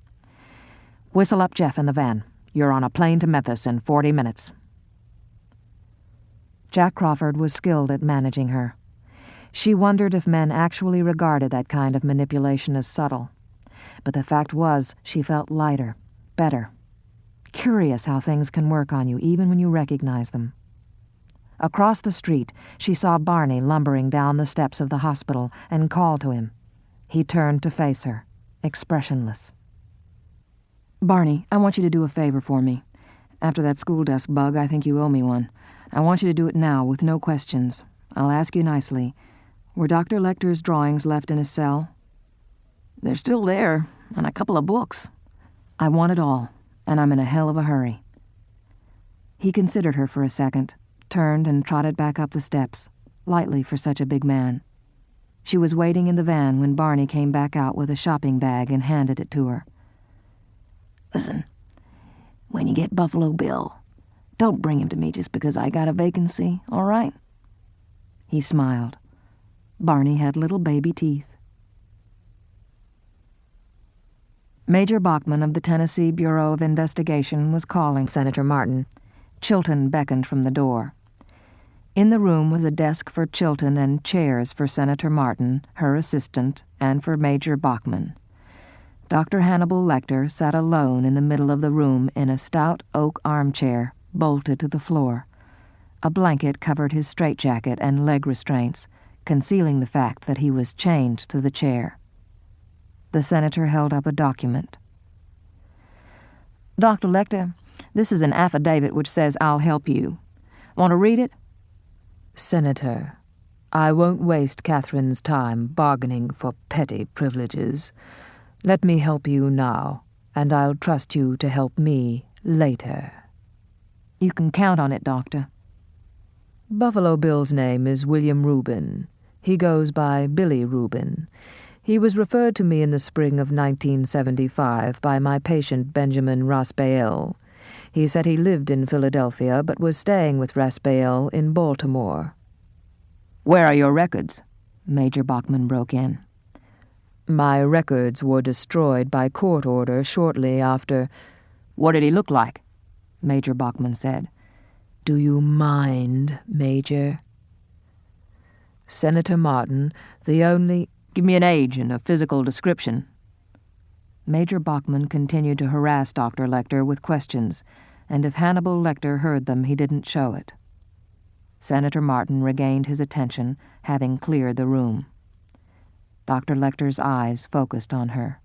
Whistle up Jeff in the van. You're on a plane to Memphis in 40 minutes. Jack Crawford was skilled at managing her. She wondered if men actually regarded that kind of manipulation as subtle. But the fact was, she felt lighter, better. Curious how things can work on you even when you recognize them. Across the street, she saw Barney lumbering down the steps of the hospital and called to him. He turned to face her, expressionless. Barney, I want you to do a favor for me. After that school desk bug, I think you owe me one. I want you to do it now, with no questions. I'll ask you nicely. Were Dr. Lecter's drawings left in his cell? They're still there, and a couple of books. I want it all, and I'm in a hell of a hurry. He considered her for a second, turned and trotted back up the steps, lightly for such a big man. She was waiting in the van when Barney came back out with a shopping bag and handed it to her. Listen, when you get Buffalo Bill, don't bring him to me just because I got a vacancy, all right? He smiled. Barney had little baby teeth. Major Bachman of the Tennessee Bureau of Investigation was calling Senator Martin. Chilton beckoned from the door. In the room was a desk for Chilton and chairs for Senator Martin, her assistant, and for Major Bachman. Dr. Hannibal Lecter sat alone in the middle of the room in a stout oak armchair, bolted to the floor. A blanket covered his straitjacket and leg restraints, concealing the fact that he was chained to the chair. The senator held up a document. Dr. Lecter, this is an affidavit which says I'll help you. Want to read it? Senator, I won't waste Catherine's time bargaining for petty privileges. Let me help you now, and I'll trust you to help me later. You can count on it, Doctor. Buffalo Bill's name is William Rubin. He goes by Billy Rubin. He was referred to me in the spring of 1975 by my patient Benjamin Raspail. He said he lived in Philadelphia but was staying with Raspail in Baltimore. Where are your records? Major Bachman broke in. My records were destroyed by court order shortly after. What did he look like? Major Bachman said. Do you mind, Major? Senator Martin, the only... Give me an age and a physical description. Major Bachman continued to harass Dr. Lecter with questions, and if Hannibal Lecter heard them, he didn't show it. Senator Martin regained his attention, having cleared the room. Dr. Lecter's eyes focused on her.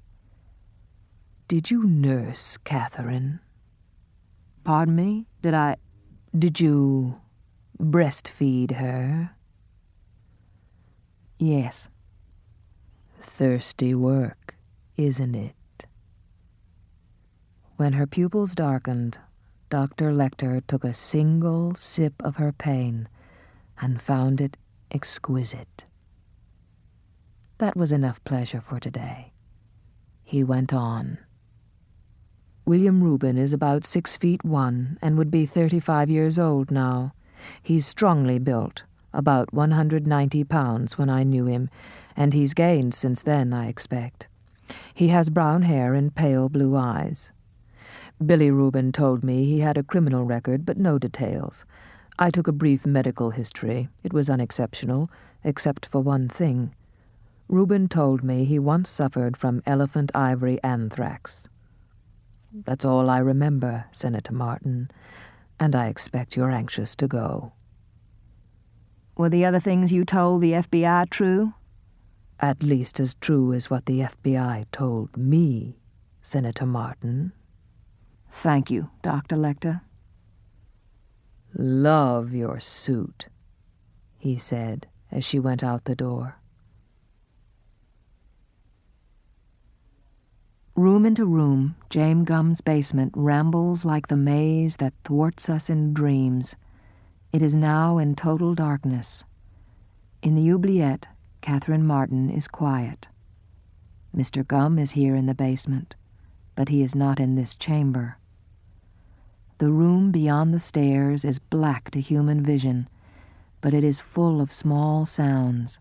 Did you nurse Catherine? Pardon me? Did you breastfeed her? Yes. Thirsty work, isn't it? When her pupils darkened, Dr. Lecter took a single sip of her pain and found it exquisite. That was enough pleasure for today. He went on. William Rubin is about 6'1" and would be 35 years old now. He's strongly built, about 190 pounds when I knew him, and he's gained since then, I expect. He has brown hair and pale blue eyes. Billy Rubin told me he had a criminal record, but no details. I took a brief medical history. It was unexceptional, except for one thing. Rubin told me he once suffered from elephant ivory anthrax. That's all I remember, Senator Martin, and I expect you're anxious to go. Were the other things you told the FBI true? At least as true as what the FBI told me, Senator Martin. Thank you, Dr. Lecter. Love your suit, he said as she went out the door. Room into room, James Gumm's basement rambles like the maze that thwarts us in dreams. It is now in total darkness. In the oubliette, Catherine Martin is quiet. Mr. Gumm is here in the basement, but he is not in this chamber. The room beyond the stairs is black to human vision, but it is full of small sounds.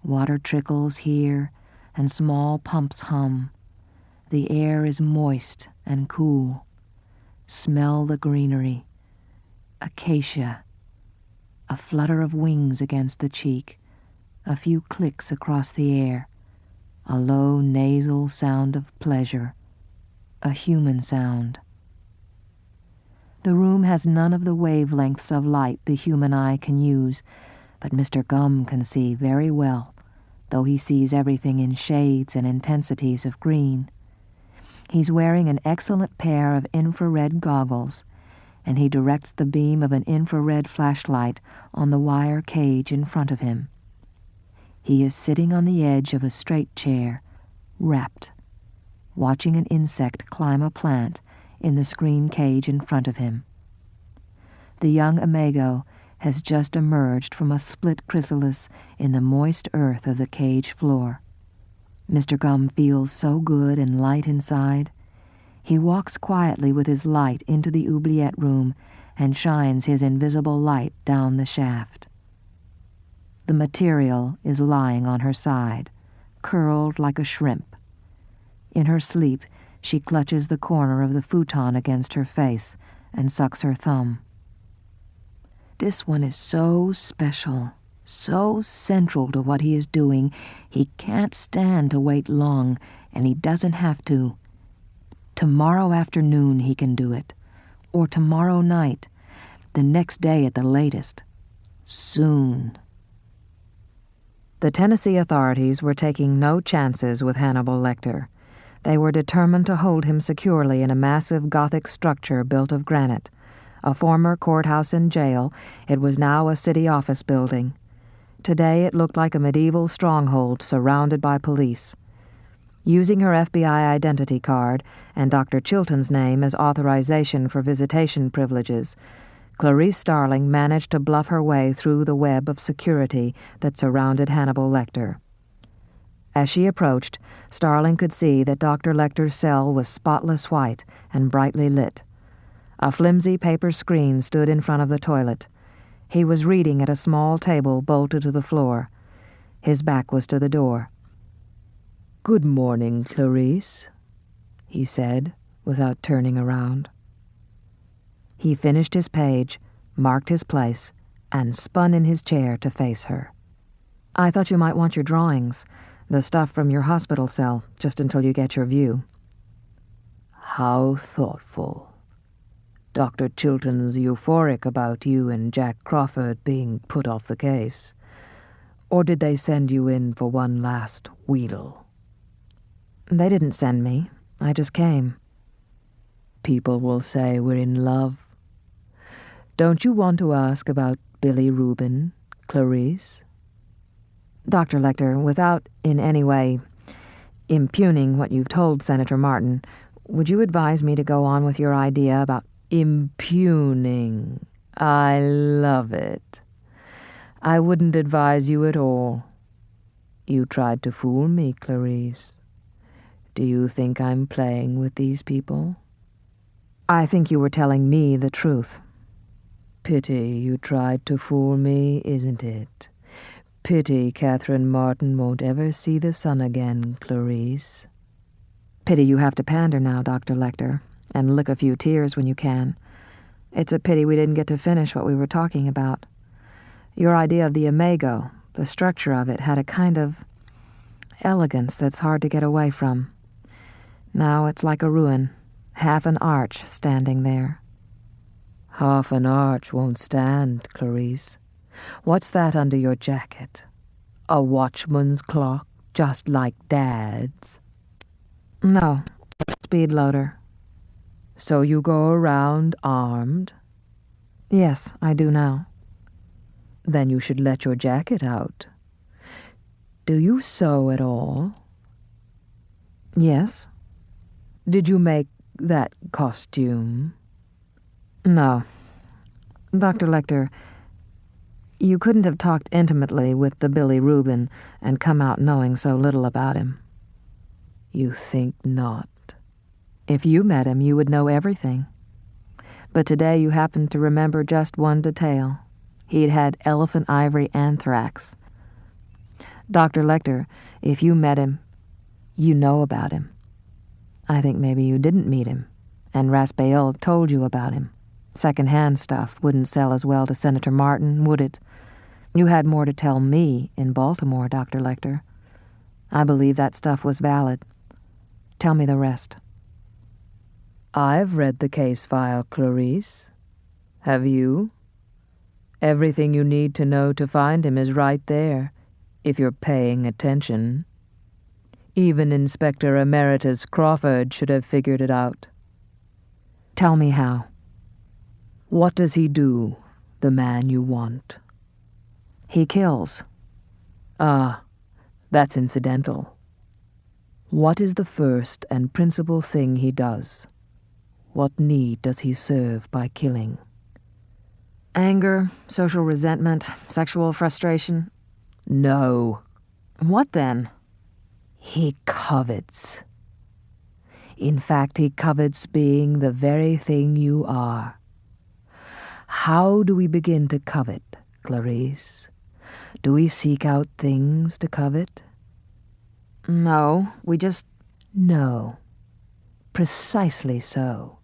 Water trickles here, and small pumps hum. The air is moist and cool. Smell the greenery. Acacia. A flutter of wings against the cheek. A few clicks across the air. A low nasal sound of pleasure. A human sound. The room has none of the wavelengths of light the human eye can use, but Mr. Gum can see very well, though he sees everything in shades and intensities of green. He's wearing an excellent pair of infrared goggles, and he directs the beam of an infrared flashlight on the wire cage in front of him. He is sitting on the edge of a straight chair, rapt, watching an insect climb a plant in the screen cage in front of him. The young imago has just emerged from a split chrysalis in the moist earth of the cage floor. Mr. Gum feels so good and light inside. He walks quietly with his light into the oubliette room and shines his invisible light down the shaft. The material is lying on her side, curled like a shrimp. In her sleep, she clutches the corner of the futon against her face and sucks her thumb. This one is so special, so central to what he is doing, he can't stand to wait long, and he doesn't have to. Tomorrow afternoon he can do it, or tomorrow night, the next day at the latest. Soon. The Tennessee authorities were taking no chances with Hannibal Lecter. They were determined to hold him securely in a massive Gothic structure built of granite. A former courthouse and jail, it was now a city office building. Today it looked like a medieval stronghold surrounded by police. Using her FBI identity card and Dr. Chilton's name as authorization for visitation privileges, Clarice Starling managed to bluff her way through the web of security that surrounded Hannibal Lecter. As she approached, Starling could see that Dr. Lecter's cell was spotless white and brightly lit. A flimsy paper screen stood in front of the toilet. He was reading at a small table bolted to the floor. His back was to the door. "Good morning, Clarice," he said, without turning around. He finished his page, marked his place, and spun in his chair to face her. "I thought you might want your drawings, the stuff from your hospital cell, just until you get your view." "How thoughtful. Dr. Chilton's euphoric about you and Jack Crawford being put off the case. Or did they send you in for one last wheedle?" "They didn't send me. I just came." "People will say we're in love. Don't you want to ask about Billy Rubin, Clarice?" "Dr. Lecter, without in any way impugning what you've told Senator Martin, would you advise me to go on with your idea about—" "Impugning. I love it. I wouldn't advise you at all. You tried to fool me, Clarice. Do you think I'm playing with these people?" "I think you were telling me the truth." "Pity you tried to fool me, isn't it? Pity Catherine Martin won't ever see the sun again, Clarice." "Pity you have to pander now, Dr. Lecter, and lick a few tears when you can. It's a pity we didn't get to finish what we were talking about. Your idea of the imago, the structure of it, had a kind of elegance that's hard to get away from. Now it's like a ruin, half an arch standing there." "Half an arch won't stand, Clarice. What's that under your jacket? A watchman's clock, just like Dad's?" "No, speed loader." "So you go around armed?" "Yes, I do now." "Then you should let your jacket out. Do you sew at all?" "Yes." "Did you make that costume?" "No. Dr. Lecter, you couldn't have talked intimately with the Billy Rubin and come out knowing so little about him." "You think not?" "If you met him, you would know everything. But today you happened to remember just one detail. He'd had elephant ivory anthrax. Dr. Lecter, if you met him, you know about him. I think maybe you didn't meet him, and Raspail told you about him. Second-hand stuff wouldn't sell as well to Senator Martin, would it? You had more to tell me in Baltimore, Dr. Lecter. I believe that stuff was valid. Tell me the rest." "I've read the case file, Clarice, Have you? Everything you need to know to find him is right there, if you're paying attention. Even Inspector Emeritus Crawford should have figured it out. Tell me how. What does he do, the man you want? He kills. Ah, that's incidental. What is the first and principal thing he does? What need does he serve by killing? Anger, social resentment, sexual frustration. No. What then? He covets. In fact, he covets being the very thing you are. How do we begin to covet, Clarice? Do we seek out things to covet? No, we just... No. Precisely so.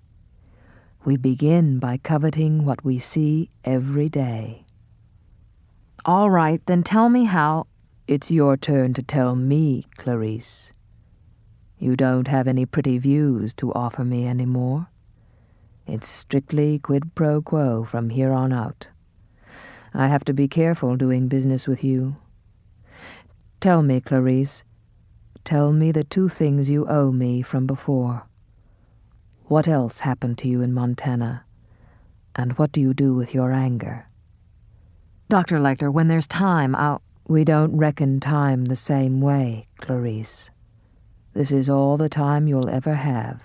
We begin by coveting what we see every day. All right, then tell me how... It's your turn to tell me, Clarice. You don't have any pretty views to offer me anymore. It's strictly quid pro quo from here on out. I have to be careful doing business with you. Tell me, Clarice. Tell me the two things you owe me from before. What else happened to you in Montana? And what do you do with your anger? Dr. Lecter, when there's time, I'll... We don't reckon time the same way, Clarice. This is all the time you'll ever have.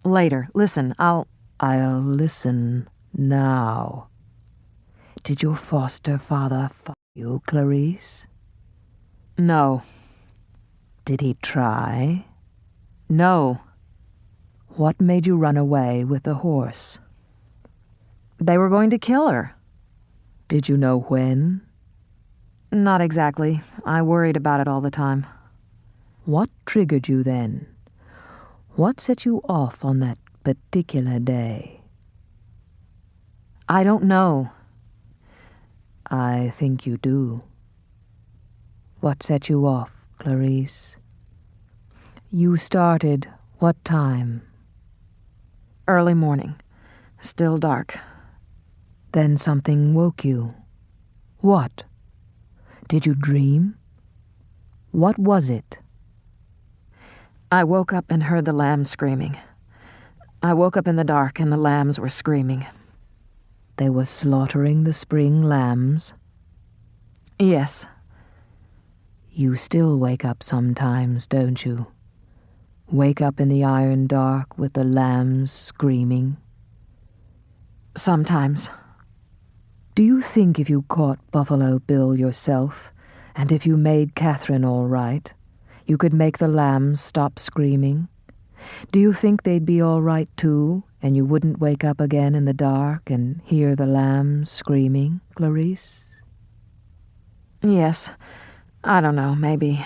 Later. Listen, I'll listen now. Did your foster father fuck you, Clarice? No. Did he try? No. What made you run away with the horse? They were going to kill her. Did you know when? Not exactly. I worried about it all the time. What triggered you then? What set you off on that particular day? I don't know. I think you do. What set you off, Clarice? You started what time? Early morning. Still dark. Then something woke you. What? Did you dream? What was it? I woke up and heard the lambs screaming. I woke up in the dark and the lambs were screaming. They were slaughtering the spring lambs? Yes. You still wake up sometimes, don't you? Wake up in the iron dark with the lambs screaming? Sometimes. Do you think if you caught Buffalo Bill yourself, and if you made Catherine all right, you could make the lambs stop screaming? Do you think they'd be all right too, and you wouldn't wake up again in the dark and hear the lambs screaming, Clarice? Yes. I don't know, maybe.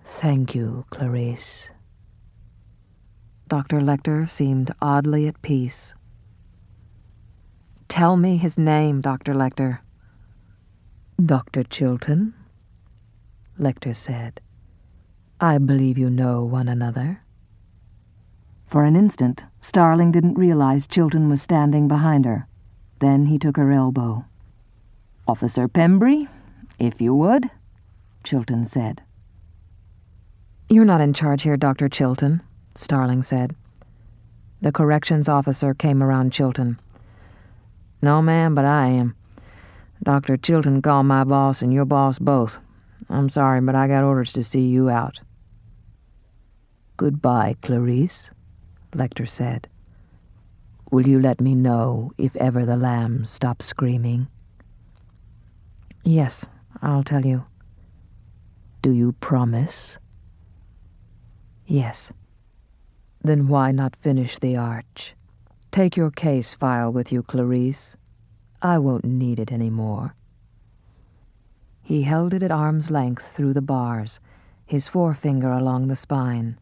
Thank you, Clarice. Dr. Lecter seemed oddly at peace. Tell me his name, Dr. Lecter. Dr. Chilton, Lecter said. I believe you know one another. For an instant, Starling didn't realize Chilton was standing behind her. Then he took her elbow. "Officer Pembry, if you would," Chilton said. You're not in charge here, Dr. Chilton, Starling said. The corrections officer came around Chilton. No, ma'am, but I am. Dr. Chilton called my boss and your boss both. I'm sorry, but I got orders to see you out. Goodbye, Clarice, Lecter said. Will you let me know if ever the lambs stop screaming? Yes, I'll tell you. Do you promise? Yes. Then why not finish the arch? Take your case file with you, Clarice. I won't need it any more. He held it at arm's length through the bars, his forefinger along the spine.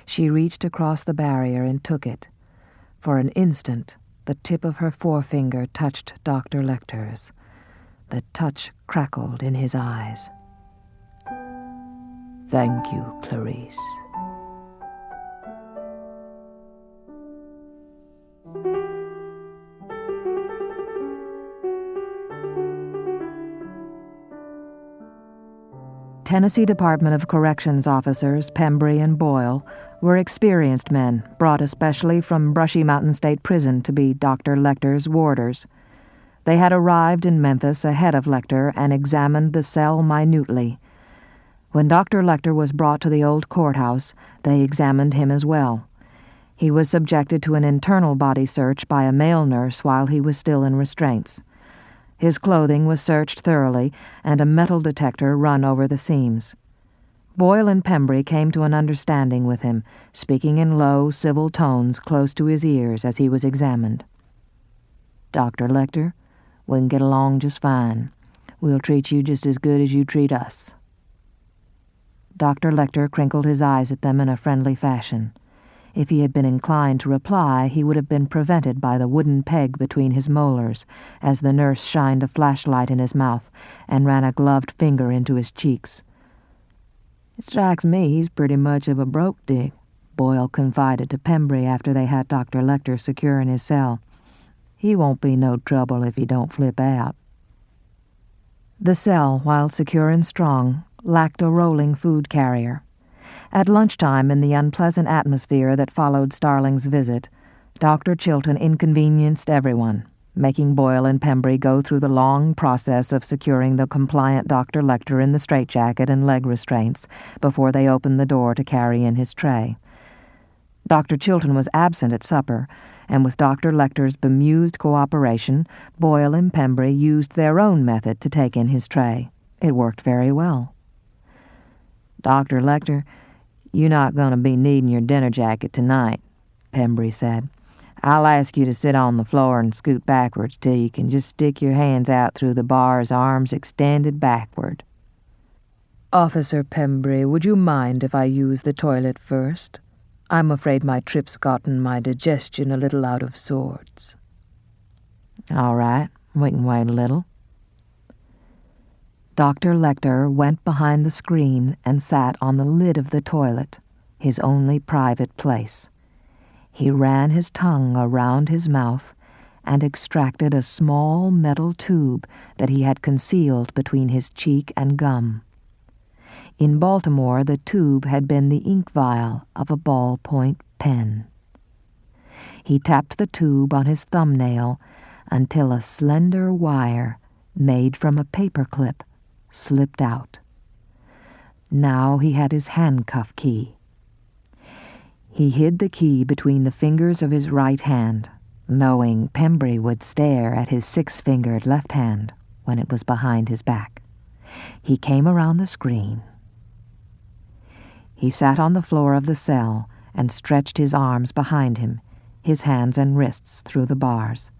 She reached across the barrier and took it. For an instant, the tip of her forefinger touched Dr. Lecter's. The touch crackled in his eyes. Thank you, Clarice. Tennessee Department of Corrections officers Pembry and Boyle were experienced men brought especially from Brushy Mountain State Prison to be Dr. Lecter's warders. They had arrived in Memphis ahead of Lecter and examined the cell minutely. When Dr. Lecter was brought to the old courthouse, they examined him as well. He was subjected to an internal body search by a male nurse while he was still in restraints. His clothing was searched thoroughly, and a metal detector run over the seams. Boyle and Pembry came to an understanding with him, speaking in low, civil tones close to his ears as he was examined. "Dr. Lecter, we can get along just fine. We'll treat you just as good as you treat us." Dr. Lecter crinkled his eyes at them in a friendly fashion. If he had been inclined to reply, he would have been prevented by the wooden peg between his molars as the nurse shined a flashlight in his mouth and ran a gloved finger into his cheeks. "It strikes me he's pretty much of a broke dick," Boyle confided to Pembry after they had Dr. Lecter secure in his cell. "He won't be no trouble if he don't flip out." The cell, while secure and strong, lacked a rolling food carrier. At lunchtime, in the unpleasant atmosphere that followed Starling's visit, Dr. Chilton inconvenienced everyone, making Boyle and Pembry go through the long process of securing the compliant Dr. Lecter in the straitjacket and leg restraints before they opened the door to carry in his tray. Dr. Chilton was absent at supper, and with Dr. Lecter's bemused cooperation, Boyle and Pembry used their own method to take in his tray. It worked very well. "Dr. Lecter, you're not going to be needing your dinner jacket tonight," Pembry said. "I'll ask you to sit on the floor and scoot backwards till you can just stick your hands out through the bars, arms extended backward." "Officer Pembry, would you mind if I use the toilet first? I'm afraid my trip's gotten my digestion a little out of sorts." "All right, we can wait a little." Dr. Lecter went behind the screen and sat on the lid of the toilet, his only private place. He ran his tongue around his mouth and extracted a small metal tube that he had concealed between his cheek and gum. In Baltimore, the tube had been the ink vial of a ballpoint pen. He tapped the tube on his thumbnail until a slender wire, made from a paperclip, slipped out. Now he had his handcuff key. He hid the key between the fingers of his right hand, knowing Pembry would stare at his six-fingered left hand when it was behind his back. He came around the screen. He sat on the floor of the cell and stretched his arms behind him, his hands and wrists through the bars.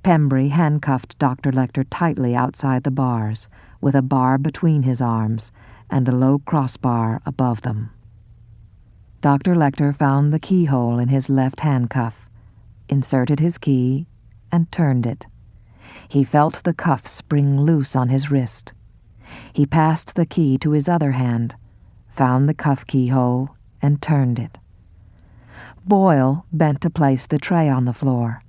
Pembry handcuffed Dr. Lecter tightly outside the bars, with a bar between his arms and a low crossbar above them. Dr. Lecter found the keyhole in his left handcuff, inserted his key, and turned it. He felt the cuff spring loose on his wrist. He passed the key to his other hand, found the cuff keyhole, and turned it. Boyle bent to place the tray on the floor.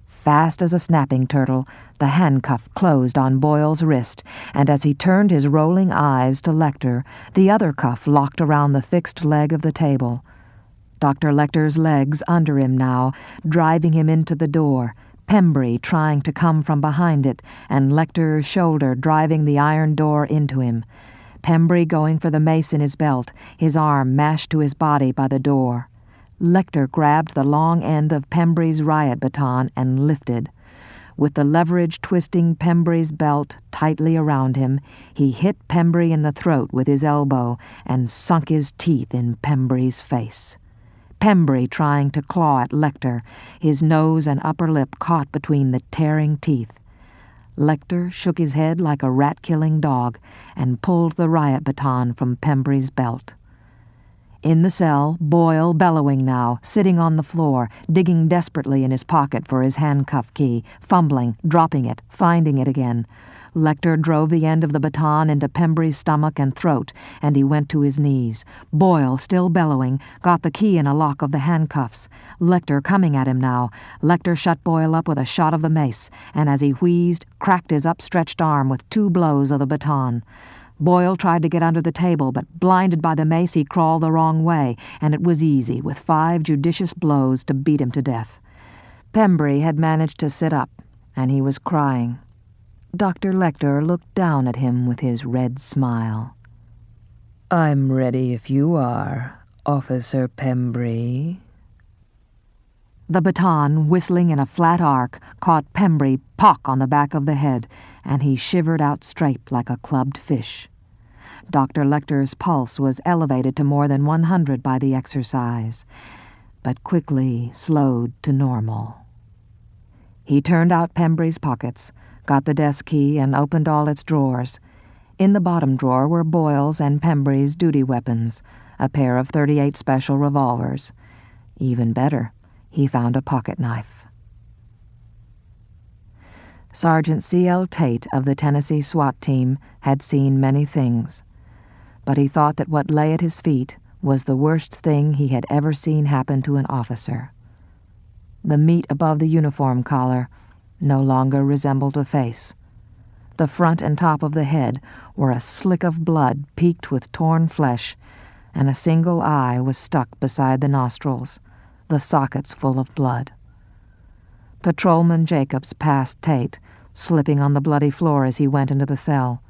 Fast as a snapping turtle, the handcuff closed on Boyle's wrist, and as he turned his rolling eyes to Lecter, the other cuff locked around the fixed leg of the table. Dr. Lecter's legs under him now, driving him into the door, Pembry trying to come from behind it, and Lecter's shoulder driving the iron door into him. Pembry going for the mace in his belt, his arm mashed to his body by the door. Lecter grabbed the long end of Pembry's riot baton and lifted. With the leverage twisting Pembry's belt tightly around him, he hit Pembry in the throat with his elbow and sunk his teeth in Pembry's face. Pembry trying to claw at Lecter, his nose and upper lip caught between the tearing teeth. Lecter shook his head like a rat-killing dog and pulled the riot baton from Pembry's belt. In the cell, Boyle bellowing now, sitting on the floor, digging desperately in his pocket for his handcuff key, fumbling, dropping it, finding it again. Lecter drove the end of the baton into Pembry's stomach and throat, and he went to his knees. Boyle, still bellowing, got the key in a lock of the handcuffs. Lecter coming at him now. Lecter shut Boyle up with a shot of the mace, and as he wheezed, cracked his upstretched arm with 2 blows of the baton. Boyle tried to get under the table, but blinded by the mace, he crawled the wrong way, and it was easy, with 5 judicious blows, to beat him to death. Pembry had managed to sit up, and he was crying. Dr. Lecter looked down at him with his red smile. "I'm ready if you are, Officer Pembry." The baton, whistling in a flat arc, caught Pembry pock on the back of the head, and he shivered out straight like a clubbed fish. Dr. Lecter's pulse was elevated to more than 100 by the exercise, but quickly slowed to normal. He turned out Pembry's pockets, got the desk key, and opened all its drawers. In the bottom drawer were Boyle's and Pembry's duty weapons, a pair of .38 special revolvers. Even better, he found a pocket knife. Sergeant C.L. Tate of the Tennessee SWAT team had seen many things, but he thought that what lay at his feet was the worst thing he had ever seen happen to an officer. The meat above the uniform collar no longer resembled a face. The front and top of the head were a slick of blood peaked with torn flesh, and a single eye was stuck beside the nostrils, the sockets full of blood. Patrolman Jacobs passed Tate, slipping on the bloody floor as he went into the cell.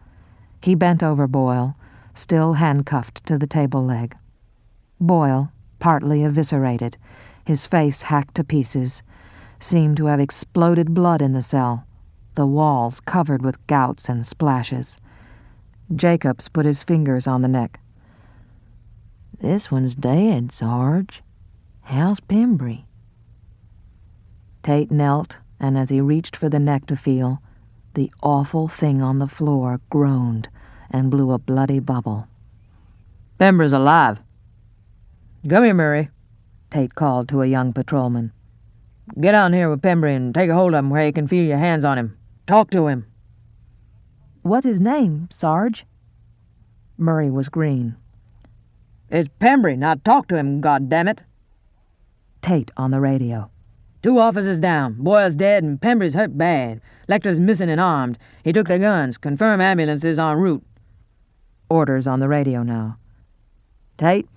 He bent over Boyle, still handcuffed to the table leg. Boyle, partly eviscerated, his face hacked to pieces, seemed to have exploded blood in the cell, the walls covered with gouts and splashes. Jacobs put his fingers on the neck. "This one's dead, Sarge. How's Pembry?" Tate knelt, and as he reached for the neck to feel, the awful thing on the floor groaned and blew a bloody bubble. "Pembry's alive. Come here, Murray," Tate called to a young patrolman. "Get down here with Pembry and take a hold of him where you can feel your hands on him. Talk to him." "What's his name, Sarge?" Murray was green. "It's Pembry. Now talk to him, goddammit." Tate on the radio. 2 officers down. Boyle's dead and Pembry's hurt bad. Lecter's missing and armed. He took their guns. Confirm ambulances en route." Orders on the radio now. "Tate,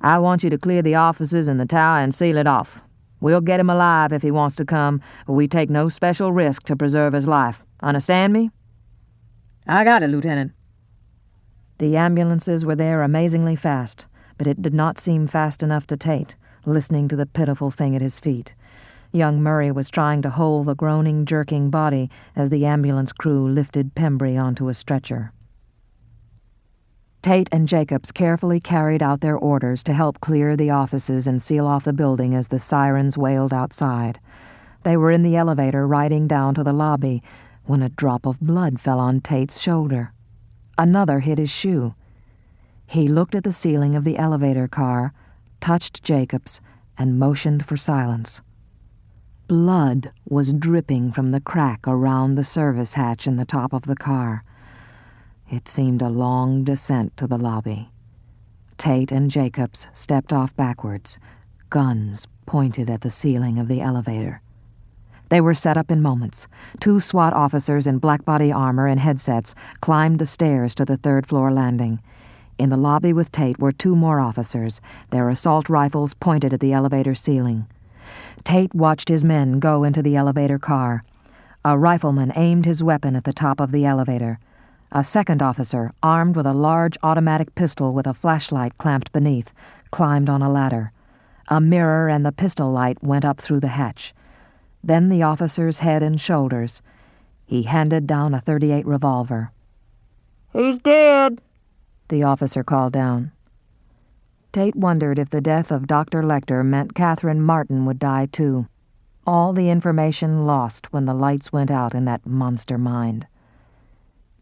I want you to clear the officers in the tower and seal it off. We'll get him alive if he wants to come, but we take no special risk to preserve his life. Understand me?" "I got it, Lieutenant." The ambulances were there amazingly fast, but it did not seem fast enough to Tate, listening to the pitiful thing at his feet. Young Murray was trying to hold the groaning, jerking body as the ambulance crew lifted Pembry onto a stretcher. Tate and Jacobs carefully carried out their orders to help clear the offices and seal off the building as the sirens wailed outside. They were in the elevator riding down to the lobby when a drop of blood fell on Tate's shoulder. Another hit his shoe. He looked at the ceiling of the elevator car, touched Jacobs, and motioned for silence. Blood was dripping from the crack around the service hatch in the top of the car. It seemed a long descent to the lobby. Tate and Jacobs stepped off backwards, guns pointed at the ceiling of the elevator. They were set up in moments. 2 SWAT officers in black body armor and headsets climbed the stairs to the 3rd-floor landing. In the lobby with Tate were 2 more officers, their assault rifles pointed at the elevator ceiling. Tate watched his men go into the elevator car. A rifleman aimed his weapon at the top of the elevator. A second officer, armed with a large automatic pistol with a flashlight clamped beneath, climbed on a ladder. A mirror and the pistol light went up through the hatch. Then the officer's head and shoulders. He handed down a .38 revolver. "He's dead," the officer called down. Tate wondered if the death of Dr. Lecter meant Catherine Martin would die too. All the information lost when the lights went out in that monster mind.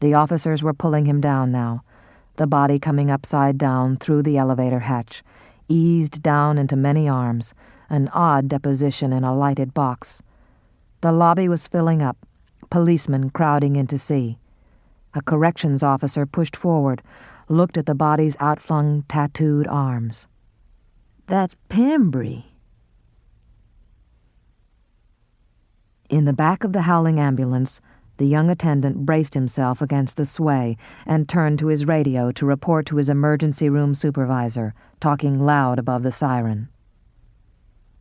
The officers were pulling him down now, the body coming upside down through the elevator hatch, eased down into many arms, an odd deposition in a lighted box. The lobby was filling up, policemen crowding in to see. A corrections officer pushed forward, looked at the body's outflung, tattooed arms. "That's Pembry." In the back of the howling ambulance, The young attendant braced himself against the sway and turned to his radio to report to his emergency room supervisor, talking loud above the siren.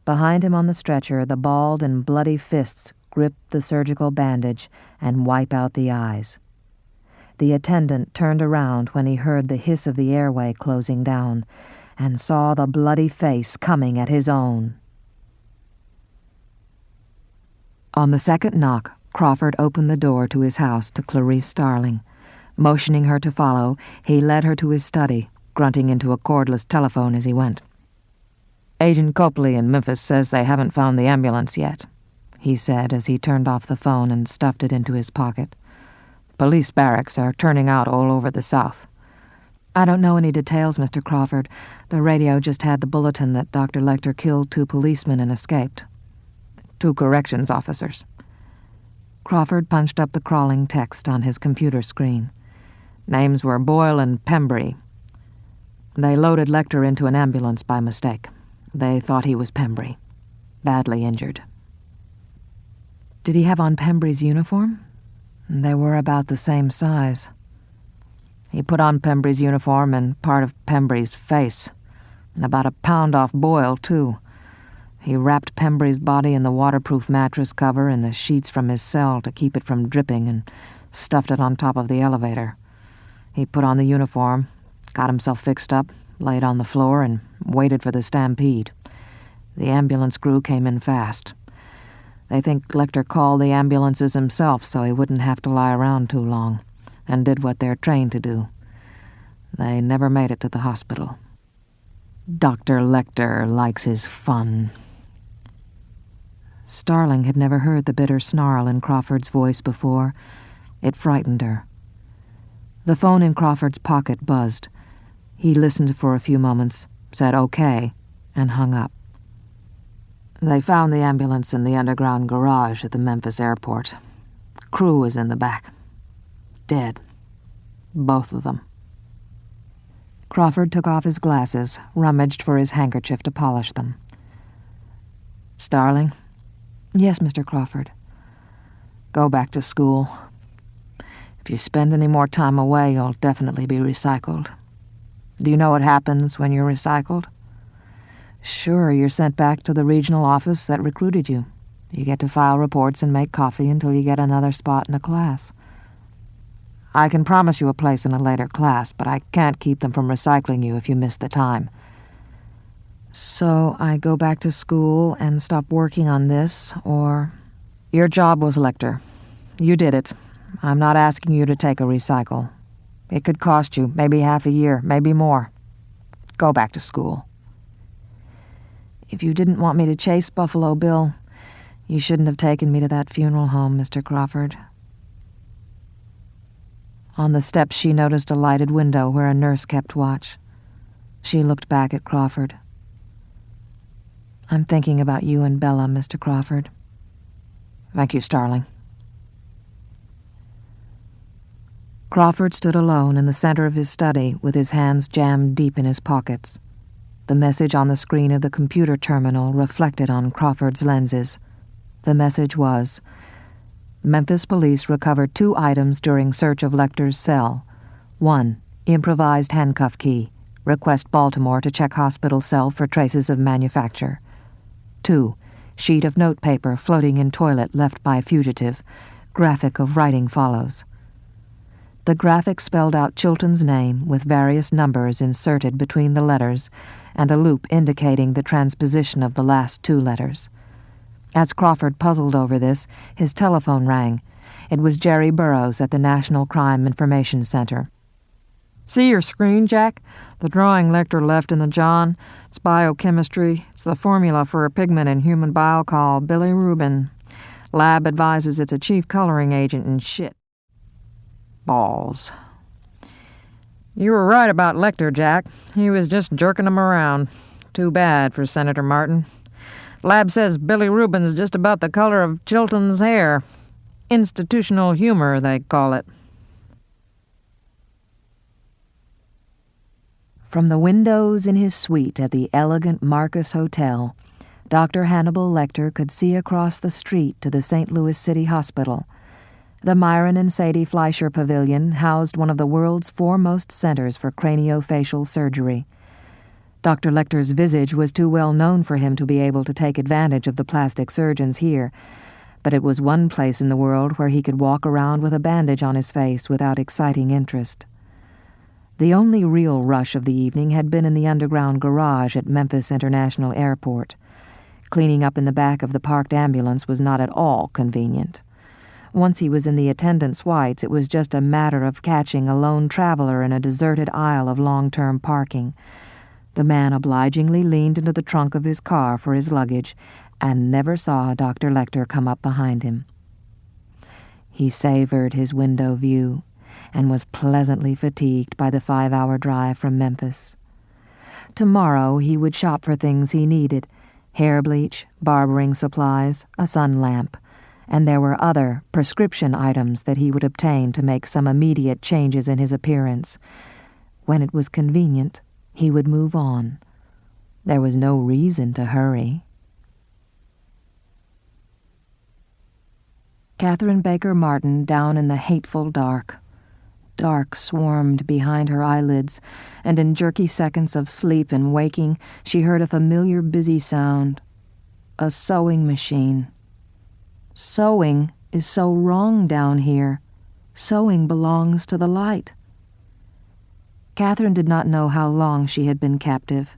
Behind him on the stretcher, the bald and bloody fists grip the surgical bandage and wipe out the eyes. The attendant turned around when he heard the hiss of the airway closing down and saw the bloody face coming at his own. On the second knock, Crawford opened the door to his house to Clarice Starling. Motioning her to follow, he led her to his study, grunting into a cordless telephone as he went. "Agent Copley in Memphis says they haven't found the ambulance yet," he said as he turned off the phone and stuffed it into his pocket. "Police barracks are turning out all over the South." "I don't know any details, Mr. Crawford. The radio just had the bulletin that Dr. Lecter killed 2 policemen and escaped." "2 corrections officers." Crawford punched up the crawling text on his computer screen. Names were Boyle and Pembry. They loaded Lecter into an ambulance by mistake. They thought he was Pembry. Badly injured. "Did he have on Pembry's uniform?" "They were about the same size." "He put on Pembry's uniform and part of Pembry's face, and about a pound off Boyle, too. He wrapped Pembry's body in the waterproof mattress cover and the sheets from his cell to keep it from dripping and stuffed it on top of the elevator. He put on the uniform, got himself fixed up, laid on the floor, and waited for the stampede. The ambulance crew came in fast. They think Lecter called the ambulances himself so he wouldn't have to lie around too long, and did what they're trained to do. They never made it to the hospital. Dr. Lecter likes his fun." Starling had never heard the bitter snarl in Crawford's voice before. It frightened her. The phone in Crawford's pocket buzzed. He listened for a few moments, said okay, and hung up. "They found the ambulance in the underground garage at the Memphis airport. Crew was in the back. Dead. Both of them." Crawford took off his glasses, rummaged for his handkerchief to polish them. "Starling?" "Yes, Mr. Crawford." "Go back to school. If you spend any more time away, you'll definitely be recycled. Do you know what happens when you're recycled?" "Sure, you're sent back to the regional office that recruited you. You get to file reports and make coffee until you get another spot in a class. I can promise you a place in a later class, but I can't keep them from recycling you if you miss the time." "So I go back to school and stop working on this, or—" "Your job was Lecter. You did it. I'm not asking you to take a recycle. It could cost you maybe half a year, maybe more. Go back to school." "If you didn't want me to chase Buffalo Bill, you shouldn't have taken me to that funeral home, Mr. Crawford." On the steps she noticed a lighted window where a nurse kept watch. She looked back at Crawford. "I'm thinking about you and Bella, Mr. Crawford." "Thank you, Starling." Crawford stood alone in the center of his study with his hands jammed deep in his pockets. The message on the screen of the computer terminal reflected on Crawford's lenses. The message was, "Memphis police recovered 2 items during search of Lecter's cell. 1. Improvised handcuff key. Request Baltimore to check hospital cell for traces of manufacture. 2. Sheet of notepaper floating in toilet left by fugitive. Graphic of writing follows." The graphic spelled out Chilton's name with various numbers inserted between the letters and a loop indicating the transposition of the last 2 letters. As Crawford puzzled over this, his telephone rang. It was Jerry Burroughs at the National Crime Information Center. "See your screen, Jack? The drawing Lecter left in the John. It's biochemistry. It's the formula for a pigment in human bile called bilirubin. Lab advises it's a chief coloring agent and shit." Balls. "You were right about Lecter, Jack. He was just jerking him around. Too bad for Senator Martin. Lab says bilirubin's just about the color of Chilton's hair. Institutional humor, they call it." From the windows in his suite at the elegant Marcus Hotel, Dr. Hannibal Lecter could see across the street to the St. Louis City Hospital. The Myron and Sadie Fleischer Pavilion housed one of the world's foremost centers for craniofacial surgery. Dr. Lecter's visage was too well known for him to be able to take advantage of the plastic surgeons here, but it was one place in the world where he could walk around with a bandage on his face without exciting interest. The only real rush of the evening had been in the underground garage at Memphis International Airport. Cleaning up in the back of the parked ambulance was not at all convenient. Once he was in the attendant's whites, it was just a matter of catching a lone traveler in a deserted aisle of long-term parking. The man obligingly leaned into the trunk of his car for his luggage and never saw Dr. Lecter come up behind him. He savored his window view and was pleasantly fatigued by the 5-hour drive from Memphis. Tomorrow he would shop for things he needed: hair bleach, barbering supplies, a sun lamp, and there were other prescription items that he would obtain to make some immediate changes in his appearance. When it was convenient, he would move on. There was no reason to hurry. Catherine Baker Martin down in the hateful dark. Dark swarmed behind her eyelids, and in jerky seconds of sleep and waking, she heard a familiar busy sound. A sewing machine. Sewing is so wrong down here. Sewing belongs to the light. Catherine did not know how long she had been captive.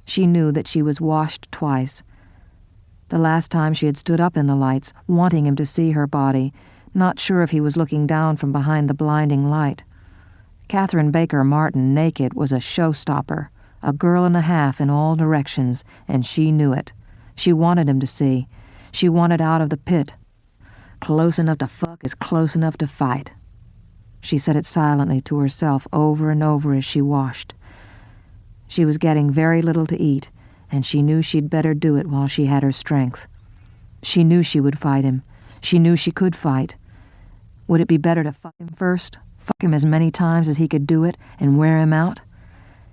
She knew that she was washed twice. The last time she had stood up in the lights, wanting him to see her body, not sure if he was looking down from behind the blinding light. Catherine Baker Martin naked was a showstopper, a girl and a half in all directions, and she knew it. She wanted him to see. She wanted out of the pit. Close enough to fuck is close enough to fight. She said it silently to herself over and over as she washed. She was getting very little to eat, and she knew she'd better do it while she had her strength. She knew she would fight him. She knew she could fight. Would it be better to fuck him first? Fuck him as many times as he could do it and wear him out?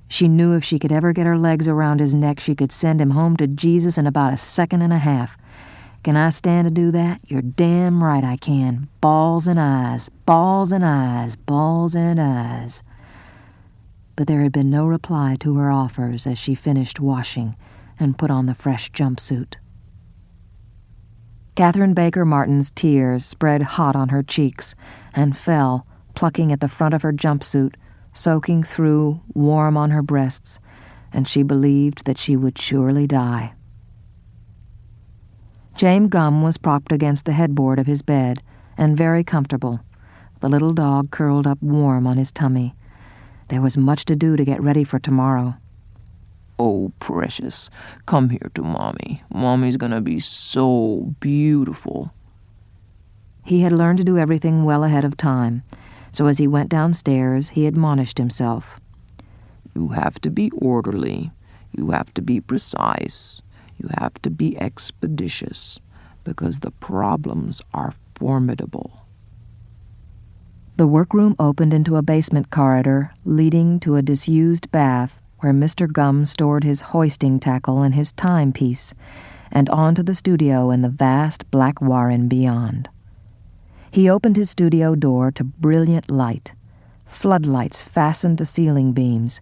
She knew if she could ever get her legs around his neck, she could send him home to Jesus in about a second and a half. Can I stand to do that? You're damn right I can. Balls and eyes, balls and eyes, balls and eyes. But there had been no reply to her offers as she finished washing and put on the fresh jumpsuit. Catherine Baker Martin's tears spread hot on her cheeks and fell, plucking at the front of her jumpsuit, soaking through, warm on her breasts, and she believed that she would surely die. James Gum was propped against the headboard of his bed, and very comfortable, the little dog curled up warm on his tummy. There was much to do to get ready for tomorrow. Oh, precious, come here to Mommy. Mommy's gonna be so beautiful. He had learned to do everything well ahead of time, so as he went downstairs, he admonished himself. You have to be orderly. You have to be precise. You have to be expeditious, because the problems are formidable. The workroom opened into a basement corridor leading to a disused bath where Mr. Gum stored his hoisting tackle and his timepiece, and on to the studio and the vast black warren beyond. He opened his studio door to brilliant light, floodlights fastened to ceiling beams,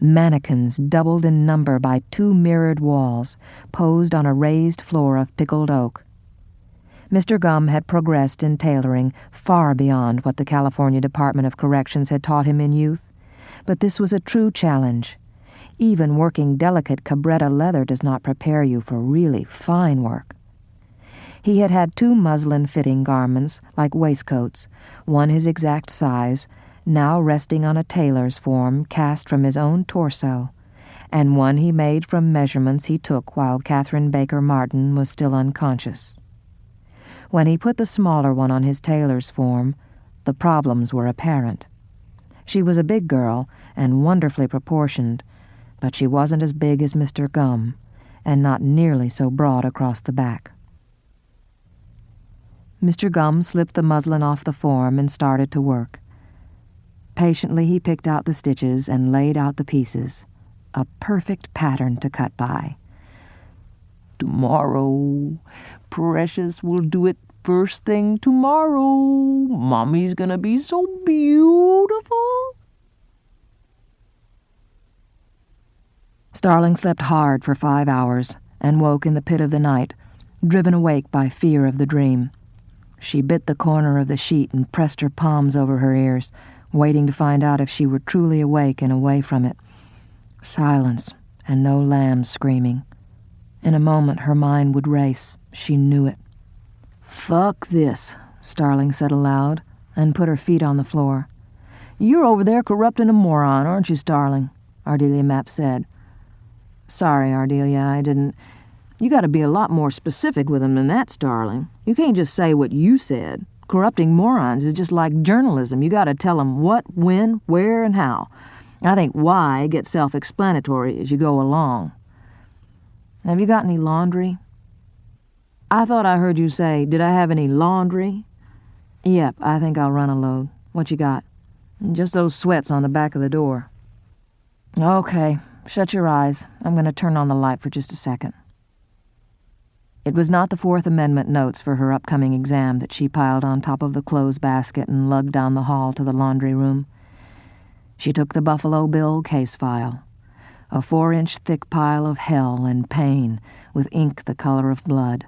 mannequins doubled in number by 2 mirrored walls, posed on a raised floor of pickled oak. Mr. Gum had progressed in tailoring far beyond what the California Department of Corrections had taught him in youth, but this was a true challenge. Even working delicate cabretta leather does not prepare you for really fine work. He had had 2 muslin-fitting garments, like waistcoats, one his exact size, now resting on a tailor's form cast from his own torso, and one he made from measurements he took while Catherine Baker Martin was still unconscious. When he put the smaller one on his tailor's form, the problems were apparent. She was a big girl and wonderfully proportioned, but she wasn't as big as Mr. Gum, and not nearly so broad across the back. Mr. Gum slipped the muslin off the form and started to work. Patiently he picked out the stitches and laid out the pieces, a perfect pattern to cut by. Tomorrow, Precious will do it first thing tomorrow. Mommy's gonna be so beautiful. Starling slept hard for 5 hours and woke in the pit of the night, driven awake by fear of the dream. She bit the corner of the sheet and pressed her palms over her ears, waiting to find out if she were truly awake and away from it. Silence, and no lambs screaming. In a moment her mind would race. She knew it. "Fuck this," Starling said aloud, and put her feet on the floor. "You're over there corrupting a moron, aren't you, Starling?" Ardelia Mapp said. "Sorry, Ardelia, I didn't. You gotta be a lot more specific with him than that, Starling. You can't just say what you said. Corrupting morons is just like journalism. You gotta tell them what, when, where, and how. I think why gets self-explanatory as you go along. Have you got any laundry?" "I thought I heard you say, did I have any laundry?" "Yep, I think I'll run a load. What you got?" "Just those sweats on the back of the door." "Okay, shut your eyes. I'm going to turn on the light for just a second." It was not the Fourth Amendment notes for her upcoming exam that she piled on top of the clothes basket and lugged down the hall to the laundry room. She took the Buffalo Bill case file, a 4-inch thick pile of hell and pain with ink the color of blood.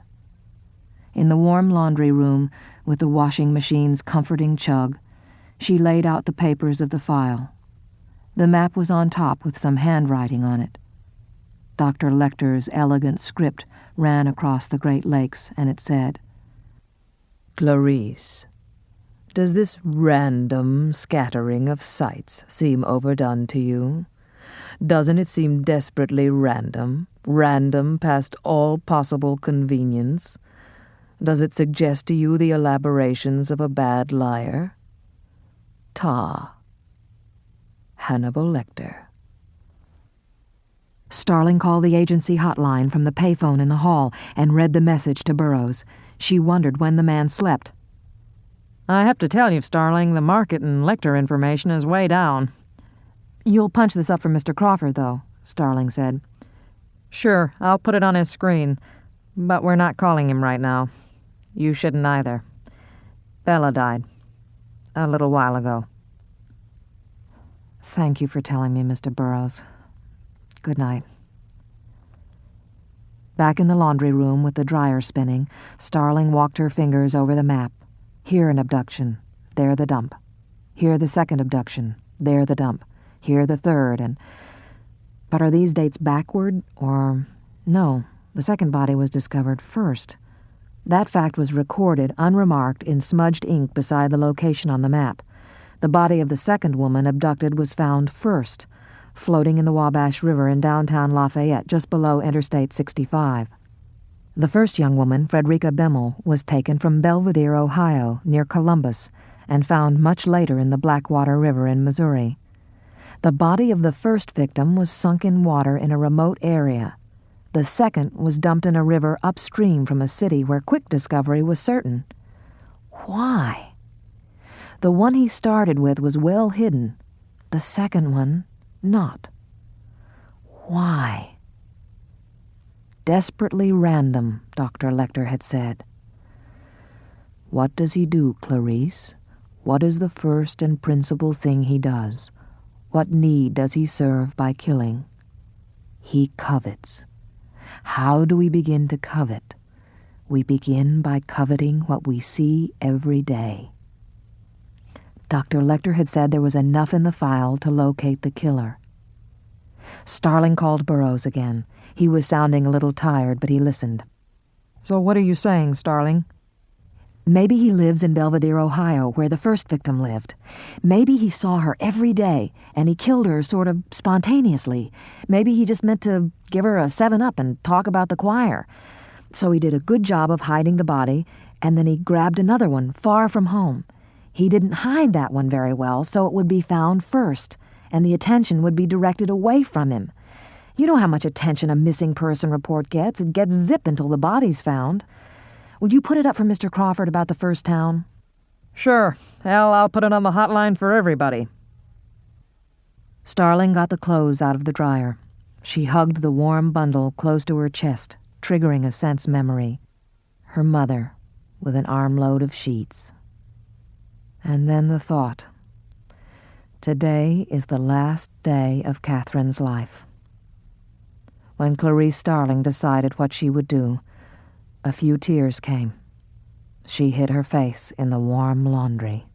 In the warm laundry room, with the washing machine's comforting chug, she laid out the papers of the file. The map was on top with some handwriting on it. Dr. Lecter's elegant script ran across the Great Lakes, and it said, "Clarice, does this random scattering of sights seem overdone to you? Doesn't it seem desperately random past all possible convenience? Does it suggest to you the elaborations of a bad liar? Ta. Hannibal Lecter." Starling called the agency hotline from the payphone in the hall and read the message to Burroughs. She wondered when the man slept. "I have to tell you, Starling, the market and Lecter information is way down." "You'll punch this up for Mr. Crawford, though," Starling said. "Sure, I'll put it on his screen, but we're not calling him right now. You shouldn't either. Bella died a little while ago." "Thank you for telling me, Mr. Burroughs. Good night." Back in the laundry room with the dryer spinning, Starling walked her fingers over the map. Here an abduction, there the dump. Here the second abduction, there the dump. Here the third, and... But are these dates backward, or... No, the second body was discovered first. That fact was recorded, unremarked, in smudged ink beside the location on the map. The body of the second woman abducted was found first, floating in the Wabash River in downtown Lafayette, just below Interstate 65. The first young woman, Frederica Bemmel, was taken from Belvedere, Ohio, near Columbus, and found much later in the Blackwater River in Missouri. The body of the first victim was sunk in water in a remote area. The second was dumped in a river upstream from a city where quick discovery was certain. Why? The one he started with was well hidden. The second one, not. Why? Desperately random, Dr. Lecter had said. What does he do, Clarice? What is the first and principal thing he does? What need does he serve by killing? He covets. How do we begin to covet? We begin by coveting what we see every day. Dr. Lecter had said there was enough in the file to locate the killer. Starling called Burroughs again. He was sounding a little tired, but he listened. "So what are you saying, Starling?" "Maybe he lives in Belvedere, Ohio, where the first victim lived. Maybe he saw her every day, and he killed her sort of spontaneously. Maybe he just meant to give her a 7-Up and talk about the choir. So he did a good job of hiding the body, and then he grabbed another one far from home. He didn't hide that one very well, so it would be found first, and the attention would be directed away from him. You know how much attention a missing person report gets. It gets zip until the body's found. Would you put it up for Mr. Crawford about the first town?" "Sure. Hell, I'll put it on the hotline for everybody." Starling got the clothes out of the dryer. She hugged the warm bundle close to her chest, triggering a sense memory. Her mother. with an armload of sheets. And then the thought, today is the last day of Catherine's life. When Clarice Starling decided what she would do, a few tears came. She hid her face in the warm laundry.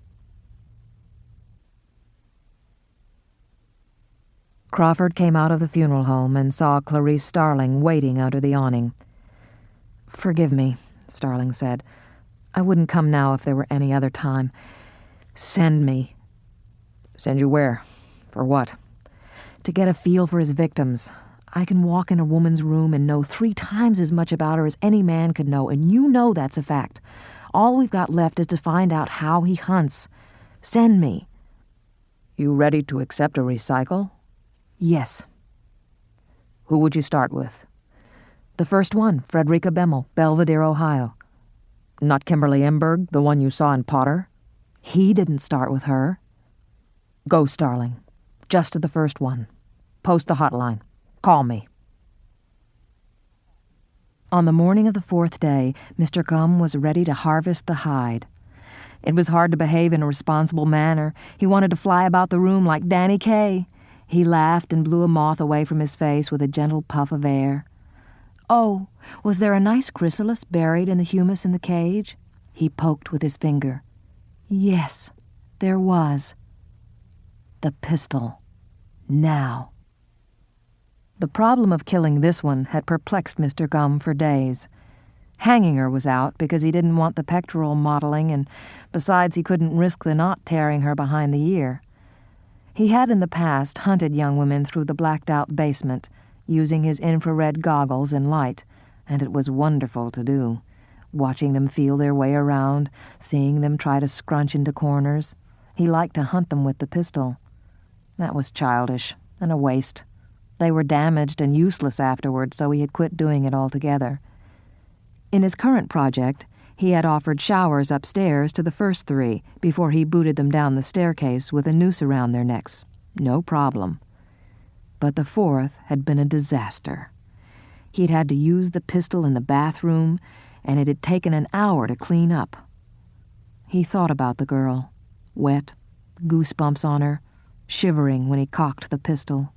Crawford came out of the funeral home and saw Clarice Starling waiting under the awning. "Forgive me," Starling said. "I wouldn't come now if there were any other time. Send me." "Send you where? For what?" "To get a feel for his victims. I can walk in a woman's room and know 3 times as much about her as any man could know, and you know that's a fact. All we've got left is to find out how he hunts. Send me." "You ready to accept a recycle?" "Yes." "Who would you start with?" "The first one, Frederica Bemmel, Belvedere, Ohio." "Not Kimberly Emberg, the one you saw in Potter?" "He didn't start with her." "Go, Starling. Just to the first one. Post the hotline. Call me." On the morning of the 4th day, Mr. Gumm was ready to harvest the hide. It was hard to behave in a responsible manner. He wanted to fly about the room like Danny Kaye. He laughed and blew a moth away from his face with a gentle puff of air. Oh, was there a nice chrysalis buried in the humus in the cage? He poked with his finger. Yes, there was. The pistol. Now. The problem of killing this one had perplexed Mr. Gumm for days. Hanging her was out because he didn't want the pectoral mottling, and besides he couldn't risk the knot tearing her behind the ear. He had in the past hunted young women through the blacked-out basement, using his infrared goggles and light, and it was wonderful to do, watching them feel their way around, seeing them try to scrunch into corners. He liked to hunt them with the pistol. That was childish and a waste. They were damaged and useless afterward, so he had quit doing it altogether. In his current project, he had offered showers upstairs to the first 3 before he booted them down the staircase with a noose around their necks. No problem. But the 4th had been a disaster. He'd had to use the pistol in the bathroom, and it had taken an hour to clean up. He thought about the girl, wet, goosebumps on her, shivering when he cocked the pistol.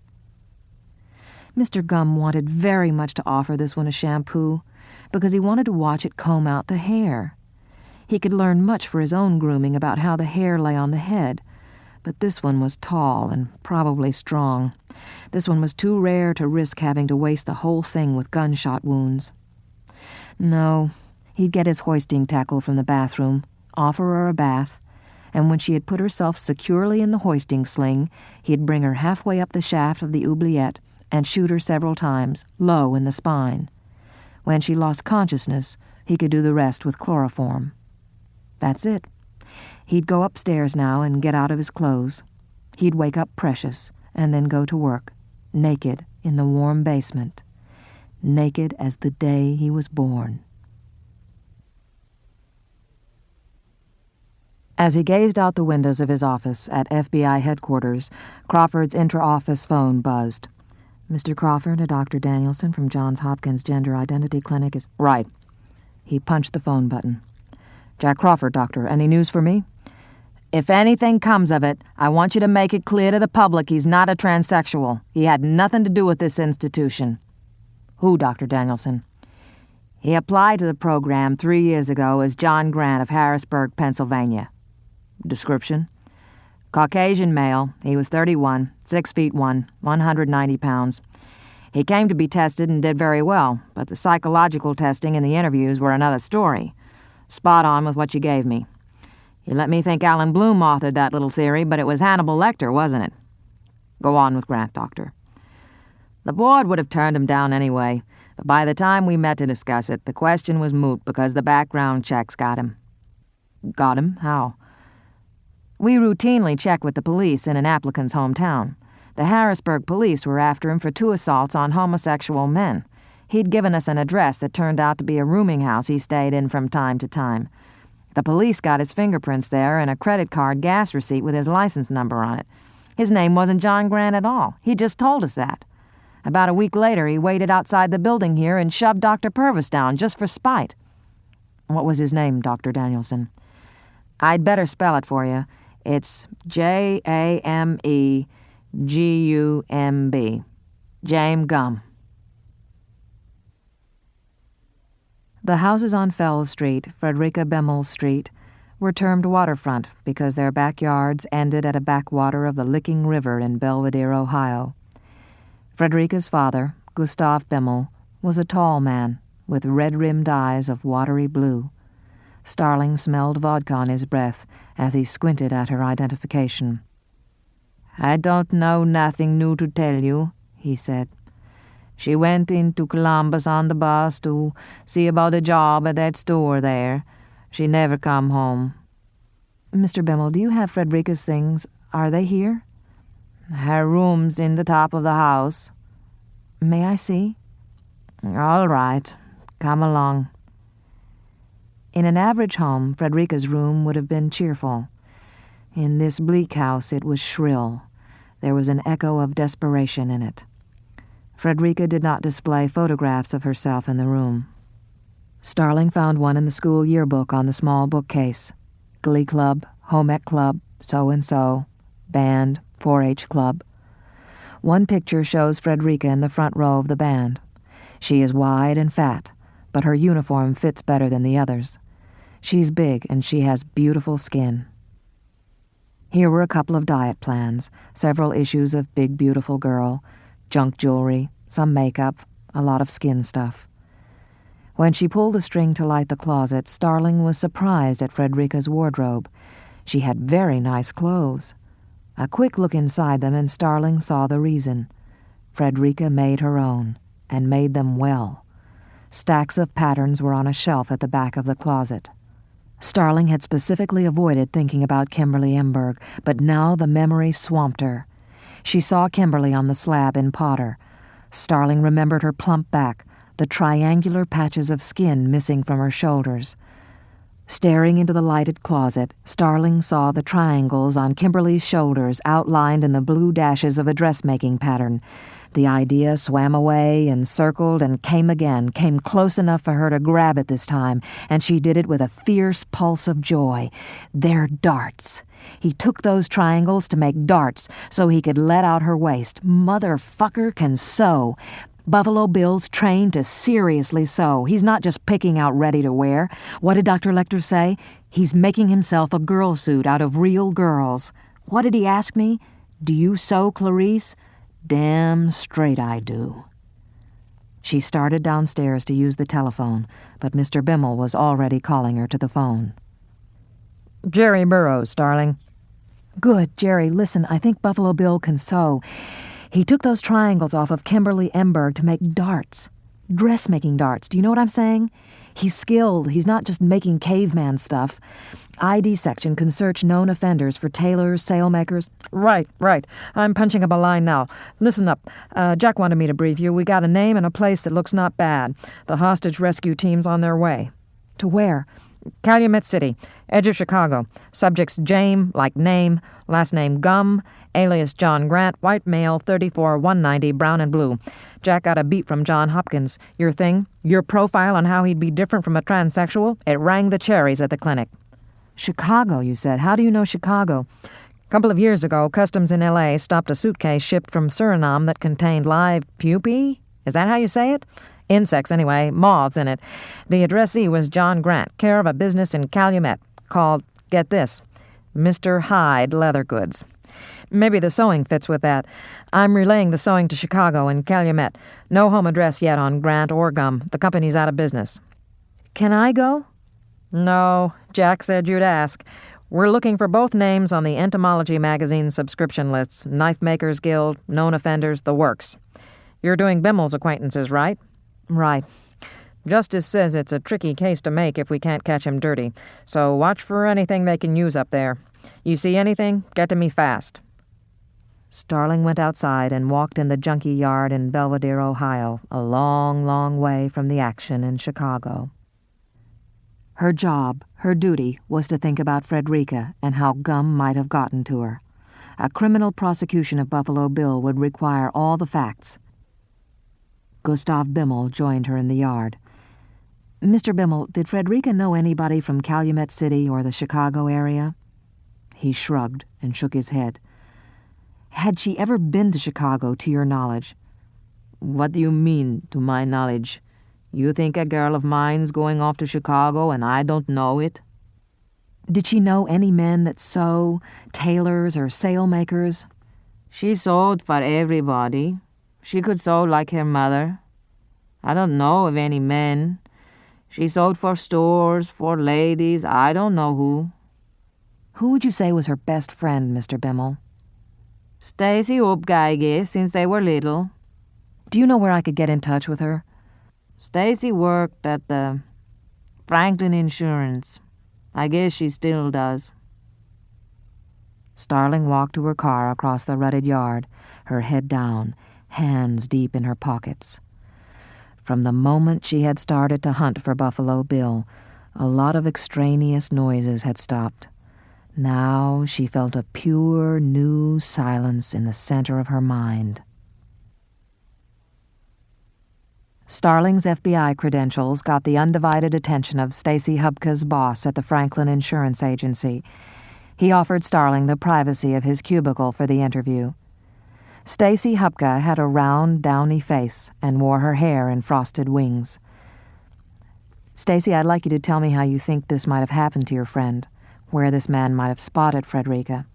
Mr. Gumm wanted very much to offer this one a shampoo, because he wanted to watch it comb out the hair. He could learn much for his own grooming about how the hair lay on the head, but this one was tall and probably strong. This one was too rare to risk having to waste the whole thing with gunshot wounds. No, he'd get his hoisting tackle from the bathroom, offer her a bath, and when she had put herself securely in the hoisting sling, he'd bring her halfway up the shaft of the oubliette and shoot her several times, low in the spine. When she lost consciousness, he could do the rest with chloroform. That's it. He'd go upstairs now and get out of his clothes. He'd wake up Precious and then go to work, naked in the warm basement, naked as the day he was born. As he gazed out the windows of his office at FBI headquarters, Crawford's intra-office phone buzzed. "Mr. Crawford, a Dr. Danielson from Johns Hopkins Gender Identity Clinic is—" "Right." He punched the phone button. "Jack Crawford, doctor. Any news for me?" "If anything comes of it, I want you to make it clear to the public he's not a transsexual. He had nothing to do with this institution." "Who, Dr. Danielson?" "He applied to the program 3 years ago as John Grant of Harrisburg, Pennsylvania." "Description?" "Caucasian male. He was 31, 6 feet 1, 190 pounds. He came to be tested and did very well, but the psychological testing and the interviews were another story. Spot on with what you gave me. You let me think Alan Bloom authored that little theory, but it was Hannibal Lecter, wasn't it?" "Go on with Grant, doctor." "The board would have turned him down anyway, but by the time we met to discuss it, the question was moot because the background checks got him." "Got him? How?" "We routinely check with the police in an applicant's hometown. The Harrisburg police were after him for 2 assaults on homosexual men. He'd given us an address that turned out to be a rooming house he stayed in from time to time. The police got his fingerprints there and a credit card gas receipt with his license number on it. His name wasn't John Grant at all. He just told us that. About a week later, he waited outside the building here and shoved Dr. Purvis down just for spite." What was his name, Dr. Danielson? I'd better spell it for you. It's Jamegumb. James Gumb. The houses on Fell Street, Frederica Bemmel Street, were termed waterfront because their backyards ended at a backwater of the Licking River in Belvedere, Ohio. Frederica's father, Gustav Bemmel, was a tall man with red-rimmed eyes of watery blue. Starling smelled vodka on his breath as he squinted at her identification. "I don't know nothing new to tell you," he said. "She went into Columbus on the bus to see about a job at that store there. She never come home." "Mr. Bemmel, do you have Frederica's things? Are they here?" "Her room's in the top of the house." "May I see?" "All right. Come along." In an average home, Frederica's room would have been cheerful. In this bleak house, it was shrill. There was an echo of desperation in it. Frederica did not display photographs of herself in the room. Starling found one in the school yearbook on the small bookcase. Glee Club, Home Ec Club, so-and-so, band, 4-H Club. One picture shows Frederica in the front row of the band. She is wide and fat, but her uniform fits better than the others. She's big and she has beautiful skin. Here were a couple of diet plans, several issues of Big Beautiful Girl, junk jewelry, some makeup, a lot of skin stuff. When she pulled the string to light the closet, Starling was surprised at Frederica's wardrobe. She had very nice clothes. A quick look inside them and Starling saw the reason. Frederica made her own, and made them well. Stacks of patterns were on a shelf at the back of the closet. Starling had specifically avoided thinking about Kimberly Emberg, but now the memory swamped her. She saw Kimberly on the slab in Potter. Starling remembered her plump back, the triangular patches of skin missing from her shoulders. Staring into the lighted closet, Starling saw the triangles on Kimberly's shoulders outlined in the blue dashes of a dressmaking pattern. The idea swam away and circled and came again, came close enough for her to grab it this time, and she did it with a fierce pulse of joy. They're darts. He took those triangles to make darts so he could let out her waist. Motherfucker can sew. Buffalo Bill's trained to seriously sew. He's not just picking out ready to wear. What did Dr. Lecter say? He's making himself a girl suit out of real girls. What did he ask me? Do you sew, Clarice? Damn straight I do. She started downstairs to use the telephone, but Mr. Bemmel was already calling her to the phone. "Jerry Burroughs, Starling." "Good, Jerry. Listen, I think Buffalo Bill can sew. He took those triangles off of Kimberly Emberg to make darts. Dressmaking darts. Do you know what I'm saying? He's skilled. He's not just making caveman stuff. ID section can search known offenders for tailors, sailmakers." Right. I'm punching up a line now. Listen up. Jack wanted me to brief you. We got a name and a place that looks not bad. The hostage rescue team's on their way." "To where?" "Calumet City, edge of Chicago. Subject's James, like name, last name Gumb, alias John Grant, white male, 34, 190, brown and blue. Jack got a beat from John Hopkins. Your thing, your profile on how he'd be different from a transsexual, it rang the cherries at the clinic." "Chicago, you said. How do you know Chicago?" "Couple of years ago, Customs in L.A. stopped a suitcase shipped from Suriname that contained live pupae? Is that how you say it? Insects, anyway, moths in it. The addressee was John Grant, care of a business in Calumet, called, get this, Mr. Hyde Leather Goods. Maybe the sewing fits with that. I'm relaying the sewing to Chicago and Calumet. No home address yet on Grant or Gum. The company's out of business." "Can I go?" "No, Jack said you'd ask. We're looking for both names on the Entomology magazine subscription lists, Knife Makers Guild, known offenders, the works. You're doing Bemmel's acquaintances, right?" "Right. Justice says it's a tricky case to make if we can't catch him dirty, so watch for anything they can use up there. You see anything, get to me fast." Starling went outside and walked in the junkie yard in Belvedere, Ohio, a long, long way from the action in Chicago. Her job, her duty, was to think about Frederica and how Gum might have gotten to her. A criminal prosecution of Buffalo Bill would require all the facts. Gustav Bemmel joined her in the yard. Mr. Bimmel, did Frederica know anybody from Calumet City or the Chicago area? He shrugged and shook his head. Had she ever been to Chicago, to your knowledge? What do you mean, to my knowledge? You think a girl of mine's going off to Chicago and I don't know it? Did she know any men that sew, tailors, or sailmakers? She sewed for everybody. She could sew like her mother. I don't know of any men. She sewed for stores, for ladies, I don't know who. Who would you say was her best friend, Mr. Bimmel? Stacy Upka, I guess, since they were little. Do you know where I could get in touch with her? Stacy worked at the Franklin Insurance. I guess she still does. Starling walked to her car across the rutted yard, her head down, hands deep in her pockets. From the moment she had started to hunt for Buffalo Bill, a lot of extraneous noises had stopped. Now she felt a pure, new silence in the center of her mind. Starling's FBI credentials got the undivided attention of Stacy Hubka's boss at the Franklin Insurance Agency. He offered Starling the privacy of his cubicle for the interview. Stacy Hubka had a round, downy face and wore her hair in frosted wings. Stacy, I'd like you to tell me how you think this might have happened to your friend, where this man might have spotted Frederica.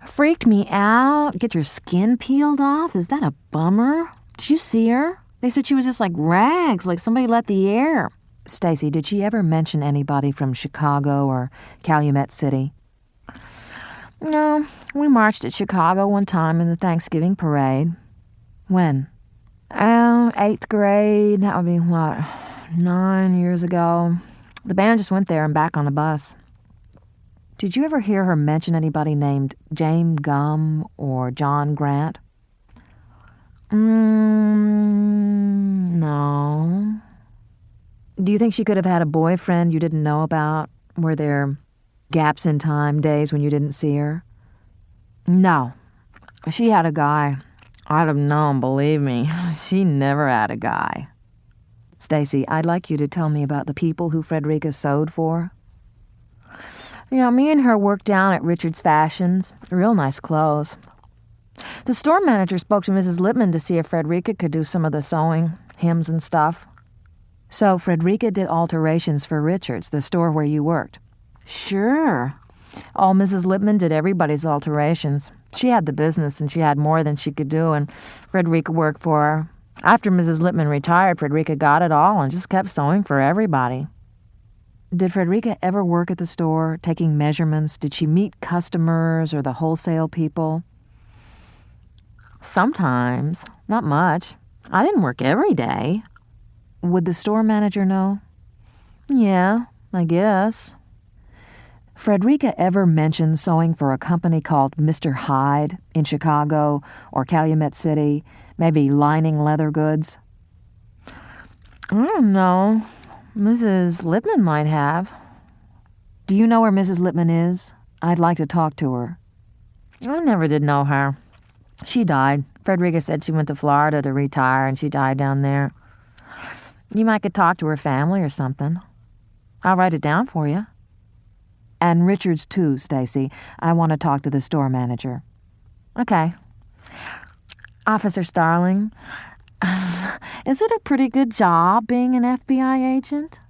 Freaked me out. Get your skin peeled off? Is that a bummer? Did you see her? They said she was just like rags, like somebody let the air. Stacy, did she ever mention anybody from Chicago or Calumet City? No, we marched at Chicago one time in the Thanksgiving parade. When? 8th grade. That would be, 9 years ago. The band just went there and back on a bus. Did you ever hear her mention anybody named James Gum or John Grant? No. Do you think she could have had a boyfriend you didn't know about? Were there gaps in time, days when you didn't see her? No. She had a guy. I'd have known, believe me. She never had a guy. Stacy, I'd like you to tell me about the people who Frederica sewed for. Me and her worked down at Richard's Fashions. Real nice clothes. The store manager spoke to Mrs. Lippman to see if Frederica could do some of the sewing, hems and stuff. So Frederica did alterations for Richard's, the store where you worked? Sure. Mrs. Lippman did everybody's alterations. She had the business and she had more than she could do, and Frederica worked for her. After Mrs. Lippman retired, Frederica got it all and just kept sewing for everybody. Did Frederica ever work at the store, taking measurements? Did she meet customers or the wholesale people? Sometimes. Not much. I didn't work every day. Would the store manager know? Yeah, I guess. Frederica ever mentioned sewing for a company called Mr. Hyde in Chicago or Calumet City, maybe lining leather goods? I don't know. Mrs. Lippman might have. Do you know where Mrs. Lippman is? I'd like to talk to her. I never did know her. She died. Frederica said she went to Florida to retire, and she died down there. You might could talk to her family or something. I'll write it down for you. And Richard's too, Stacy. I want to talk to the store manager. Okay. Officer Starling, is it a pretty good job being an FBI agent?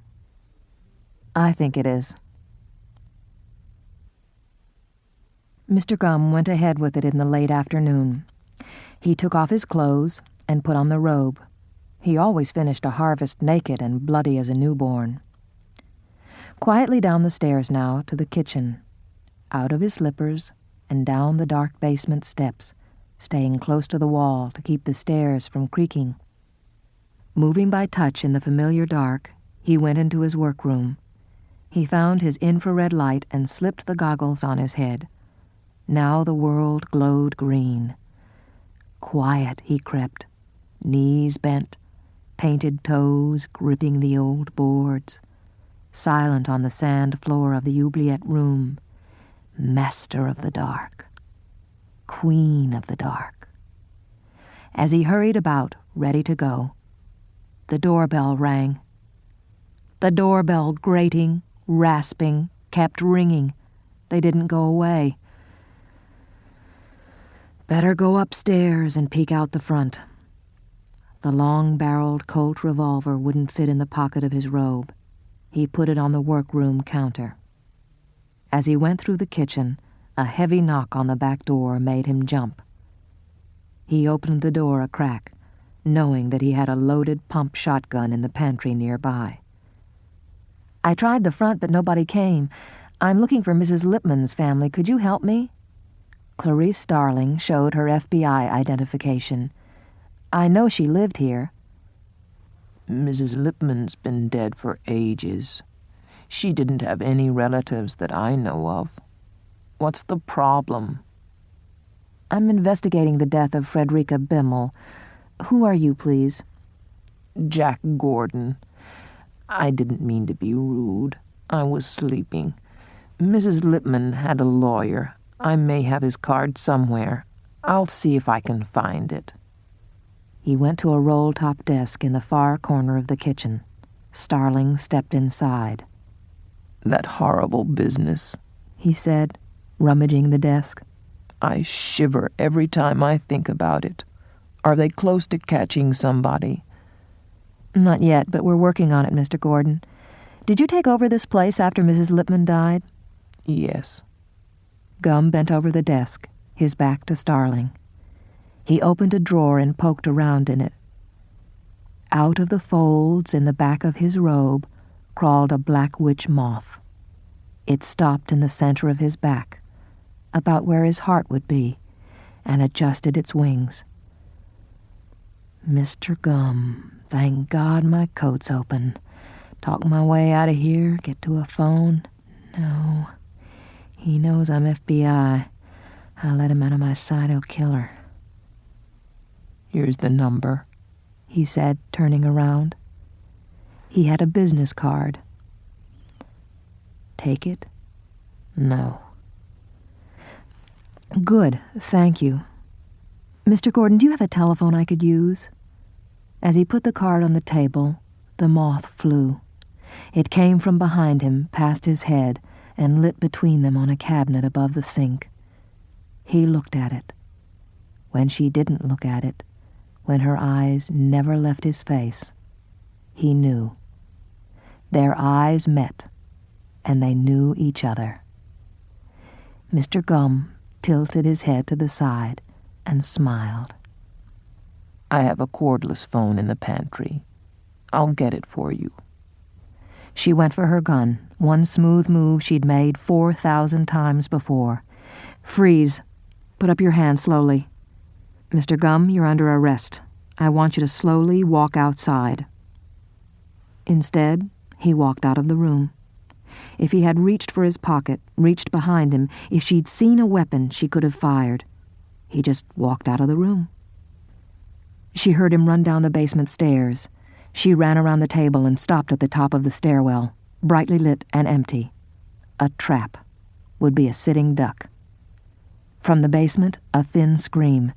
I think it is. Mr. Gum went ahead with it in the late afternoon. He took off his clothes and put on the robe. He always finished a harvest naked and bloody as a newborn. Quietly down the stairs now to the kitchen, out of his slippers and down the dark basement steps, staying close to the wall to keep the stairs from creaking. Moving by touch in the familiar dark, he went into his workroom. He found his infrared light and slipped the goggles on his head. Now the world glowed green. Quiet he crept, knees bent, painted toes gripping the old boards. Silent on the sand floor of the oubliette room, master of the dark, queen of the dark. As he hurried about, ready to go, the doorbell rang. The doorbell, grating, rasping, kept ringing. They didn't go away. Better go upstairs and peek out the front. The long-barreled Colt revolver wouldn't fit in the pocket of his robe. He put it on the workroom counter. As he went through the kitchen, a heavy knock on the back door made him jump. He opened the door a crack, knowing that he had a loaded pump shotgun in the pantry nearby. "I tried the front, but nobody came. I'm looking for Mrs. Lipman's family. Could you help me?" Clarice Starling showed her FBI identification. "I know she lived here." Mrs. Lipman's been dead for ages. She didn't have any relatives that I know of. What's the problem?" "I'm investigating the death of Frederica Bimmel. Who are you, please?" "Jack Gordon. I didn't mean to be rude. I was sleeping. Mrs. Lipman had a lawyer. I may have his card somewhere. I'll see if I can find it." He went to a roll-top desk in the far corner of the kitchen. Starling stepped inside. "That horrible business," he said, rummaging the desk. "I shiver every time I think about it. Are they close to catching somebody?" "Not yet, but we're working on it, Mr. Gordon. Did you take over this place after Mrs. Lipman died?" "Yes." Gum bent over the desk, his back to Starling. He opened a drawer and poked around in it. Out of the folds in the back of his robe crawled a black witch moth. It stopped in the center of his back, about where his heart would be, and adjusted its wings. "Mr. Gum, thank God my coat's open. Talk my way out of here, get to a phone. No. He knows I'm FBI. I'll let him out of my sight, he'll kill her." "Here's the number," he said, turning around. He had a business card. "Take it?" "No." "Good, thank you. Mr. Gordon, do you have a telephone I could use?" As he put the card on the table, the moth flew. It came from behind him, past his head, and lit between them on a cabinet above the sink. He looked at it. When she didn't look at it, when her eyes never left his face, he knew. Their eyes met, and they knew each other. Mr. Gum tilted his head to the side and smiled. "I have a cordless phone in the pantry. I'll get it for you." She went for her gun, one smooth move she'd made 4,000 times before. "Freeze. Put up your hand slowly. Mr. Gum, you're under arrest. I want you to slowly walk outside." Instead, he walked out of the room. If he had reached for his pocket, reached behind him, if she'd seen a weapon, she could have fired. He just walked out of the room. She heard him run down the basement stairs. She ran around the table and stopped at the top of the stairwell, brightly lit and empty. A trap. Would be a sitting duck. From the basement, a thin scream.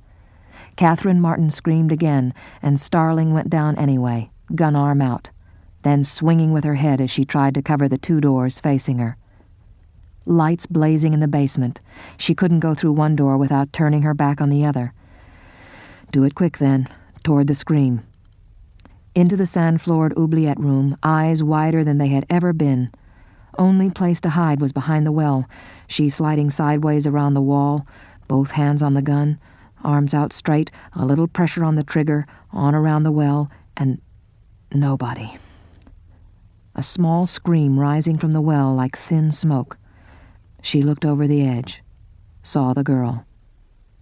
Catherine Martin screamed again, and Starling went down anyway, gun arm out, then swinging with her head as she tried to cover the 2 doors facing her. Lights blazing in the basement. She couldn't go through one door without turning her back on the other. Do it quick, then, toward the scream. Into the sand-floored oubliette room, eyes wider than they had ever been. Only place to hide was behind the well, she sliding sideways around the wall, both hands on the gun, arms out straight, a little pressure on the trigger, on around the well, and nobody. A small scream rising from the well like thin smoke. She looked over the edge, saw the girl.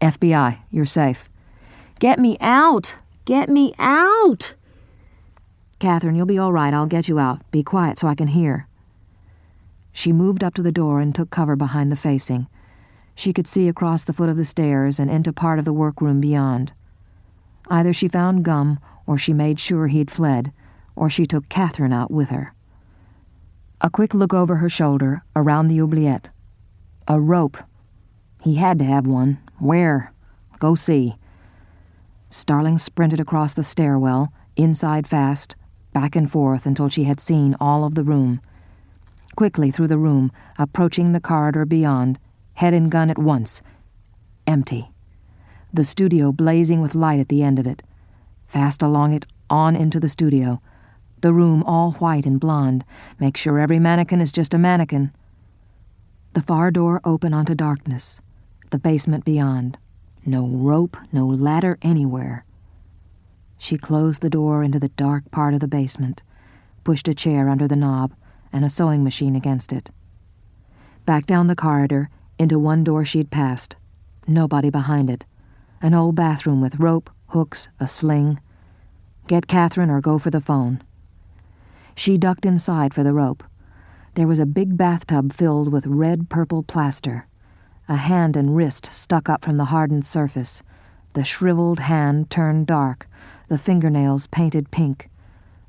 "FBI, you're safe." "Get me out! Get me out!" "Catherine, you'll be all right. I'll get you out. Be quiet so I can hear." She moved up to the door and took cover behind the facing. She could see across the foot of the stairs and into part of the workroom beyond. Either she found Gum, or she made sure he'd fled, or she took Catherine out with her. A quick look over her shoulder, around the oubliette. A rope. He had to have one. Where? Go see. Starling sprinted across the stairwell, inside fast, back and forth until she had seen all of the room. Quickly through the room, approaching the corridor beyond, head and gun at once. Empty. The studio blazing with light at the end of it. Fast along it, on into the studio. The room all white and blonde. Make sure every mannequin is just a mannequin. The far door open onto darkness. The basement beyond. No rope, no ladder anywhere. She closed the door into the dark part of the basement, pushed a chair under the knob and a sewing machine against it. Back down the corridor, into one door she'd passed. Nobody behind it. An old bathroom with rope, hooks, a sling. Get Catherine or go for the phone. She ducked inside for the rope. There was a big bathtub filled with red-purple plaster. A hand and wrist stuck up from the hardened surface. The shriveled hand turned dark, the fingernails painted pink.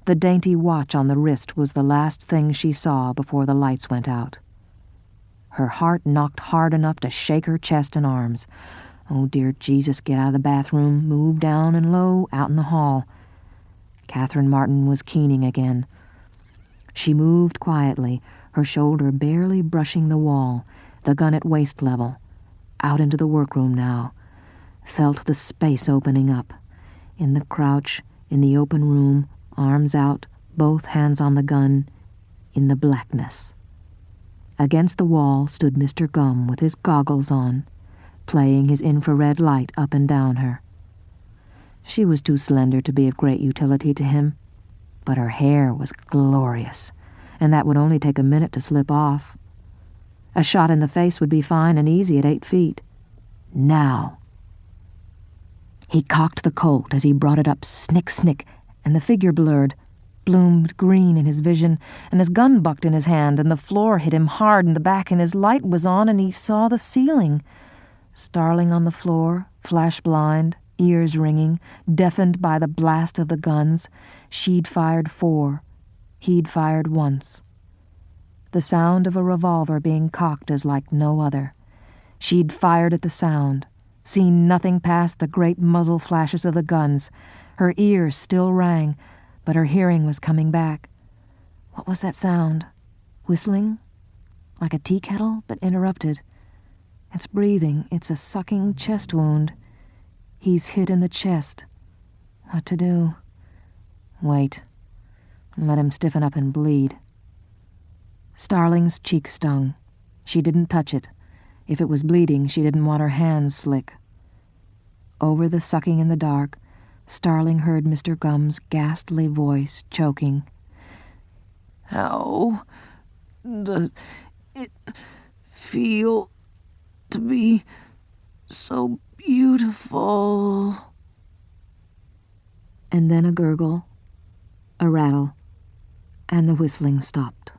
The dainty watch on the wrist was the last thing she saw before the lights went out. Her heart knocked hard enough to shake her chest and arms. Oh, dear Jesus, get out of the bathroom, move down and low, out in the hall. Catherine Martin was keening again. She moved quietly, her shoulder barely brushing the wall, the gun at waist level. Out into the workroom now. Felt the space opening up. In the crouch, in the open room, arms out, both hands on the gun, in the blackness. Against the wall stood Mr. Gum with his goggles on, playing his infrared light up and down her. She was too slender to be of great utility to him, but her hair was glorious, and that would only take a minute to slip off. A shot in the face would be fine and easy at 8 feet. Now. He cocked the Colt as he brought it up, snick, snick, and the figure blurred, bloomed green in his vision, and his gun bucked in his hand, and the floor hit him hard in the back, and his light was on, and he saw the ceiling. Starling on the floor, flash blind, ears ringing, deafened by the blast of the guns. She'd fired 4. He'd fired once. The sound of a revolver being cocked is like no other. She'd fired at the sound, seen nothing past the great muzzle flashes of the guns. Her ears still rang, but her hearing was coming back. What was that sound? Whistling? Like a tea kettle, but interrupted. It's breathing. It's a sucking chest wound. He's hit in the chest. What to do? Wait. Let him stiffen up and bleed. Starling's cheek stung. She didn't touch it. If it was bleeding, she didn't want her hands slick. Over the sucking in the dark, Starling heard Mr. Gum's ghastly voice choking. How does it feel to be so beautiful? And then a gurgle, a rattle, and the whistling stopped.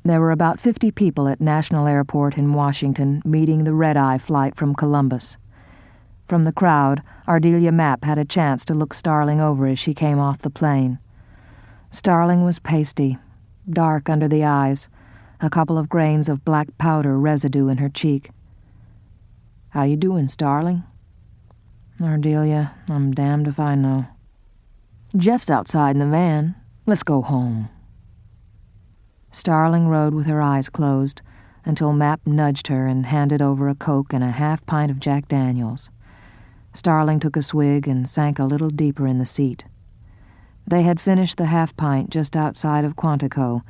There were about 50 people at National Airport in Washington meeting the red-eye flight from Columbus. From the crowd, Ardelia Mapp had a chance to look Starling over as she came off the plane. Starling was pasty, dark under the eyes, a couple of grains of black powder residue in her cheek. "How you doing, Starling?" "Ardelia, I'm damned if I know." "Jeff's outside in the van. Let's go home." Starling rode with her eyes closed until Mapp nudged her and handed over a Coke and a half pint of Jack Daniels. Starling took a swig and sank a little deeper in the seat. They had finished the half pint just outside of Quantico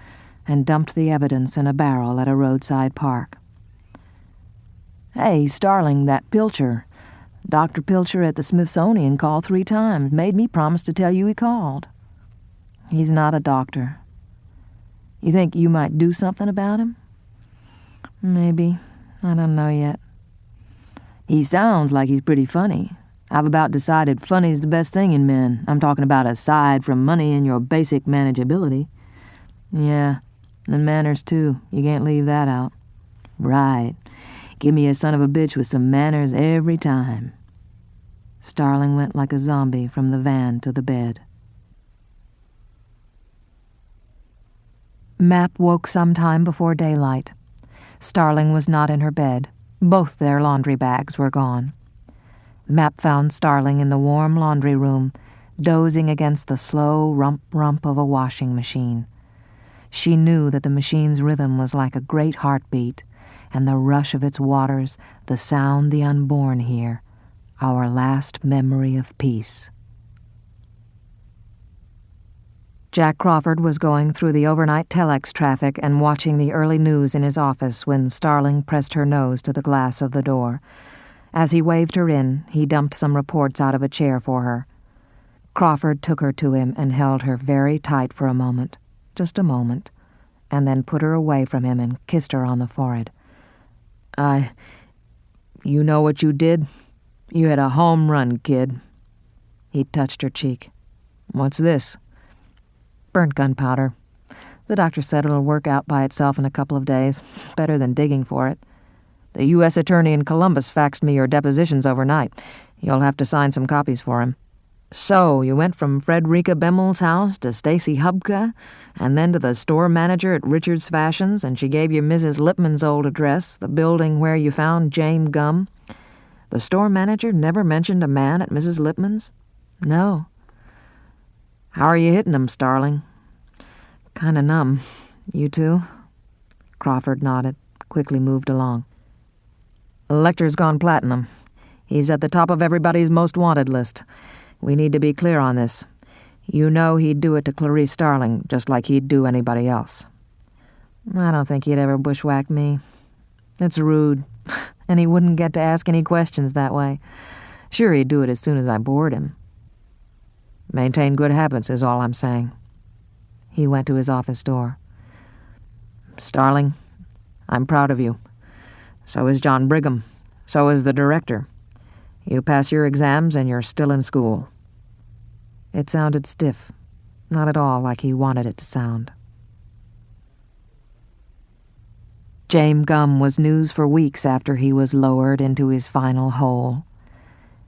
and dumped the evidence in a barrel at a roadside park. "Hey, Starling, that Pilcher. Dr. Pilcher at the Smithsonian called 3 times, made me promise to tell you he called." "He's not a doctor." "You think you might do something about him?" "Maybe. I don't know yet." "He sounds like he's pretty funny. I've about decided funny's the best thing in men. I'm talking about aside from money and your basic manageability." "Yeah, and manners, too. You can't leave that out." "Right. Give me a son of a bitch with some manners every time." Starling went like a zombie from the van to the bed. Mapp woke some time before daylight. Starling was not in her bed. Both their laundry bags were gone. Map found Starling in the warm laundry room, dozing against the slow rump-rump of a washing machine. She knew that the machine's rhythm was like a great heartbeat, and the rush of its waters, the sound the unborn hear, our last memory of peace. Jack Crawford was going through the overnight telex traffic and watching the early news in his office when Starling pressed her nose to the glass of the door. As he waved her in, he dumped some reports out of a chair for her. Crawford took her to him and held her very tight for a moment, just a moment, and then put her away from him and kissed her on the forehead. You know what you did? You hit a home run, kid." He touched her cheek. "What's this?" "Burnt gunpowder. The doctor said it'll work out by itself in a couple of days. Better than digging for it. The U.S. Attorney in Columbus faxed me your depositions overnight. You'll have to sign some copies for him. So, you went from Frederica Bemmel's house to Stacy Hubka, and then to the store manager at Richard's Fashions, and she gave you Mrs. Lipman's old address, the building where you found James Gum. The store manager never mentioned a man at Mrs. Lipman's? No." "How are you hitting 'em, Starling?" "Kinda numb. You too?" Crawford nodded, quickly moved along. "Lecter's gone platinum. He's at the top of everybody's most wanted list. We need to be clear on this. You know he'd do it to Clarice Starling, just like he'd do anybody else." "I don't think he'd ever bushwhack me. It's rude, and he wouldn't get to ask any questions that way. Sure, he'd do it as soon as I bored him." "Maintain good habits is all I'm saying." He went to his office door. "Starling, I'm proud of you. So is John Brigham. So is the director. You pass your exams and you're still in school." It sounded stiff, not at all like he wanted it to sound. James Gum was news for weeks after he was lowered into his final hole.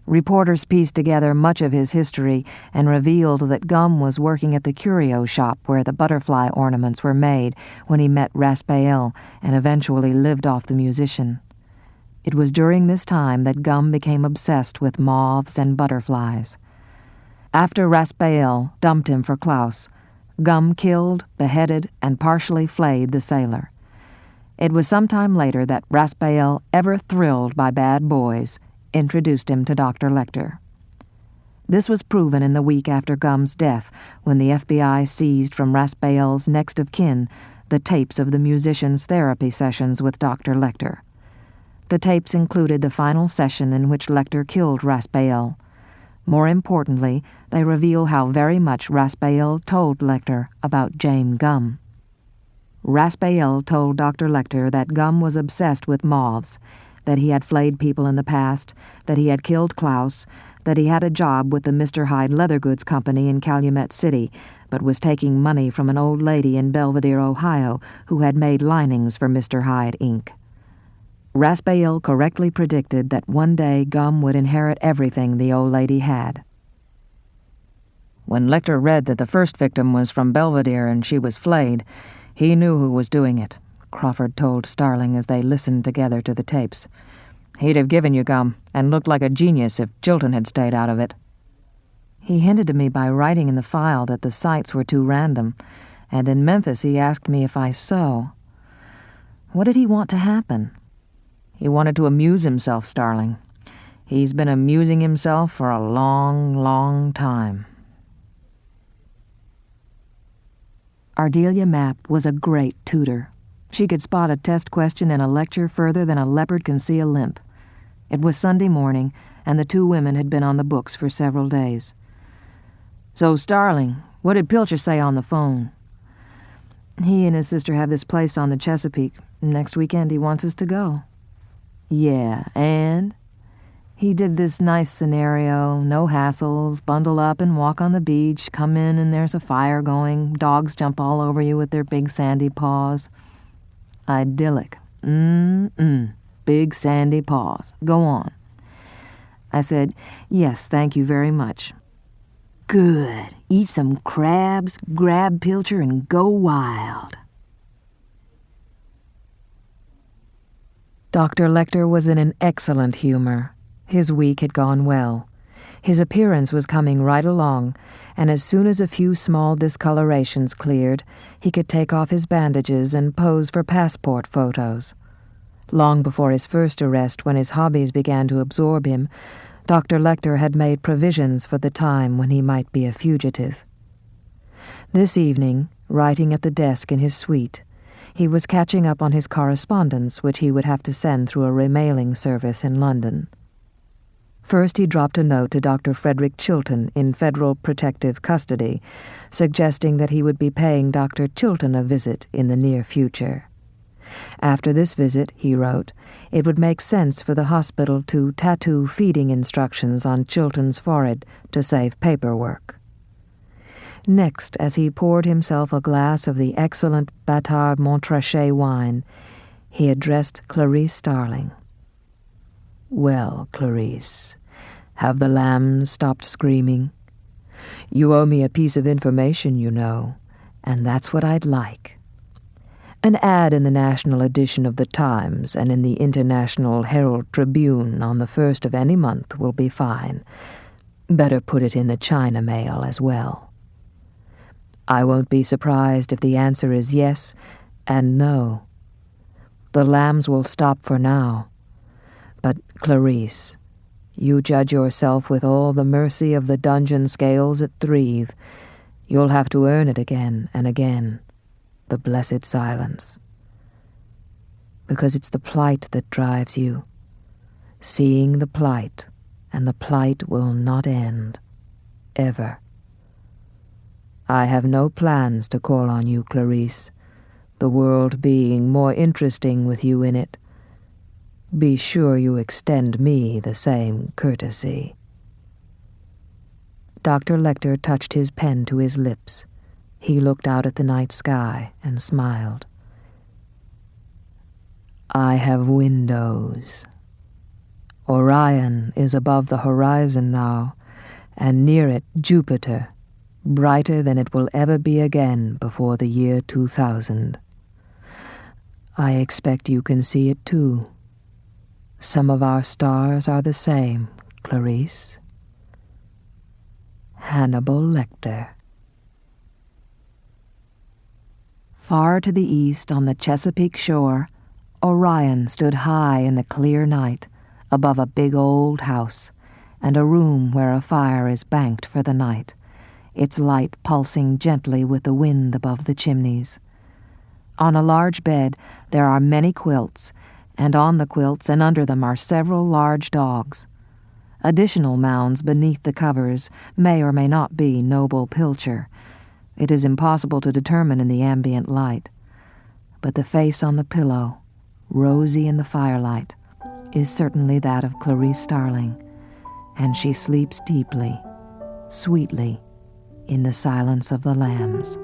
Reporters pieced together much of his history and revealed that Gum was working at the curio shop where the butterfly ornaments were made when he met Raspail and eventually lived off the musician. It was during this time that Gum became obsessed with moths and butterflies. After Raspail dumped him for Klaus, Gum killed, beheaded, and partially flayed the sailor. It was some time later that Raspail, ever thrilled by bad boys, introduced him to Dr. Lecter. This was proven in the week after Gum's death, when the FBI seized from Raspail's next of kin the tapes of the musician's therapy sessions with Dr. Lecter. The tapes included the final session in which Lecter killed Raspail. More importantly, they reveal how very much Raspail told Lecter about James Gum. Raspail told Dr. Lecter that Gum was obsessed with moths, that he had flayed people in the past, that he had killed Klaus, that he had a job with the Mr. Hyde Leather Goods Company in Calumet City, but was taking money from an old lady in Belvedere, Ohio, who had made linings for Mr. Hyde, Inc. Raspail correctly predicted that one day Gum would inherit everything the old lady had. When Lecter read that the first victim was from Belvedere and she was flayed, he knew who was doing it, Crawford told Starling as they listened together to the tapes. He'd have given you Gum and looked like a genius if Chilton had stayed out of it. He hinted to me by writing in the file that the sites were too random, and in Memphis he asked me if I sew. What did he want to happen? He wanted to amuse himself, Starling. He's been amusing himself for a long, long time. Ardelia Mapp was a great tutor. She could spot a test question in a lecture further than a leopard can see a limp. It was Sunday morning, and the two women had been on the books for several days. "So, Starling, what did Pilcher say on the phone?" "He and his sister have this place on the Chesapeake. Next weekend he wants us to go." "Yeah, and?" "He did this nice scenario, no hassles, bundle up and walk on the beach, come in and there's a fire going, dogs jump all over you with their big sandy paws. Idyllic. Big sandy paws. Go on." I said, "Yes, thank you very much." "Good. Eat some crabs, grab Pilcher, and go wild." Dr. Lecter was in an excellent humor. His week had gone well. His appearance was coming right along, and as soon as a few small discolorations cleared, he could take off his bandages and pose for passport photos. Long before his first arrest, when his hobbies began to absorb him, Dr. Lecter had made provisions for the time when he might be a fugitive. This evening, writing at the desk in his suite, he was catching up on his correspondence, which he would have to send through a remailing service in London. First, he dropped a note to Dr. Frederick Chilton in federal protective custody, suggesting that he would be paying Dr. Chilton a visit in the near future. After this visit, he wrote, it would make sense for the hospital to tattoo feeding instructions on Chilton's forehead to save paperwork. Next, as he poured himself a glass of the excellent Batard Montrachet wine, he addressed Clarice Starling. Well, Clarice, have the lambs stopped screaming? You owe me a piece of information, you know, and that's what I'd like. An ad in the national edition of the Times and in the International Herald Tribune on the 1st of any month will be fine. Better put it in the China mail as well. I won't be surprised if the answer is yes and no. The lambs will stop for now. But, Clarice, you judge yourself with all the mercy of the dungeon scales at Thrieve. You'll have to earn it again and again, the blessed silence. Because it's the plight that drives you, seeing the plight, and the plight will not end, ever. I have no plans to call on you, Clarice, the world being more interesting with you in it. Be sure you extend me the same courtesy. Dr. Lecter touched his pen to his lips. He looked out at the night sky and smiled. I have windows. Orion is above the horizon now, and near it Jupiter, brighter than it will ever be again before the year 2000. I expect you can see it too. Some of our stars are the same, Clarice. Hannibal Lecter. Far to the east on the Chesapeake shore, Orion stood high in the clear night above a big old house and a room where a fire is banked for the night, its light pulsing gently with the wind above the chimneys. On a large bed there are many quilts, and on the quilts and under them are several large dogs. Additional mounds beneath the covers may or may not be noble pilcher. It is impossible to determine in the ambient light. But the face on the pillow, rosy in the firelight, is certainly that of Clarice Starling, and she sleeps deeply, sweetly, in the silence of the lambs.